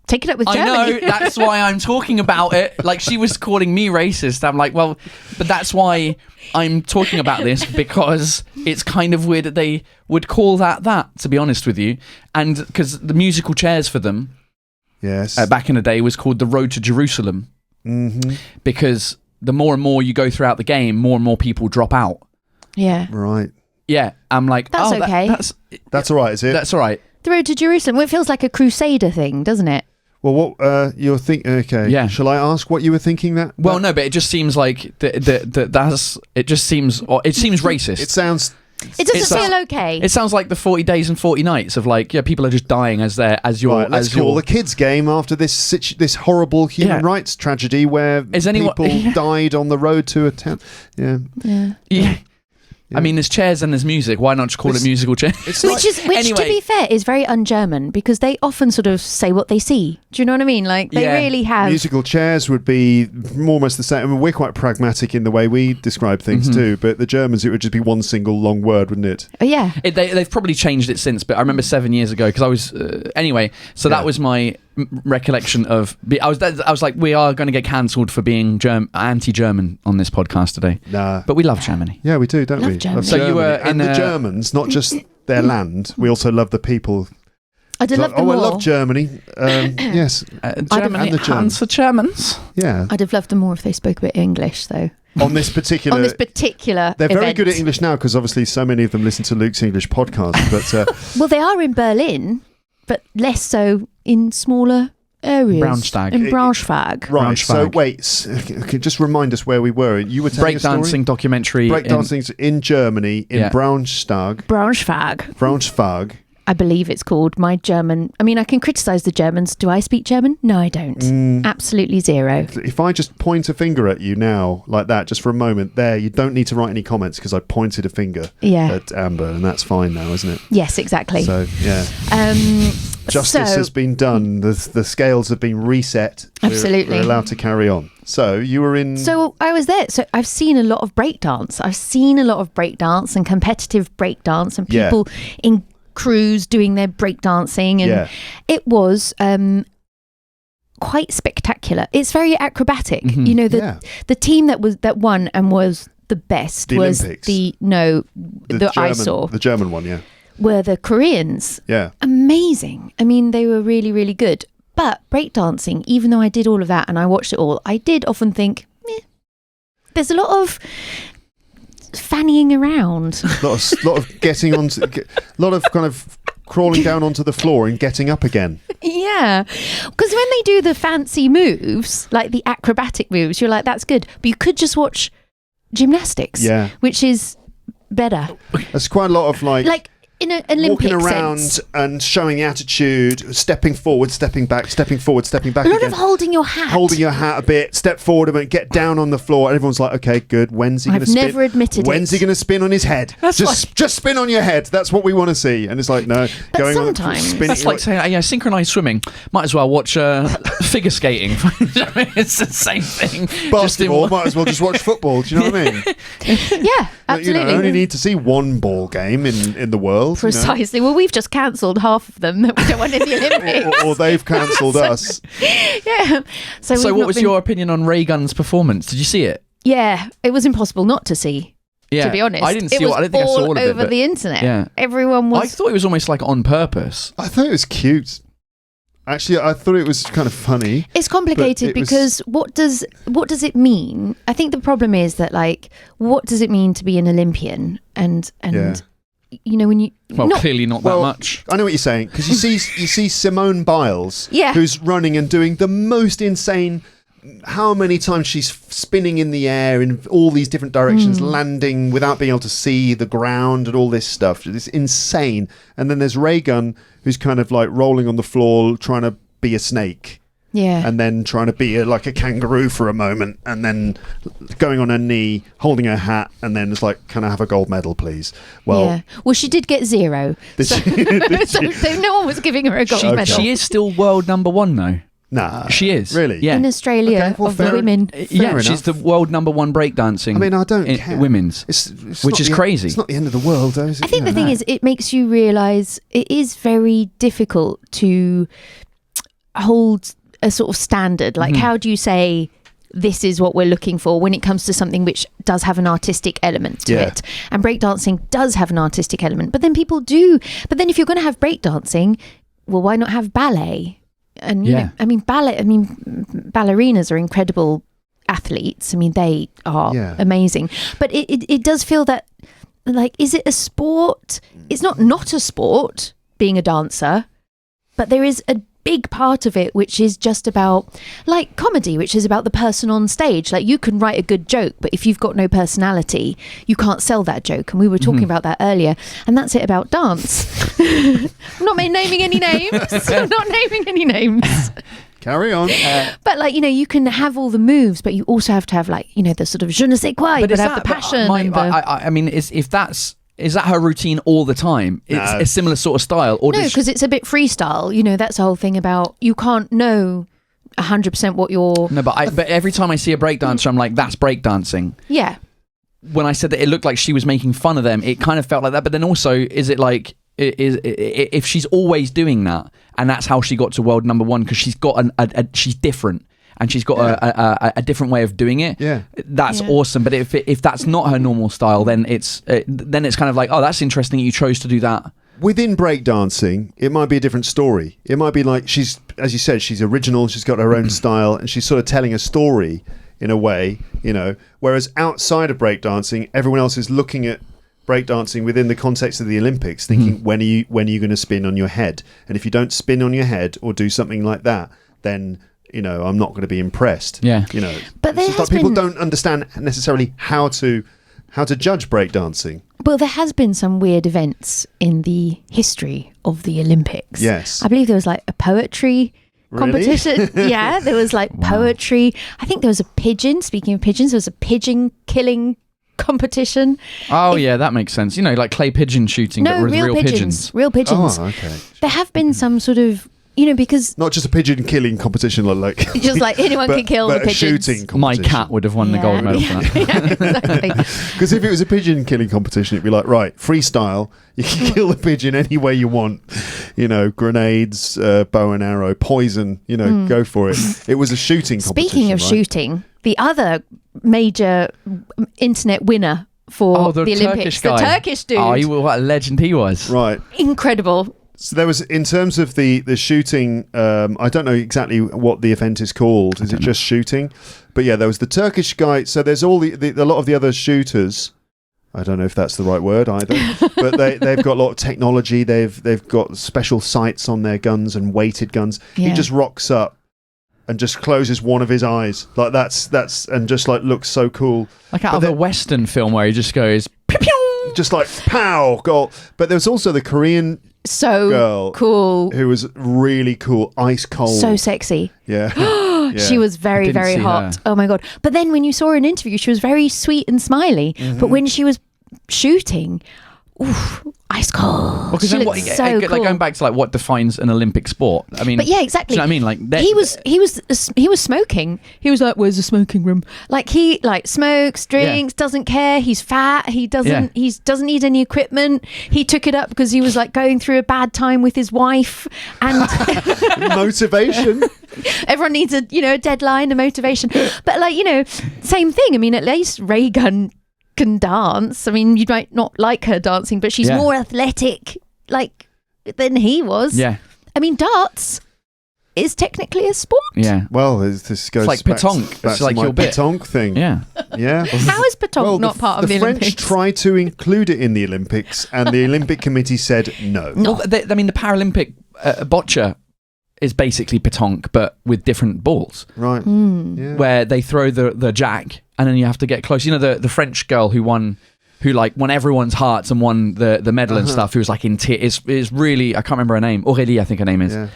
take it up with Germany. I know, that's why I'm talking about it. Like, she was calling me racist. I'm like, well, but that's why I'm talking about this, because it's kind of weird that they would call that, to be honest with you. And because the musical chairs for them, back in the day, was called The Road to Jerusalem. Mm-hmm. Because the more and more you go throughout the game, more and more people drop out. Yeah. Right. Yeah. I'm like, that's okay. That's all right, is it? That's all right. The Road to Jerusalem. Well, it feels like a Crusader thing, doesn't it? Well, what you're thinking? Okay. Yeah. Shall I ask what you were thinking? Well, no, but it just seems like that's. It just seems. It seems racist. It sounds. It doesn't feel okay. It sounds like the 40 Days and 40 Nights of people are just dying as you're. Right, let's call the kids game after this horrible human rights tragedy where people died on the road to a town. Yeah. I mean, there's chairs and there's music. Why not just call it musical chairs? Which, to be fair, is very un-German, because they often sort of say what they see. Do you know what I mean? Like, they really have... Musical chairs would be almost the same. I mean, we're quite pragmatic in the way we describe things too, but the Germans, it would just be one single long word, wouldn't it? Oh, yeah. They've probably changed it since, but I remember 7 years ago, because I was... anyway, so that was my recollection of... I was like, we are going to get cancelled for being anti-German on this podcast today. Nah. But we love Germany. Yeah, we do, don't we? Germany. So you were and the Germans, not just their land, we also love the people. I'd have loved them more. I love Germany. Yes. Germany, and the hands for Germans. Yeah. I'd have loved them more if they spoke a bit English, though. On this particular They're very good at English now, because obviously so many of them listen to Luke's English podcast. But well, they are in Berlin, but less so in smaller areas. Braunschweig. In Braunschweig. Right. So wait, just remind us where we were. You were telling breakdancing documentary. Breakdancing in Germany, in Braunschweig. I believe it's called. My German... I mean, I can criticise the Germans. Do I speak German? No, I don't. Absolutely zero. If I just point a finger at you now, like that, just for a moment, there, you don't need to write any comments, because I pointed a finger at Amber, and that's fine now, isn't it? Yes, exactly. So, yeah. Justice has been done. The scales have been reset. Absolutely. We're allowed to carry on. So, you were in... So, I was there. So, I've seen a lot of breakdance. I've seen a lot of breakdance and competitive breakdance and people in crews doing their breakdancing, and it was quite spectacular. It's very acrobatic. You know, the team that won and was the best was Olympics. I saw the German one, were the Koreans. Yeah, amazing. I mean, they were really, really good. But breakdancing, even though I did all of that and I watched it all, I did often think, there's a lot of fannying around, lot of getting on, lot of kind of crawling down onto the floor and getting up again. Yeah, because when they do the fancy moves, like the acrobatic moves, you're like, that's good, but you could just watch gymnastics, which is better. There's quite a lot of like in an Olympic walking around sense. And showing attitude, stepping forward, stepping back, stepping forward, stepping back. A lot again. of holding your hat a bit, step forward a bit, get down on the floor. Everyone's like, okay, good. When's he going to spin? I've never admitted When's he going to spin on his head? Just spin on your head. That's what we want to see. And it's like, no, but going sometimes on, spinning. That's like saying, synchronized swimming. Might as well watch figure skating. It's the same thing. Basketball, might as well just watch football. Do you know what I mean? Yeah, absolutely. You only need to see one ball game in the world. Precisely. Well, we've just cancelled half of them that we don't want in the Olympics. or they've cancelled us. Yeah. So what was your opinion on Ray Gunn's performance? Did you see it? Yeah, it was impossible not to see. Yeah. To be honest, I didn't see. It was I don't think I saw all of it over the internet. Yeah. Everyone was. I thought it was almost like on purpose. I thought it was cute. Actually, I thought it was kind of funny. It's complicated because what does it mean? I think the problem is that, like, what does it mean to be an Olympian? And when you clearly not that much. I know what you're saying, because you see Simone Biles, who's running and doing the most insane. How many times she's spinning in the air in all these different directions, landing without being able to see the ground and all this stuff. It's insane. And then there's Ray Gunn, who's kind of like rolling on the floor trying to be a snake. Yeah. And then trying to be like a kangaroo for a moment, and then going on her knee, holding her hat, and then it's like, can I have a gold medal, please? Well, she did get 0. So no one was giving her a gold medal. She is still world number 1, though. Nah. She is. Really? Yeah. In Australia, of the women. Yeah, she's the world number 1 breakdancing. I mean, I don't care. Women's. Which is crazy. It's not the end of the world, though, is it? I think the thing is, it makes you realise it is very difficult to hold a sort of standard. Like, how do you say this is what we're looking for when it comes to something which does have an artistic element to it? And breakdancing does have an artistic element. But then people do. But then if you're going to have breakdancing, well, why not have ballet? And ballerinas are incredible athletes. I mean, they are amazing. But it does feel that, like, is it a sport? It's not a sport, being a dancer, but there is a big part of it which is just about, like, comedy, which is about the person on stage. Like, you can write a good joke, but if you've got no personality, you can't sell that joke. And we were talking about that earlier, and that's it about dance. I'm not naming any names. I'm not naming any names. Carry on. But, like, you can have all the moves, but you also have to have, like, the sort of je ne sais quoi. But have the passion. I mean, is that her routine all the time? It's a similar sort of style? Or no, because it's a bit freestyle. That's the whole thing about you can't know 100% what you're... No, but every time I see a breakdancer, I'm like, that's breakdancing. Yeah. When I said that it looked like she was making fun of them, it kind of felt like that. But then also, is it like... if she's always doing that, and that's how she got to world number 1, because she's got she's different. And she's got a different way of doing it. Yeah, that's awesome. But if that's not her normal style, then it's kind of like, oh, that's interesting that you chose to do that. Within breakdancing, it might be a different story. It might be like she's, as you said, she's original. She's got her own style, and she's sort of telling a story in a way, Whereas outside of breakdancing, everyone else is looking at breakdancing within the context of the Olympics, thinking, when are you going to spin on your head? And if you don't spin on your head or do something like that, then I'm not going to be impressed. Yeah. But people don't understand necessarily how to judge breakdancing. Well, there has been some weird events in the history of the Olympics. Yes. I believe there was like a poetry competition. Yeah, there was like poetry. I think there was a pigeon. Speaking of pigeons, there was a pigeon killing competition. Oh, yeah, that makes sense. Like clay pigeon shooting, but with real pigeons. Real pigeons. Oh, okay. There have been some sort of... because... Not just a pigeon killing competition, like... just like anyone can kill the pigeons. Shooting competition. My cat would have won the gold medal for that. Yeah, exactly. Because if it was a pigeon killing competition, it'd be like, right, freestyle, you can kill the pigeon any way you want. Grenades, bow and arrow, poison, go for it. It was a shooting competition. Speaking of shooting, the other major internet winner for the Olympics, the Turkish dude. Oh, what a legend he was. Right. Incredible. So there was, in terms of the shooting, I don't know exactly what the event is called. Is it just shooting? But yeah, there was the Turkish guy. So there's all a lot of the other shooters. I don't know if that's the right word either. But they've got a lot of technology. They've got special sights on their guns and weighted guns. Yeah. He just rocks up and just closes one of his eyes. Like that's and just like looks so cool. Like out of a Western film where he just goes pew pew, just like pow, goal. But there was also the Korean girl cool who was really cool, ice cold, so sexy. Yeah. She was very, very hot. Her. Oh my God. But then when you saw her in an interview, she was very sweet and smiley. Mm-hmm. But when she was shooting, ice cold. Well, she looked so cool. Like going back to like what defines an Olympic sport. I mean, but yeah, exactly. Do you know what I mean? Like he was smoking. He was like, "Where's the smoking room?" Like he smokes, drinks, doesn't care. He's fat. He doesn't need any equipment. He took it up because he was like going through a bad time with his wife and motivation. Everyone needs a deadline, a motivation. But same thing. I mean, at least Ray Gunn can dance. I mean, you might not like her dancing, but she's more athletic than he was. Yeah. I mean, darts is technically a sport. Yeah. Well, this goes like back pétanque. back It's to like my your bit. pétanque thing. Yeah. Yeah. How is pétanque Well, not part of the French Olympics? tried to include it in the Olympics, and the Olympic Committee said no. Well, the Paralympic boccia is basically pétanque, but with different balls. Right. Yeah. Where they throw the jack, and then you have to get close. You know, the French girl who won everyone's hearts and won the medal and stuff, who was like in tears, is really, I can't remember her name, Aurélie I think her name is. Yeah.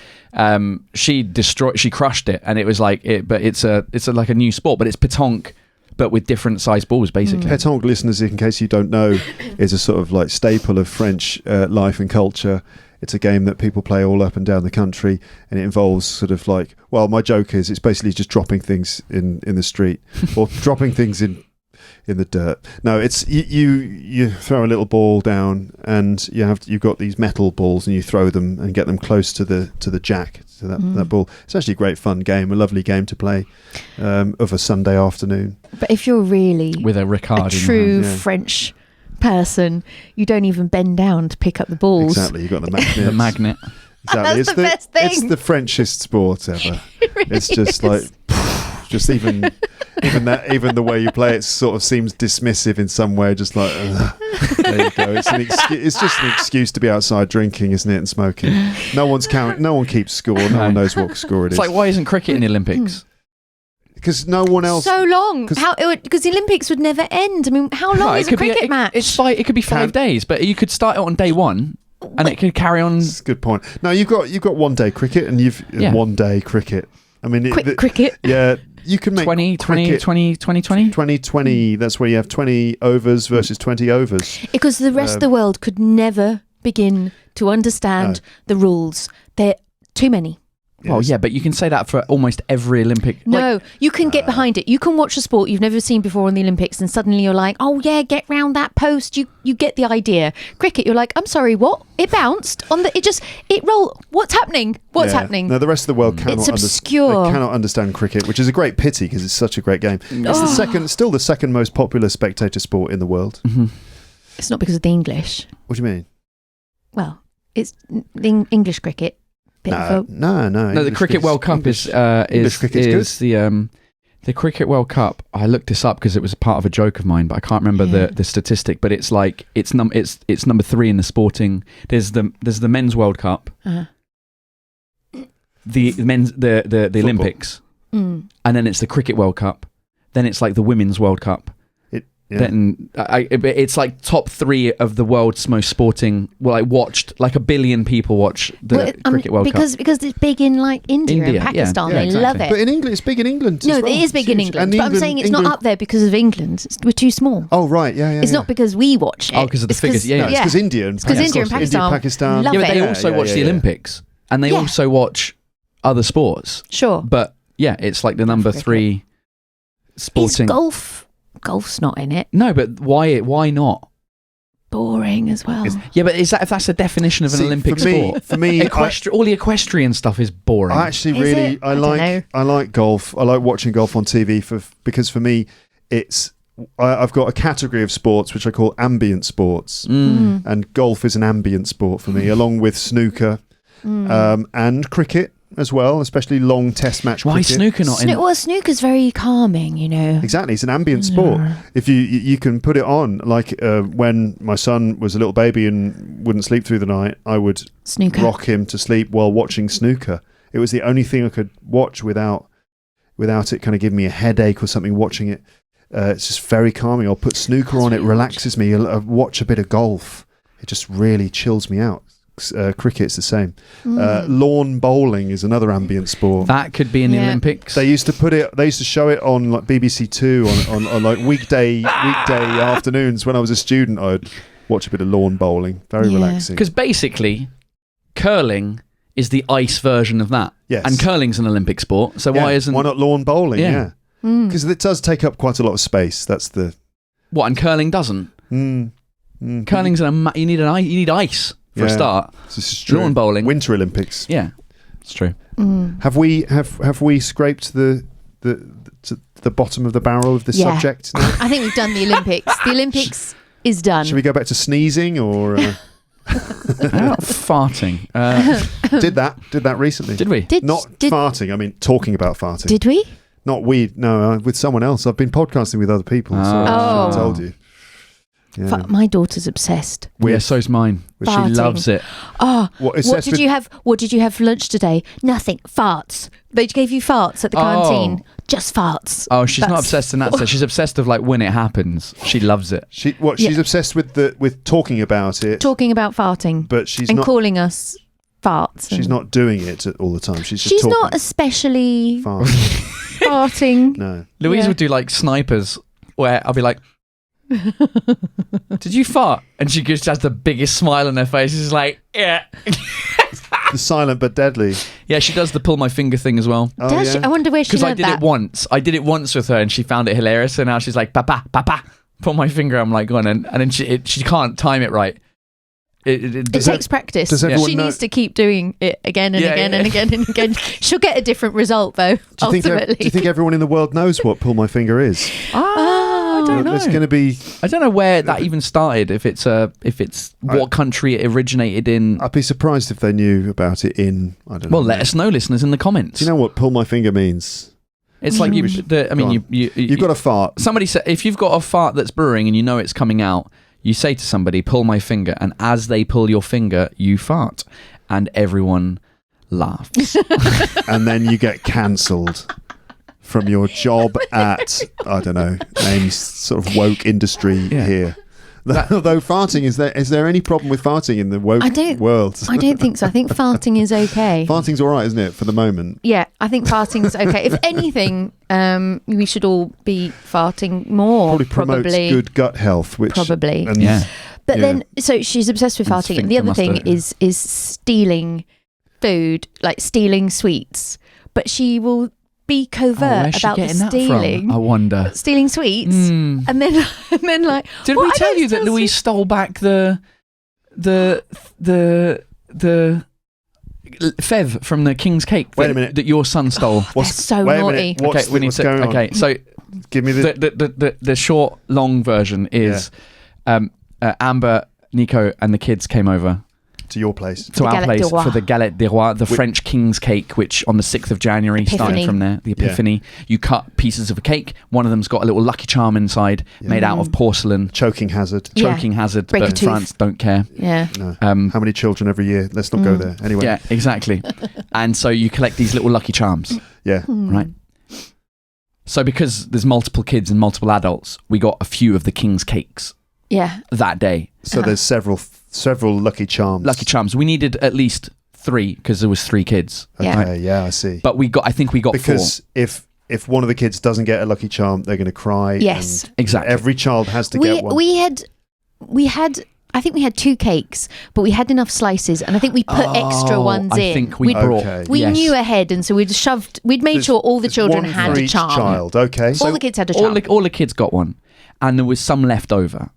She crushed it, and it was like it, but it's like a new sport, but it's pétanque, but with different size balls basically. Pétanque, listeners, in case you don't know, is a sort of like staple of French life and culture. It's a game that people play all up and down the country, and it involves sort of like, well, my joke is it's basically just dropping things in the street or dropping things in the dirt. No, it's you throw a little ball down, and you've got these metal balls, and you throw them and get them close to the jack, to that ball. It's actually a great fun game, a lovely game to play of a Sunday afternoon. But if you're really With a Ricard, a true in hand, yeah. French person, you don't even bend down to pick up the balls. Exactly, you've got the magnet. the magnet. Exactly. That's the best thing. It's the Frenchest sport ever. It's just like, just even the way you play it sort of seems dismissive in some way. Just like, there you go. It's just an excuse to be outside drinking, isn't it, and smoking. No one keeps score. No one knows what score it is. It's like, why isn't cricket in the Olympics? Because no one else. So long. Because the Olympics would never end. I mean, how long is a cricket match? It could be 5 days, but you could start it on day one, and it could carry on. That's a good point. No, you've got 1 day cricket, and you've 1 day cricket. I mean, cricket. Yeah, you can make 2020. That's where you have 20 overs versus 20 overs. Because the rest of the world could never begin to understand the rules. They're too many. Well, yeah, but you can say that for almost every Olympic. No, you can get behind it. You can watch a sport you've never seen before in the Olympics, and suddenly you're like, oh yeah, get round that post. You get the idea. Cricket, you're like, I'm sorry, what? It bounced on the. It rolled. What's happening? What's happening? No, the rest of the world cannot. It's obscure. They cannot understand cricket, which is a great pity because it's such a great game. It's still the second most popular spectator sport in the world. Mm-hmm. It's not because of the English. What do you mean? Well, it's the English cricket. No. The Cricket World Cup is the Cricket World Cup. I looked this up because it was a part of a joke of mine, but I can't remember the statistic. But it's like it's number 3 in the sporting. There's the men's World Cup, the Olympics, and then it's the Cricket World Cup. Then it's like the women's World Cup. Then it's like top 3 of the world's most sporting. Well, I watched like 1 billion people watch the Cricket World Cup because it's big in like India and Pakistan. They love it. But in England, it's big in England. No, as well. it is big in England. And But I'm saying it's not up there because of England. We're too small. Oh right, yeah. It's not because we watch it. Oh, because of the figures. No, it's because India and Pakistan. Love but they it. also watch the Olympics, and they also watch other sports. Sure, but yeah, it's like the number 3 sporting. Is golf's not in it. No, but why not? Boring as well. Yeah, but if that's the definition of an Olympic sport? For me, all the equestrian stuff is boring. I actually I like golf. I like watching golf on TV because for me, I've got a category of sports which I call ambient sports, and golf is an ambient sport for me, along with snooker and cricket as well, especially long test match cricket. Why snooker not in? Well, snooker's very calming, you know. Exactly, it's an ambient sport. If you can put it on, like when my son was a little baby and wouldn't sleep through the night, I would rock him to sleep while watching snooker. It was the only thing I could watch without it kind of giving me a headache or something. Watching it, it's just very calming. I'll put snooker on, it relaxes me. I'll watch a bit of golf. It just really chills me out. Cricket's the same. Lawn bowling is another ambient sport. That could be in the Olympics. They used to show it on like BBC Two on like weekday afternoons. When I was a student, I'd watch a bit of lawn bowling. Very relaxing. Because basically, curling is the ice version of that. Yes. And curling's an Olympic sport. So why not lawn bowling? Yeah. Because it does take up quite a lot of space. That's the what, and curling doesn't. Curling's you need ice. For a start, this is true. Lawn bowling, Winter Olympics. Yeah, it's true. Have we scraped the bottom of the barrel of this subject now? I think we've done the Olympics. The Olympics is done. Should we go back to sneezing or? Farting. Did that recently. Did we? Not farting. I mean, talking about farting. Did we? Not weed. No, with someone else. I've been podcasting with other people, so I should have told you. Yeah. My daughter's obsessed. Yeah, so's mine. She loves it. Oh, what did you have? What did you have for lunch today? Nothing. Farts. They gave you farts at the canteen. Just farts. Oh, she's not obsessed in that sense. She's obsessed of like when it happens. She loves it. She's obsessed with talking about it. Talking about farting. But she's not calling us farts. She's not doing it all the time. She's She's not especially farting. No. Louise would do like snipers where I'll be like, did you fart? And she just has the biggest smile on her face. She's like, yeah. The silent but deadly. Yeah, she does the pull my finger thing as well. Oh, does she? I wonder where she learned that. Because I did it once. I did it once with her and she found it hilarious. And now she's like, papa, pull my finger. I'm like, go on. And then she can't time it right. It takes practice. She needs to keep doing it again and again and again and again. She'll get a different result though, ultimately. Do you think everyone in the world knows what pull my finger is? I don't know. There's going to be. I don't know where that even started. If it's what country it originated in. I'd be surprised if they knew about it in. I don't know. Well, let us know, listeners, in the comments. Do you know what pull my finger means? It's like you've got a fart. Somebody said if you've got a fart that's brewing and you know it's coming out, you say to somebody, "Pull my finger," and as they pull your finger, you fart, and everyone laughs. And then you get cancelled from your job at, I don't know, any sort of woke industry here. Although farting, is there any problem with farting in the woke world? I don't think so. I think farting is okay. Farting's all right, isn't it, for the moment? Yeah, I think farting's okay. If anything, we should all be farting more. Probably promotes good gut health, which probably. But then, so she's obsessed with farting, and the other thing is stealing food, like stealing sweets. But she will be covert about the stealing. I wonder. Stealing sweets, and then like. Did we tell you that Louise stole back the fev from the King's Cake? Wait a minute. That your son stole. That's so naughty. What's going on? Okay, so give me the short long version is Amber, Nico, and the kids came over. To your place. To our place for the Galette des Rois, the French King's Cake, which on the 6th of January, starting from there, the Epiphany, you cut pieces of a cake. One of them's got a little Lucky Charm inside, made out of porcelain. Choking hazard. But France don't care. Yeah. No. How many children every year? Let's not go there. Anyway. Yeah, exactly. And so you collect these little Lucky Charms. Yeah. Right? So because there's multiple kids and multiple adults, we got a few of the King's Cakes. Yeah. That day. So there's several Lucky Charms. Lucky Charms. We needed at least 3 because there was 3 kids. Okay, yeah, I see. But I think we got 4. Because if one of the kids doesn't get a Lucky Charm, they're going to cry. Yes, exactly. Every child has to get one. We had. I think we had 2 cakes, but we had enough slices, and I think we put extra ones in. I think we brought. Okay. We knew ahead, and so we'd made sure all the children had a charm. Child, okay. All the kids had a charm. All the kids got one, and there was some left over.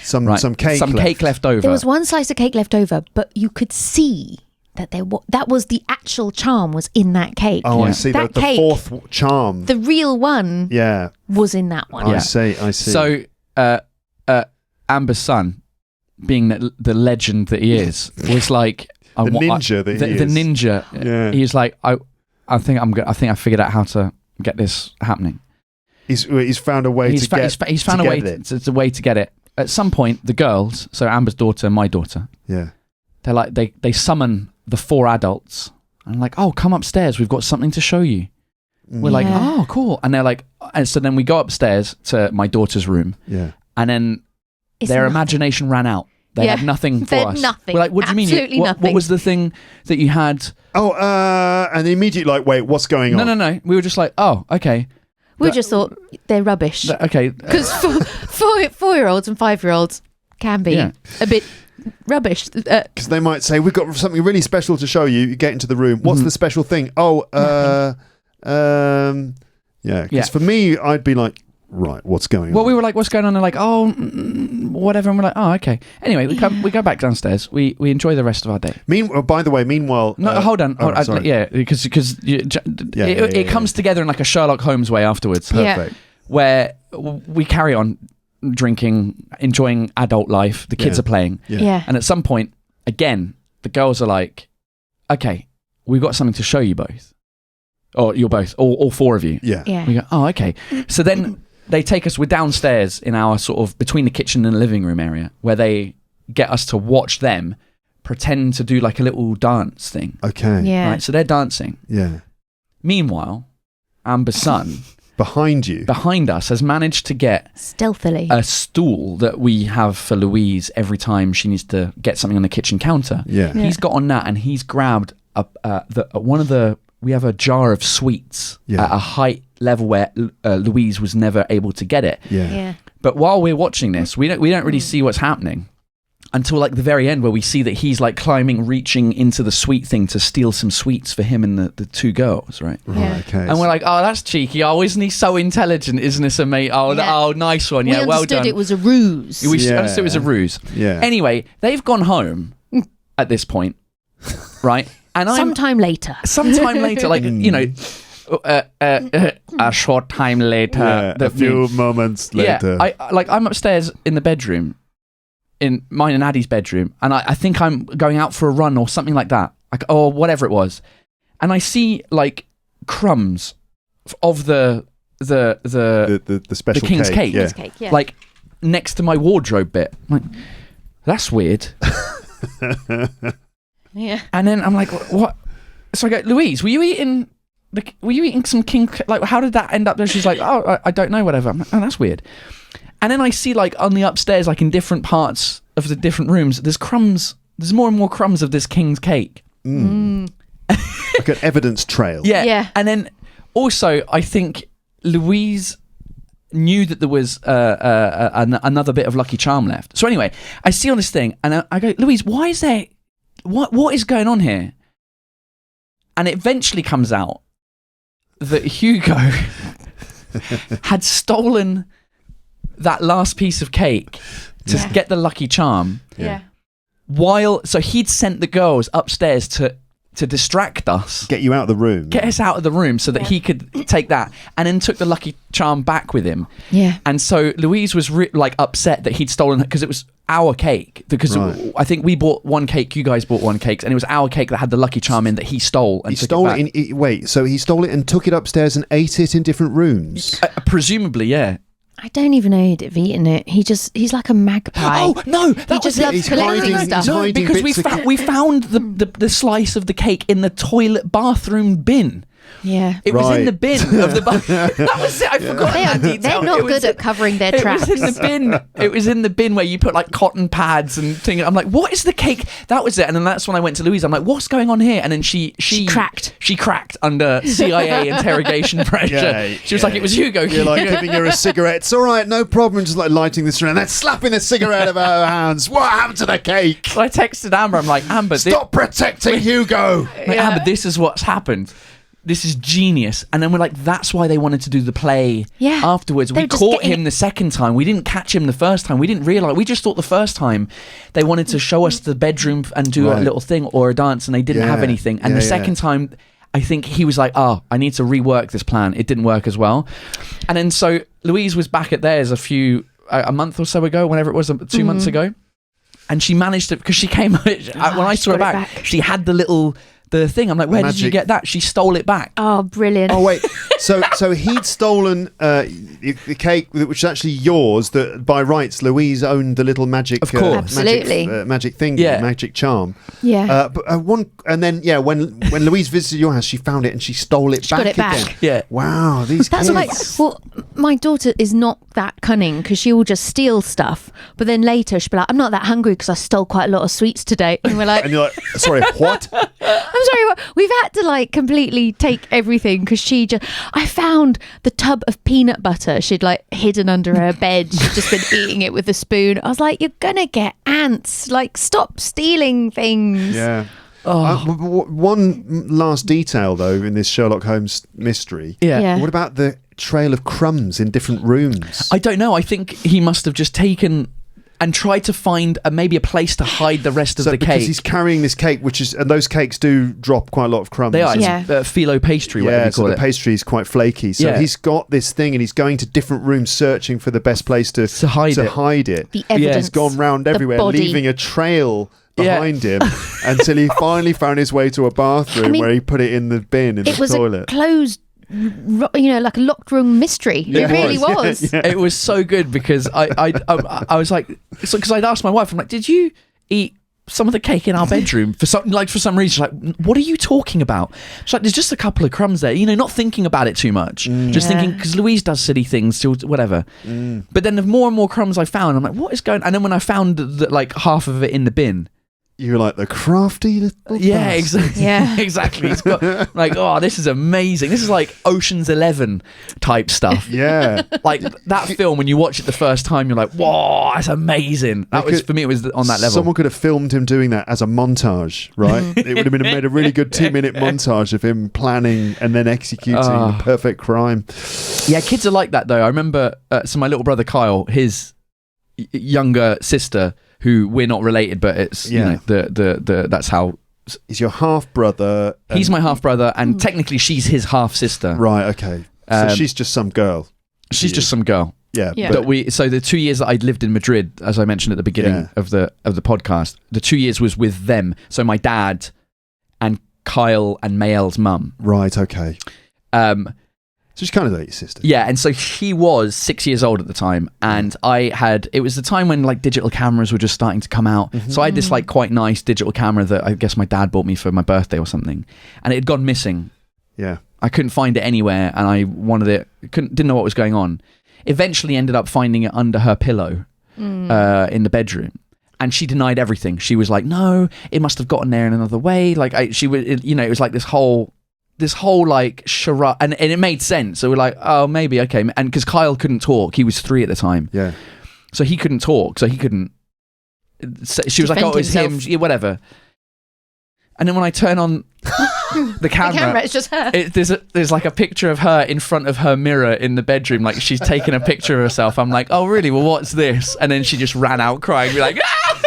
Some cake left over. There was one slice of cake left over, but you could see that that was the actual charm was in that cake. Oh, I see. That the cake, 4th charm. The real one was in that one. I see. So Amber's son, being the legend that he is, was like... the ninja. Yeah. He's like, I think I figured out how to get this happening. He's found a way He's found a way to get it. At some point, the girls, so Amber's daughter and my daughter, they're like they summon the 4 adults. And I'm like, oh, come upstairs. We've got something to show you. We're like, oh, cool. And they're like, and so then we go upstairs to my daughter's room. Yeah. And then their imagination ran out. They had nothing for us. Nothing. We're like, what do you mean? Absolutely nothing. What was the thing that you had? Oh, and immediately like, wait, what's going on? No. We were just like, oh, okay. We just thought they're rubbish. Okay. Because 4-year-olds and 5-year-olds can be a bit rubbish. Because they might say, we've got something really special to show you. You get into the room. What's the special thing? Oh, Because for me, I'd be like, right, what's going on? Well, we were like, what's going on? They're like, oh, whatever. And we're like, oh, okay. Anyway, we go back downstairs. We enjoy the rest of our day. Meanwhile... No, hold on. Because it comes together in like a Sherlock Holmes way afterwards. Perfect. Where we carry on drinking, enjoying adult life. The kids are playing. Yeah. And at some point, again, the girls are like, okay, we've got something to show you both. Or you're both, all four of you. Yeah. Yeah. We go, oh, okay. So then they take us, we're downstairs in our sort of between the kitchen and the living room area, where they get us to watch them pretend to do like a little dance thing. Okay. Yeah. Right, so they're dancing. Yeah. Meanwhile, Amber's son Behind you. behind us has managed to get Stealthily. a stool that we have for Louise every time she needs to get something on the kitchen counter. Yeah. Yeah. He's got on that and he's grabbed we have a jar of sweets Yeah. at a height level where Louise was never able to get it. Yeah. Yeah. But while we're watching this, we don't really see what's happening until like the very end, where we see that he's like climbing, reaching into the sweet thing to steal some sweets for him and the two girls, right? Right. Yeah. Okay. And we're like, oh, that's cheeky. Oh, isn't he so intelligent? Isn't this a mate? Oh, Yeah. oh, nice one. We Yeah, well understood done. it was a ruse. We Yeah. understood it was a ruse. Yeah. Anyway, they've gone home at this point, right? And Sometime later. sometime later, like you know, a short time later, Yeah, a few moments later. Yeah, I'm upstairs in the bedroom, in mine and Addie's bedroom, and I think I'm going out for a run or something like that, or whatever it was, and I see like crumbs of the special king's cake. Yeah. Cake, yeah. like next to my wardrobe bit. I'm like, that's weird. yeah. And then I'm like, what? So I go, Louise, were you eating some king? Like, how did that end up there? She's like, oh, I don't know, whatever. I'm like, oh, that's weird. And then I see like on the upstairs, like in different parts of the different rooms, there's crumbs. There's more and more crumbs of this king's cake. Like an evidence trail. Yeah. Yeah. And then also, I think Louise knew that there was another bit of Lucky Charm left. So anyway, I see on this thing, and I go, Louise, why is there? What is going on here? And it eventually comes out that Hugo had stolen that last piece of cake to Yeah. get the Lucky Charm. Yeah. So he'd sent the girls upstairs to distract us, Get you out of the room. get us out of the room so that he could take that, and then took the Lucky Charm back with him. Yeah. And so Louise was like upset that he'd stolen it because it was our cake. Because Right. I think we bought one cake, you guys bought one cake, and it was our cake that had the Lucky Charm in that he stole. And He took stole it. Back. Wait, so he stole it and took it upstairs and ate it in different rooms? Presumably, yeah. I don't even know he'd have eaten it. He's like a magpie. Oh no, that He was just it. loves He's collecting hiding- stuff. he's No, hiding because bits of we found the slice of the cake in the toilet bathroom bin. Yeah. It was in Right. the bin of the that was it. I forgot that detail. They're not good at covering their It traps. was in the bin. It was in the bin where you put like cotton pads and things. I'm like, what is the cake? That was it. And then that's when I went to Louise. I'm like, what's going on here? And then she cracked. She cracked under CIA interrogation pressure. Yeah, She was like, it was Hugo. You're like giving her a cigarette. It's all right, no problem. Just like lighting this around, then slapping the cigarette out of her hands. What happened to the cake? So I texted Amber. I'm like, Amber, Stop protecting Hugo. Amber, this is what's happened. This is genius. And then we're like, that's why they wanted to do the play Yeah. afterwards. We They're just caught getting him the second time. We didn't catch him the first time. We didn't realise. We just thought the first time they wanted to show us the bedroom and do a Right. little thing or a dance, and they didn't have Yeah. anything. And Yeah, the yeah. second time, I think he was like, oh, I need to rework this plan. It didn't work as well. And then so Louise was back at theirs a month or so ago, whenever it was, 2 months ago. And she managed to, because she came, when I she saw her got it back, she had the thing. I'm like, where did you Magic. get that? She stole it back. Oh, brilliant. Oh wait, so he'd stolen the cake, which is actually yours. That by rights, Louise owned the little magic, Of course. Absolutely. magic thing, Yeah. magic charm. Yeah. When Louise visited your house, she found it and she stole it She back got it back. again. Yeah. Wow, these That's kids. my daughter is not that cunning because she will just steal stuff, but then later she'll be like, I'm not that hungry because I stole quite a lot of sweets today. And we're like, And you're like, sorry, what? I'm sorry, what? We've had to like completely take everything because I found the tub of peanut butter she'd like hidden under her bed. She'd just been eating it with a spoon. I was like, you're gonna get ants. Like, stop stealing things. Yeah. One last detail though in this Sherlock Holmes mystery. Yeah. Yeah. What about the trail of crumbs in different rooms? I don't know. I think he must have just taken and tried to find maybe a place to hide the rest of the because cake. he's carrying this cake, and those cakes do drop quite a lot of crumbs. They are. It's Yeah. phyllo pastry, whatever Yeah, you so call the it. pastry is quite flaky. So Yeah. he's got this thing, and he's going to different rooms searching for the best place to hide it. hide it. The evidence. He's gone round the everywhere, body. leaving a trail behind him until he finally found his way to a bathroom where he put it in the bin in the toilet. It was a closed, like a locked room mystery. Yeah, it really was. Yeah. It was so good because I was like, because I'd asked my wife, I'm like, did you eat some of the cake in our bedroom for some reason? She's like, what are you talking about? She's like, there's just a couple of crumbs there, not thinking about it too much, just thinking, because Louise does silly things to whatever. But then the more and more crumbs I found, I'm like, what is going? And then when I found that like half of it in the bin, you were like the crafty little exactly. Yeah. Exactly. It's got, like, oh, this is amazing. This is like Ocean's 11 type stuff. Yeah. Like that film, when you watch it the first time, you're like, whoa, that's amazing. That was, for me, it was on that level. Someone could have filmed him doing that as a montage, right? It would have been made a really good 2-minute montage of him planning and then executing the perfect crime. Yeah, kids are like that though. I remember, so my little brother Kyle, his younger sister, who we're not related, but it's the that's how. He's your half brother. He's my half brother, and technically she's his half sister. Right. Okay. So she's just some girl. She's just some girl. Yeah. But so the 2 years that I'd lived in Madrid, as I mentioned at the beginning of the podcast, the 2 years was with them. So my dad and Kyle and Mael's mum. Right. Okay. So she's kind of like your sister. Yeah, and so he was 6 years old at the time, and it was the time when like digital cameras were just starting to come out. So I had this like quite nice digital camera that I guess my dad bought me for my birthday or something, and it had gone missing. Yeah. I couldn't find it anywhere, and I wanted it, didn't know what was going on. Eventually ended up finding it under her pillow in the bedroom. And she denied everything. She was like, no, it must have gotten there in another way. Like it was like this whole like charade, and it made sense. So we're like, oh, maybe, okay. And because Kyle couldn't talk, he was 3 at the time. Yeah. So he couldn't talk, so he couldn't. She was like, oh, it's him, whatever. And then when I turn on the camera, it's just her. There's like a picture of her in front of her mirror in the bedroom, like she's taking a picture of herself. I'm like, oh, really? Well, what's this? And then she just ran out crying, be like, ah!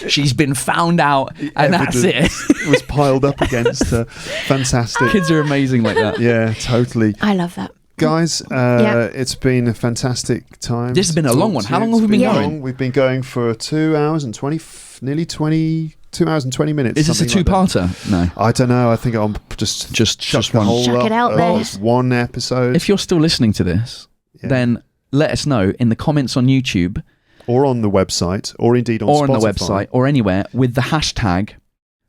She's been found out, and that's it. It was piled up against her. Fantastic. Kids are amazing like that. Yeah, totally. I love that. Guys, it's been a fantastic time. This has been a long one. How long have we been going? We've been going for 2 hours and 20, nearly 2 hours and 20 minutes. Is this a two-parter? No. I don't know. I think I'll just one. Whole Chuck it out there. One episode. If you're still listening to this, then let us know in the comments on YouTube, or on the website, or indeed on Spotify. Or on the website, or anywhere, with the hashtag.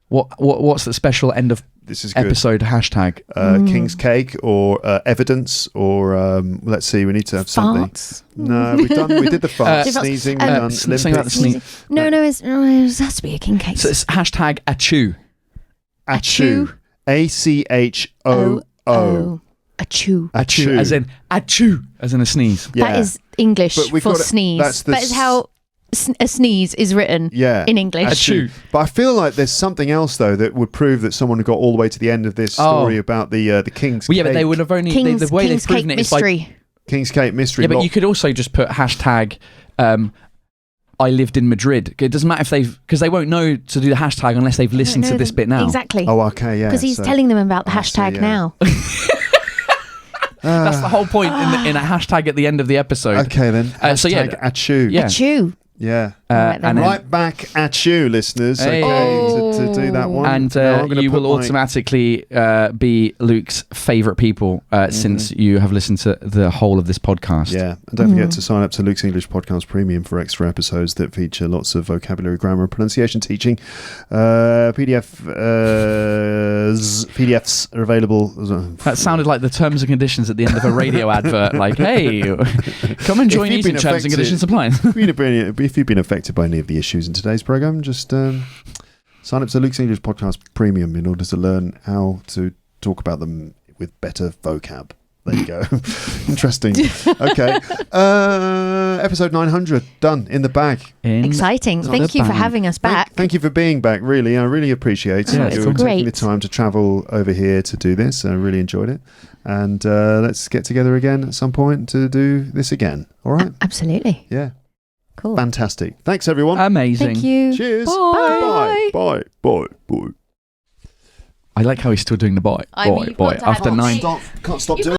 What's the special end of this is good. Episode hashtag? King's Cake, or evidence, or let's see, we need to have something. Farts? No, we did the farts, sneezing, we've done something about the sneeze. No, it has to be a king cake. So it's hashtag achoo. Achoo. ACHOO. Achoo. Achoo. As in a sneeze. Yeah. That is English for sneeze. That is how a sneeze is written in English. Achoo. But I feel like there's something else though that would prove that someone got all the way to the end of this story about the King's Cake. Yeah, but they would have only the way they've proven it is by King's Cake mystery. Yeah, but you could also just put hashtag I lived in Madrid. It doesn't matter if because they won't know to do the hashtag unless they've listened to this bit now. Exactly. Oh, okay, yeah. Because he's telling them about the hashtag now. That's the whole point in a hashtag at the end of the episode. Okay, then. Hashtag achoo. Yeah. Achoo. Yeah. Right back at you, listeners. Okay, to do that one. And you will automatically be Luke's favourite people since you have listened to the whole of this podcast. Yeah. And don't forget to sign up to Luke's English Podcast Premium for extra episodes that feature lots of vocabulary, grammar, and pronunciation teaching. PDFs are available. That sounded like the terms and conditions at the end of a radio advert. Like, hey, come and join using terms and conditions applying. If you've been affected by any of the issues in today's program, just sign up to Luke's English Podcast Premium in order to learn how to talk about them with better vocab. There you go. Interesting. Okay. Episode 900 done in the bag. Exciting. Thank you for having us back. Thank you for being back. Really, I really appreciate it. It's great. Taking the time to travel over here to do this. I really enjoyed it. And let's get together again at some point to do this again. All right? Absolutely. Yeah. Cool. Fantastic. Thanks, everyone. Amazing. Thank you. Cheers. Bye. Bye. Bye. Bye. I like how he's still doing the bye. I mean, Bye. After 9. Can't stop doing